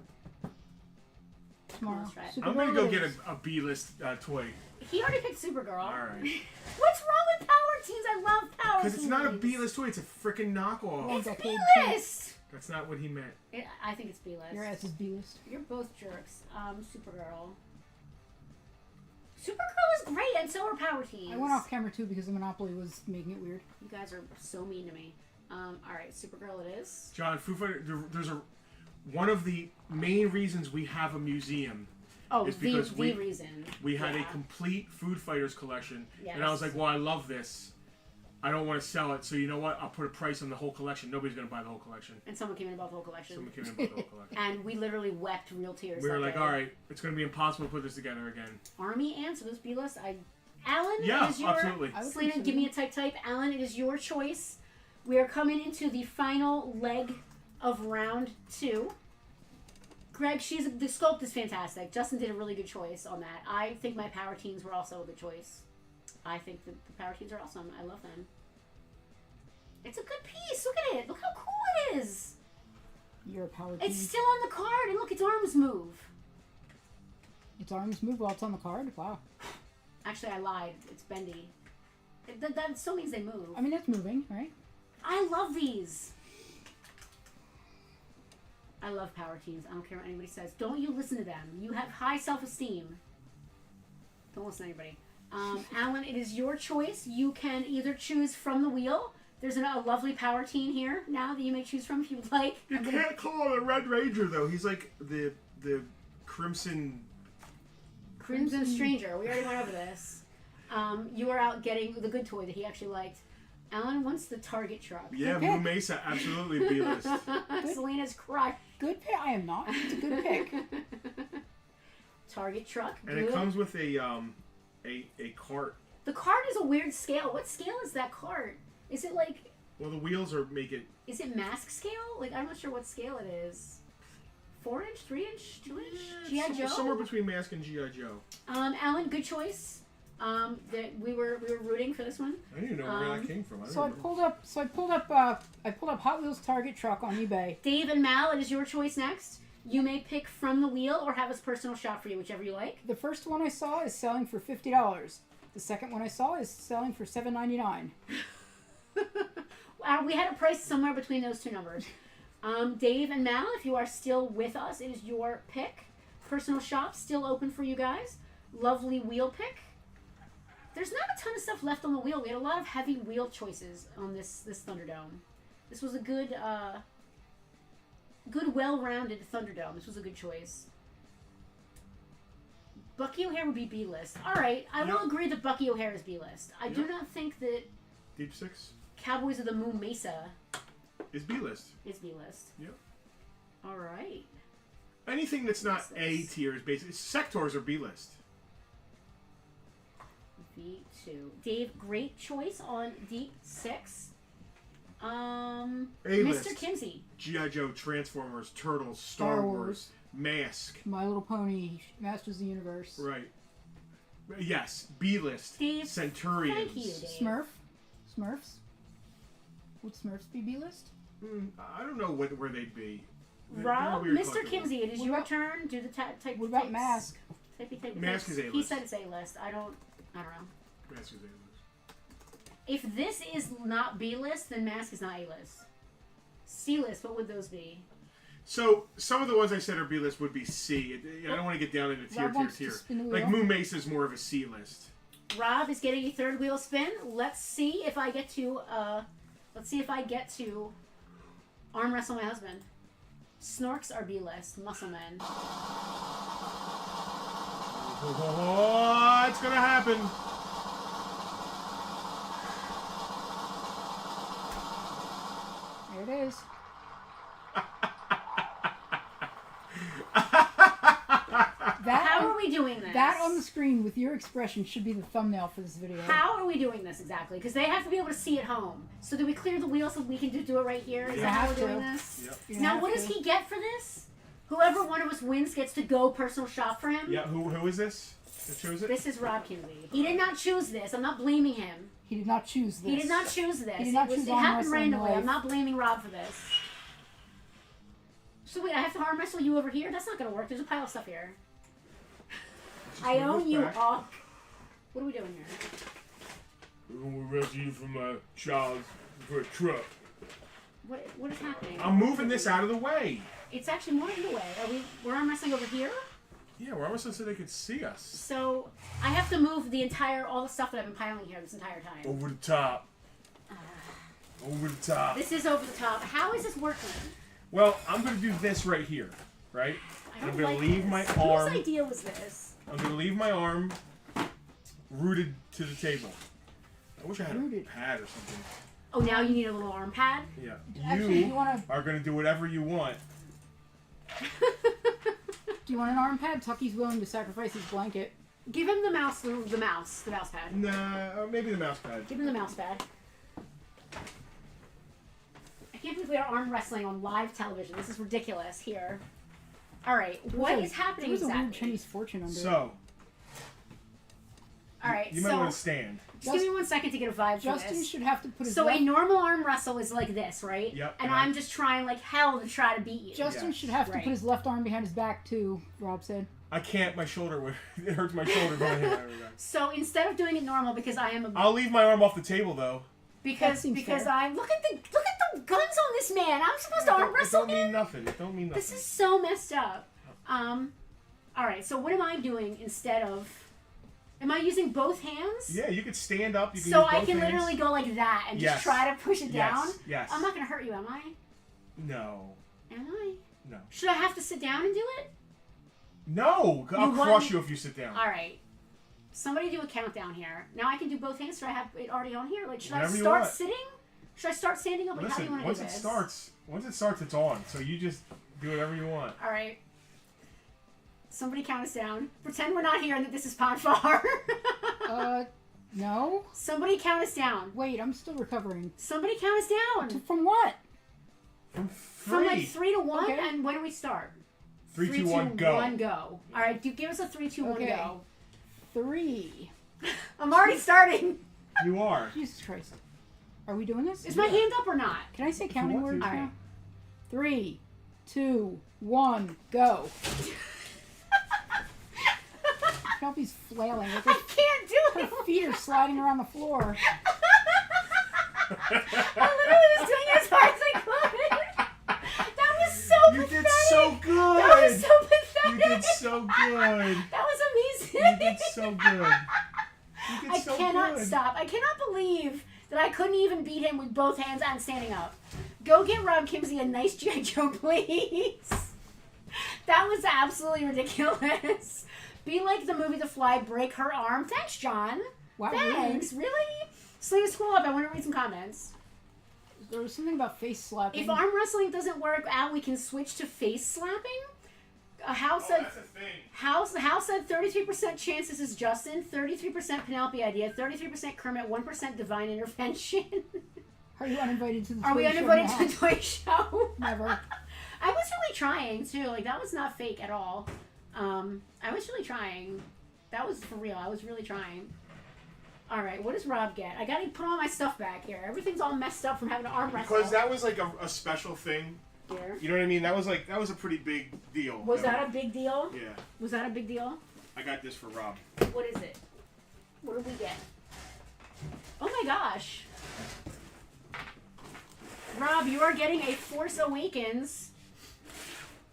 Tomorrow. Let's try it. I'm gonna go Supergirl get is- a B-list toy He already picked Supergirl. All right. What's wrong with Power Teens? I love Power Teens. because it's not a B-list toy. It's a freaking knockoff. Well, It's Decade B-list. That's not what he meant. I think it's B-list. Your ass is B-list. You're both jerks. Supergirl. Supergirl is great, and so are Power Teens. I went off camera too because the Monopoly was making it weird. You guys are so mean to me. Alright, Supergirl it is. John, Foo Fighter, there's one of the main reasons we have a museum. Oh, It's the because we- reason. We had a Yeah. complete Food Fighters collection, Yes. and I was like, well, I love this. I don't want to sell it, so you know what? I'll put a price on the whole collection. Nobody's going to buy the whole collection. And someone came in about the whole collection. Someone came in and bought the whole collection. And we literally wept real tears. We were that like, day. all right, it's going to be impossible to put this together again. Army ants, so this B-list. Alan, Yeah, it is your... absolutely. I would Selena, consider give me a type. Alan, it is your choice. We are coming into the final leg of round 2. Greg, the sculpt is fantastic. Justin did a really good choice on that. I think my Power Teens were also a good choice. I think the Power Teens are awesome. I love them. It's a good piece. Look at it. Look how cool it is. You're a power team. It's still on the card, and look, its arms move. Its arms move while it's on the card? Wow. Actually, I lied. It's bendy. That still means they move. I mean, that's moving, right? I love these. I love Power Teens. I don't care what anybody says. Don't you listen to them. You have high self-esteem. Don't listen to anybody. Alan, it is your choice. You can either choose from the wheel There's a lovely power teen here now that you may choose from if you would like. You can't call him a Red Ranger though. He's like the Crimson Stranger. We already went over this. You are out getting the good toy that he actually liked. Alan wants the Target truck. Yeah, Blue Mesa, absolutely B-list. Selena's crush. Good pick. I am not. It's a good pick. Target truck. And good. it comes with a cart. The cart is a weird scale. What scale is that cart? Is it like... Well, the wheels make it... Is it mask scale? Like, I'm not sure what scale it is. 4-inch, 3-inch, 2-inch? G.I. Joe? Somewhere between Mask and G.I. Joe. Alan, good choice. That we were rooting for this one. I didn't even know where that came from. I pulled up Hot Wheels Target truck on eBay. Dave and Mal, it is your choice next. You may pick from the wheel or have us personal shop for you, whichever you like. The first one I saw is selling for $50. The second one I saw is selling for $7.99. We had a price somewhere between those two numbers. Dave and Mal, if you are still with us, it is your pick. Personal shop still open for you guys. Lovely wheel pick. There's not a ton of stuff left on the wheel. We had a lot of heavy wheel choices on this Thunderdome. This was a good well-rounded Thunderdome. This was a good choice. Bucky O'Hare would be B-list. All right, I will agree that Bucky O'Hare is B-list. I do not think that Deep Six Cowboys of the Moon Mesa is B-list. is B-list. Yep. All right. Anything that's not A tier is basically... Sectors are B-list. B2. Dave, great choice on Deep 6. A-list. Mr. Kinsey. G.I. Joe, Transformers, Turtles, Star Wars, Mask. My Little Pony, Masters of the Universe. Right. Yes, B-list. Dave, Centurions. thank you, Dave. Smurfs. Would Smurfs be B-list? I don't know where they'd be. Rob, They're weird Mr. collectibles. Kinsey, it is your turn. Do the type. What about Mask? Mask is A-list. He said it's A-list. I don't know. Mask is A-list. If this is not B-list, then Mask is not A-list. C-list, what would those be? So, some of the ones I said are B-list would be C. I don't want to get down into Rob wants to tier. spin the Like wheel. Moon Mesa is more of a C-list. Rob is getting a third wheel spin. Let's see if I get to arm wrestle my husband. Snorks are B-list. Muscle men. What's gonna happen? There it is. How are we doing this? That on the screen with your expression should be the thumbnail for this video. How are we doing this exactly? Because they have to be able to see at home. So do we clear the wheel so we can do it right here? Is Yeah. that how we're Have to. doing this? Yep. You Now, have what does to. he get for this? Whoever one of us wins gets to go personal shop for him. Yeah, who is this that chose it? This is Rob Kinsey. He did not choose this. I'm not blaming him. He did not choose this. He did not choose this. He did not it choose it arm happened wrestling randomly. life. I'm not blaming Rob for this. So wait, I have to arm wrestle you over here? That's not going to work. There's a pile of stuff here. I move own us you, back. Hawk. What are we doing here? We're gonna rescue you from my child for a truck. What is happening? I'm moving this out of the way. It's actually more in the way. We're arm wrestling over here? Yeah, we're almost so they could see us. So I have to move all the stuff that I've been piling here this entire time. Over the top. Over the top. This is over the top. How is this working? Well, I'm going to do this right here, right? I don't I'm going like to leave this. my Whose arm. idea was this? I'm going to leave my arm rooted to the table. I wish I had Rooted. a pad or something. Oh, now you need a little arm pad? Yeah. Actually, you you wanna- are going to do whatever you want. Do you want an arm pad? Tucky's willing to sacrifice his blanket. Give him the mouse pad. Nah, maybe the mouse pad. Give him the mouse pad. I can't believe we are arm wrestling on live television. This is ridiculous here. Alright, what is happening There's a weird exactly? Chinese fortune under it. So, Alright, you might want to stand. just give me 1 second to get a vibe for Justin this. should have to put his So left, a normal arm wrestle is like this, right? Yep, And and I'm just trying like hell to try to beat you. Justin Yes. should have to Right. put his left arm behind his back too, Rob said. I can't, my shoulder, it hurts my shoulder going here. There we go. So instead of doing it normal, because I am a I'll leave my arm off the table, though. because seems because fair. I look at the guns on this man. I'm supposed to arm It wrestle don't mean him. nothing. It don't mean nothing. This is so messed up. All right. So what am I doing instead of Am I using both hands? Yeah, you could stand up. You can So use I both can hands. literally go like that and Yes. just try to push it down? Yes. Yes. I'm not going to hurt you, am I? No. Am I? No. Should I have to sit down and do it? No. I'll crush you if you sit down. All right. Somebody do a countdown here. Now I can do both hands. Should I have it already on here? Like, should Whatever I you start want. sitting? Should I start standing up? Like, how do you Listen, want to do once this? it starts, it's on. So you just do whatever you want. All right. Somebody count us down. Pretend we're not here and that this is Pond Far. No. Somebody count us down. Wait, I'm still recovering. Somebody count us down. From what? From like 3 to 1, Okay. and when do we start? 3, 2, 1, go. 1, go. All right, give us a 3, 2, 1, Okay. go. 3. I'm already starting. You are. Jesus Christ. Are we doing this? Is my hand up or not? Can I say counting want words to. now? Alright. 3, 2, 1, go. Shelby's flailing. With I her, can't do it. her feet are sliding around the floor. I literally was doing it as hard as I could. That was so You pathetic. did so good. That was so pathetic. You did so good. That was amazing. You did so good. You did I so cannot good. stop. I cannot believe that I couldn't even beat him with both hands and standing up. Go get Rob Kimsey a nice G.I. Joe, please. That was absolutely ridiculous. Be like the movie The Fly, break her arm. Thanks, John. Wow, Thanks. Really? Sling a school up. I want to read some comments. There was something about face slapping. If arm wrestling doesn't work out, we can switch to face slapping. Hal said. That's a thing. Hal said 33% chance this is Justin, 33% Penelope idea, 33% Kermit, 1% divine intervention. Are you uninvited to the Are we toy show uninvited now? to the toy show? Never. I was really trying too. Like that was not fake at all. I was really trying. That was for real. I was really trying. All right, what does Rob get? I gotta put all my stuff back here. Everything's all messed up from having to arm wrestle. Because that was like a special thing. Here. You know what I mean? That was a pretty big deal. Was that a big deal? Yeah. Was that a big deal? I got this for Rob. What is it? What did we get? Oh my gosh. Rob, you are getting a Force Awakens.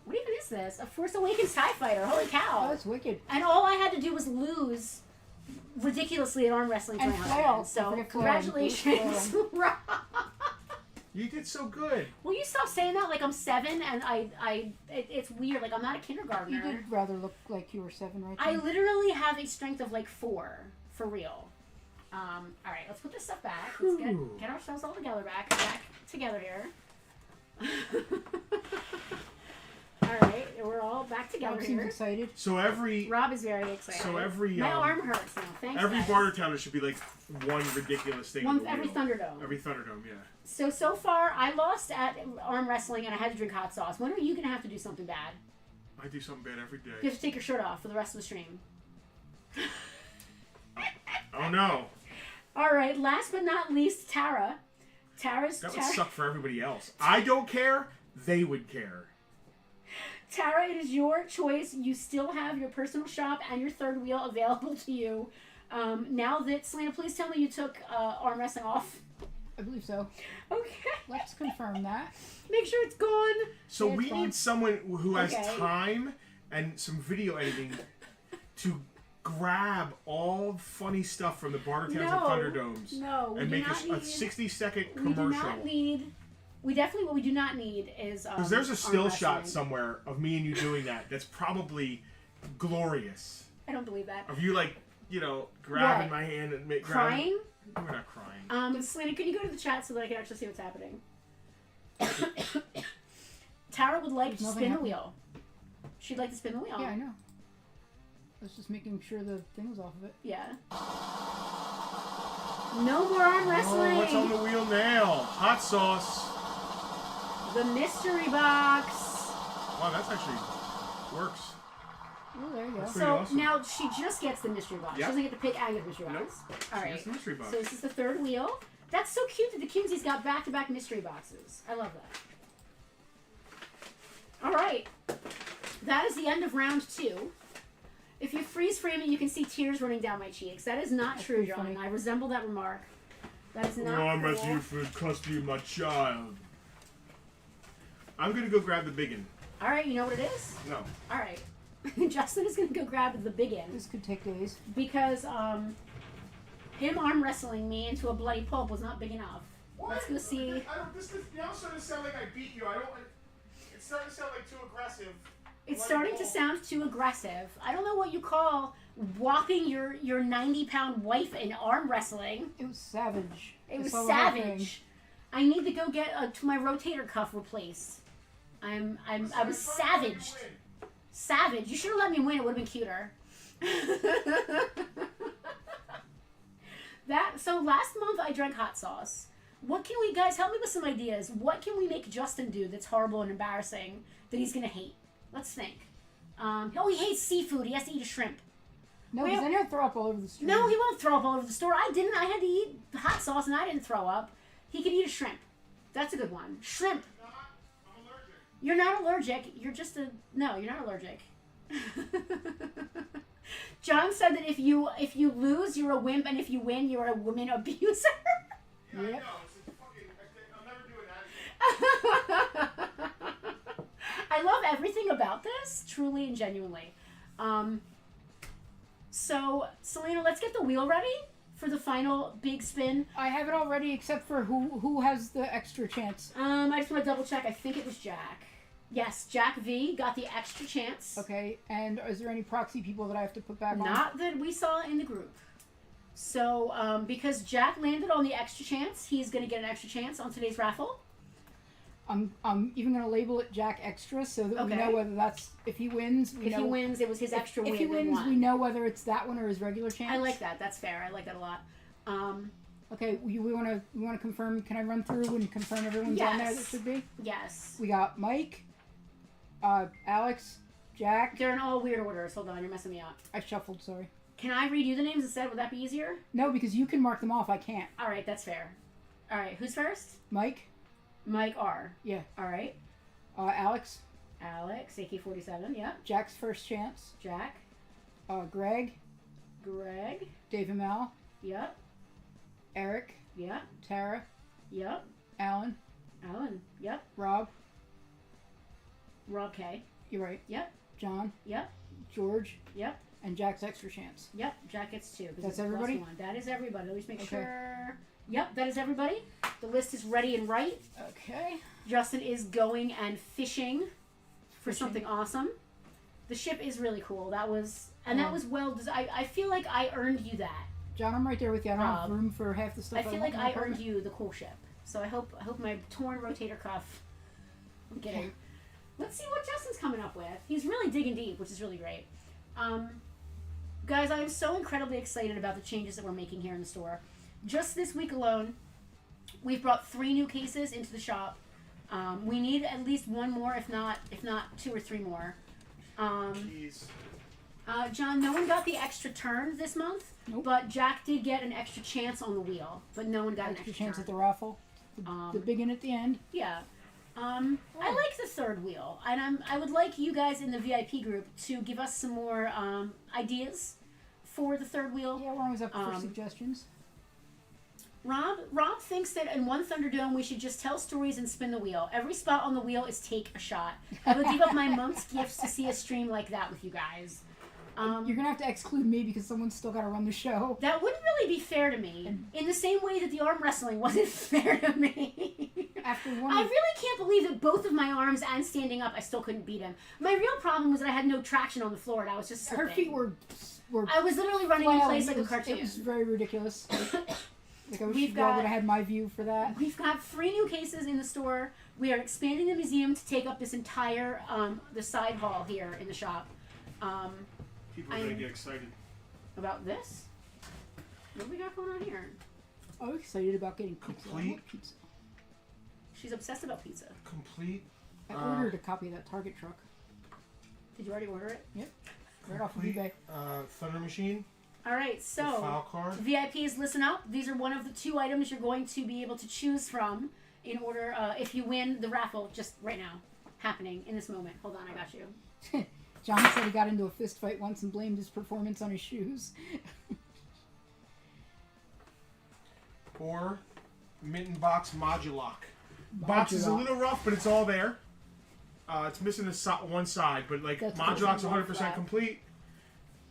What even is this? A Force Awakens TIE Fighter. Holy Oh, cow. that's wicked. And all I had to do was lose ridiculously at arm wrestling to And my flail. husband. So, Don't forget congratulations, Rob. You did so good. Will you stop saying that? Like I'm 7 and it's weird. Like I'm not a kindergartner. You did rather look like you were 7 right I there. literally have a strength of like 4, for real. All right, let's put this stuff back. Let's get ourselves all together back together here. All right, we're all back together Rob seems here. excited. So every Rob is very excited. So every, my arm hurts now. Thanks. every guys. barter towner should be like one ridiculous thing. One in the every wheel. Thunderdome. Every Thunderdome, yeah. So far I lost at arm wrestling and I had to drink hot sauce. When are you gonna have to do something bad? I do something bad every You day. have to take your shirt off for the rest of the stream. Oh no. All right, last but not least, Tara. That would suck for everybody else. I don't care. They would care. Tara, it is your choice. You still have your personal shop and your third wheel available to you. Now that, Selena, please tell me you took arm wrestling off. I believe so. Okay. Let's confirm that. Make sure it's gone. So Yeah, we it's fine. need someone who has Okay. time and some video editing to grab all funny stuff from the barter towns and Thunderdomes No, we and do make not a need, 60-second we do commercial. not need. What we do not need is. Because there's a arm still shot wrestling. somewhere of me and you doing that. That's probably glorious. I don't believe that. Of you like, grabbing What? my hand and Crying? We're not crying. Selena, can you go to the chat so that I can actually see what's happening? Tara would like to There's nothing spin the happening. wheel. She'd like to spin the wheel. Yeah, I know. I was just making sure the thing was off of it. Yeah. No more arm wrestling. Oh, what's on the wheel now? Hot sauce. The mystery box. Wow, that's actually works. Oh, there you go. Pretty So awesome. now she just gets the mystery box. She Yep. doesn't get to pick and get the mystery Nope. box. All right. Here's the mystery box. So this is the third wheel. That's so cute that the Kimsey's got back-to-back mystery boxes. I love that. All right. That is the end of round 2. If you freeze frame it, you can see tears running down my cheeks. That is not That's true, pretty John. funny. I resemble that remark. That is not I'm cool. at you for custody of my child. I'm gonna go grab the big one. All right, you know what it is? No. All right. Justin is going to go grab the big end. This could take days. Because him arm wrestling me into a bloody pulp was not big enough. What? Let's go see. This now starting to sound like I beat you. It's starting to sound like too aggressive. It's starting to sound too aggressive. I don't know what you call whopping your 90-pound wife in arm wrestling. It was savage. It was That's all I'm saying. savage. I need to go get my rotator cuff replaced. I was savaged. Savage. You should have let me win. It would have been cuter. So last month I drank hot sauce. What can we, guys, help me with some ideas. What can we make Justin do that's horrible and embarrassing that he's going to hate? Let's think. He hates seafood. He has to eat a shrimp. No, because then he'll throw up all over the street. No, he won't throw up all over the store. I didn't. I had to eat hot sauce and I didn't throw up. He could eat a shrimp. That's a good one. Shrimp. I'm allergic. You're not allergic. You're just a... No, you're not allergic. John said that if you lose, you're a wimp, and if you win, you're a woman abuser. Yeah, Yep. I know. It's fucking... I'll never do it. I love everything about this, truly and genuinely. So, Selena, let's get the wheel ready for the final big spin. I have it all ready except for who has the extra chance. I just want to double check. I think it was Jack. Yes, Jack V got the extra chance. Okay, and is there any proxy people that I have to put back on? Not that we saw in the group. So, because Jack landed on the extra chance, he's going to get an extra chance on today's raffle. I'm even going to label it Jack Extra so that we Okay. know whether that's... If he wins, we If know... he wins, it was his extra win. If he and wins, won. we know whether it's that one or his regular chance. I like that. That's fair. I like that a lot. Okay, we want to confirm... Can I run through and confirm everyone's on there that Yes. should be? Yes. We got Mike, Alex, Jack... They're in all weird orders. Hold on. You're messing me up. I shuffled, sorry. Can I redo the names instead? Would that be easier? No, because you can mark them off. I can't. All right. That's fair. All right. Who's first? Mike, Mike R. Yeah. All right. Alex, Alex, AK-47. Yep. Jack's first chance, Jack. Greg, Greg. Dave and Mal, Yep. Eric, Yep. Tara, Yep. Alan, Alan. Yep. Rob, Rob K. you're right, Yep. John, Yep. George, Yep. and Jack's extra chance. Yep. Jack gets 2. 'cause That's it's plus everybody? 1. That is everybody. Let me just make Okay. sure. Yep. That is everybody. The list is ready and right. Okay. Justin is going and fishing for Fishing. something awesome. The ship is really cool. That was well. I feel like I earned you that. John, I'm right there with you. I don't have Rob. room for half the stuff. I feel want like in my I earned apartment. you the cool ship. So I hope my torn rotator cuff. I'm kidding. Let's see what Justin's coming up with. He's really digging deep, which is really great. Guys, I am so incredibly excited about the changes that we're making here in the store. Just this week alone, we've brought 3 new cases into the shop. We need at least 1 more, if not 2 or 3 more. Jeez. John, no one got the extra turn this month, Nope. but Jack did get an extra chance on the wheel, but no one got Extra an extra chance turn. at the raffle. The big one at the end. Yeah. I like the third wheel, and I would like you guys in the VIP group to give us some more ideas for the third wheel. Yeah, we're always up for suggestions. Rob thinks that in one Thunderdome we should just tell stories and spin the wheel. Every spot on the wheel is take a shot. I would give up my month's gifts to see a stream like that with you guys. You're gonna have to exclude me because someone's still got to run the show. That wouldn't really be fair to me. In the same way that the arm wrestling wasn't fair to me. After I one, really can't believe that both of my arms and standing up, I still couldn't beat him. My real problem was that I had no traction on the floor and I was just slipping. her feet were. I was literally running in flailing. place like a It cartoon. was very ridiculous. Like I wish We've you got- would have had my view for that. We've got 3 new cases in the store. We are expanding the museum to take up this entire the side hall here in the shop. People are going to get excited. About this? What do we got going on here? I'm excited about getting pizza. I Complete. want pizza. She's obsessed about pizza. Complete. I ordered a copy of that Target truck. Did you already order it? Right off of Complete, eBay. Thunder Machine. All right, The so file card. VIPs, listen up. These are one of the 2 items you're going to be able to choose from in order if you win the raffle just right now. Happening in this moment. Hold on, I got you. John said he got into a fist fight once and blamed his performance on his shoes. Or Mitten Box Modulock. Box is a Modulock. little rough, but it's all there. It's missing one side, but like That's Modulok's missing one 100% flap. complete.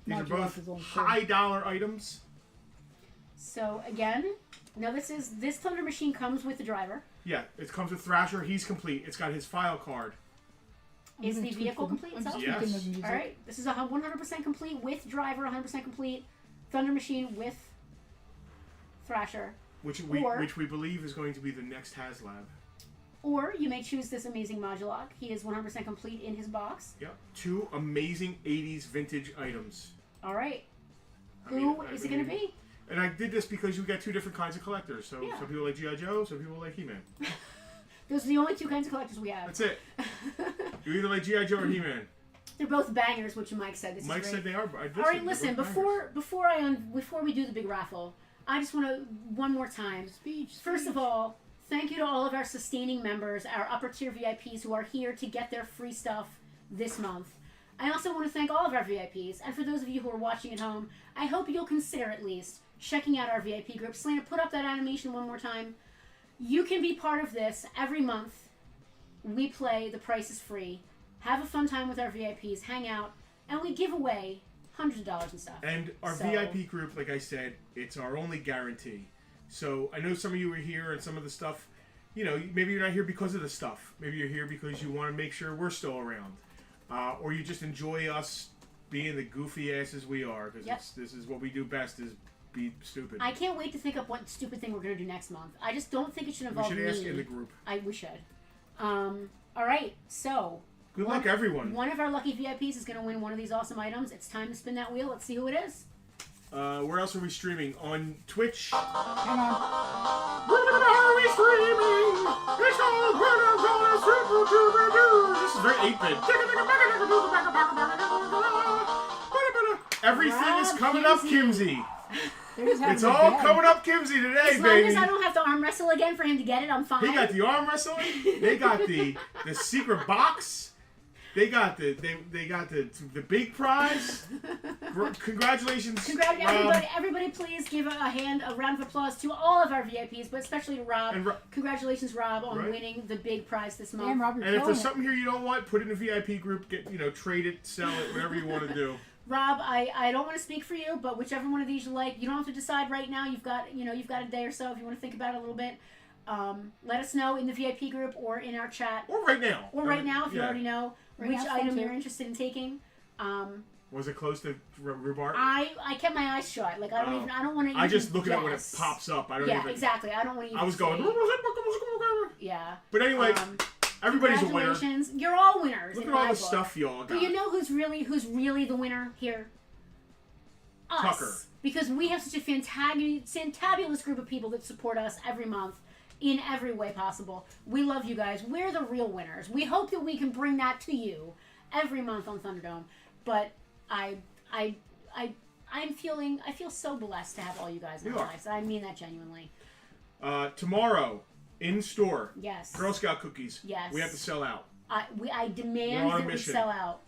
These are Modulok is both on full. high dollar items. So again, now this Thunder Machine comes with the driver. Yeah, it comes with Thrasher. He's complete. It's got his file card. Is the vehicle complete I'm itself? tweaking Yes. the music. All right, this is a 100% complete with driver, 100% complete Thunder Machine with Thrasher. Which we believe is going to be the next HasLab. Or you may choose this amazing Modulok. He is 100% complete in his box. Yep. 2 amazing 80s vintage items. All right. I Who mean, is it going to be? And I did this because you got 2 different kinds of collectors. So Yeah. some people like G.I. Joe, some people like He-Man. Those are the only 2 kinds of collectors we have. That's it. You either like G.I. Joe or He-Man. They're both bangers, which Mike said. This Mike is said great. they are. All right, listen. Before we do the big raffle, I just want to one more time. First of all, thank you to all of our sustaining members, our upper tier VIPs who are here to get their free stuff this month. I also want to thank all of our VIPs, and for those of you who are watching at home, I hope you'll consider at least checking out our VIP group. Selena, put up that animation one more time. You can be part of this every month. We play The Price is Free. Have a fun time with our VIPs, hang out, and we give away hundreds of dollars and stuff. And our VIP group, like I said, it's our only guarantee. So I know some of you are here and some of the stuff, you know, maybe you're not here because of the stuff. Maybe you're here because you want to make sure we're still around. Or you just enjoy us being the goofy asses we are. Because this is what we do best, is be stupid. I can't wait to think up what stupid thing we're going to do next month. I just don't think it should involve me. We should ask in the group. We should. All right, so... Good luck, everyone. One of our lucky VIPs is going to win one of these awesome items. It's time to spin that wheel. Let's see who it is. Where else are we streaming? On Twitch? Hang on. Where are we streaming? It's all This is very 8-bit. Everything is coming up, Kimsey. It's all coming up, Kimsey, today, as baby. long as I don't have to arm wrestle again for him to get it, I'm fine. They got the arm wrestling. They got the secret box. They got the big prize. Congratulations, Everybody, please give a round of applause to all of our VIPs, but especially to Rob. And Congratulations, Rob, on winning the big prize this month. Damn, Rob, you're and if killing there's it. something here you don't want, put it in a VIP group. Trade it, sell it, whatever you want to do. Rob, I don't want to speak for you, but whichever one of these you like, you don't have to decide right now. You've got a day or so if you want to think about it a little bit. Let us know in the VIP group or in our chat. Or right now. If you already know which item you're interested in taking. Was it close to rhubarb? I kept my eyes shut. Like I don't want to. I just look at it when it pops up. I don't even. Exactly. I don't want to. I was going. Yeah. But anyway, everybody's a winner. Congratulations. You're all winners. Look in at all my the book. stuff y'all got. But you know who's really the winner here? Us. Tucker. Because we have such a fantabulous group of people that support us every month in every way possible. We love you guys. We're the real winners. We hope that we can bring that to you every month on Thunderdome. But I feel so blessed to have all you guys in my lives. I mean that genuinely. Tomorrow, in store. Yes. Girl Scout cookies. Yes. We have to sell out. I demand that we sell out.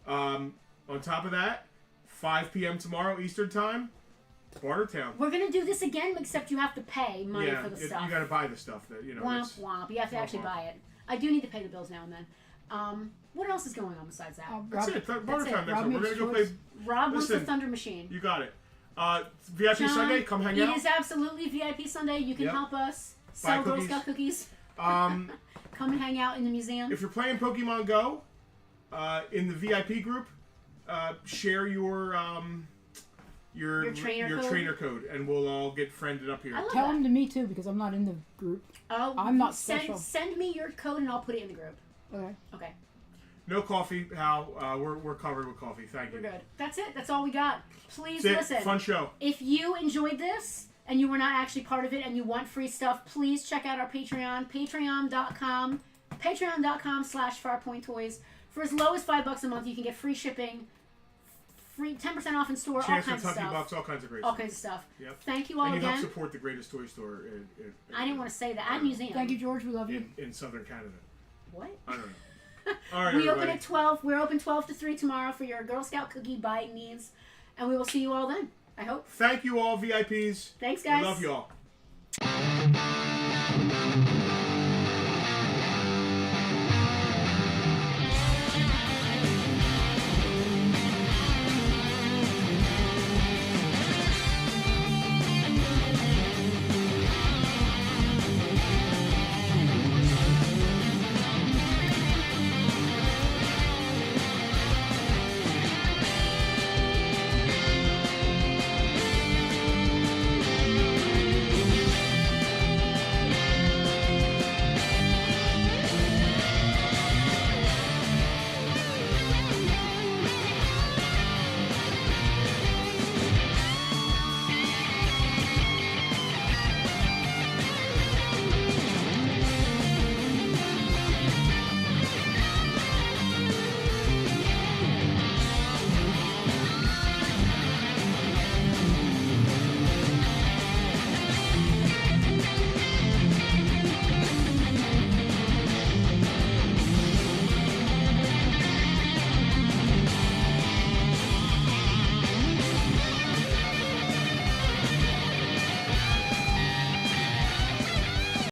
On top of that, 5 p.m. tomorrow Eastern Time, Bartertown. We're gonna do this again, except you have to pay money for the stuff. You gotta buy the stuff that Womp womp. You have to actually buy it. I do need to pay the bills now and then. What else is going on besides that? That's it. Bartertown next one. We're gonna go play. Rob wants the Thunder Machine. You got it. VIP John, Sunday, come hang out. It is absolutely VIP Sunday. You can help us sell Girl Scout cookies. Come and hang out in the museum. If you're playing Pokemon Go, in the VIP group, share your trainer code, and we'll all get friended up here. Tell them to me too, because I'm not in the group. Oh, I'm not special. Send me your code, and I'll put it in the group. Okay. No coffee, Hal. We're covered with coffee. Thank you. We're good. That's it. That's all we got. Please That's listen. Fun show. If you enjoyed this and you were not actually part of it and you want free stuff, please check out our Patreon. Patreon.com/Farpoint Toys. For as low as $5 a month, you can get free shipping, free 10% off in store, Chance all kinds of stuff. Bucks, all kinds of great all stuff. kinds of stuff. Yep. Thank you all and you again. help support the greatest toy store I didn't want to say that. And museum. Thank you, George. We love you. In southern Canada. What? I don't know. All right, we open at 12. We're open 12 to 3 tomorrow for your Girl Scout cookie buying needs. And we will see you all then, I hope. Thank you all, VIPs. Thanks, guys. We love you all.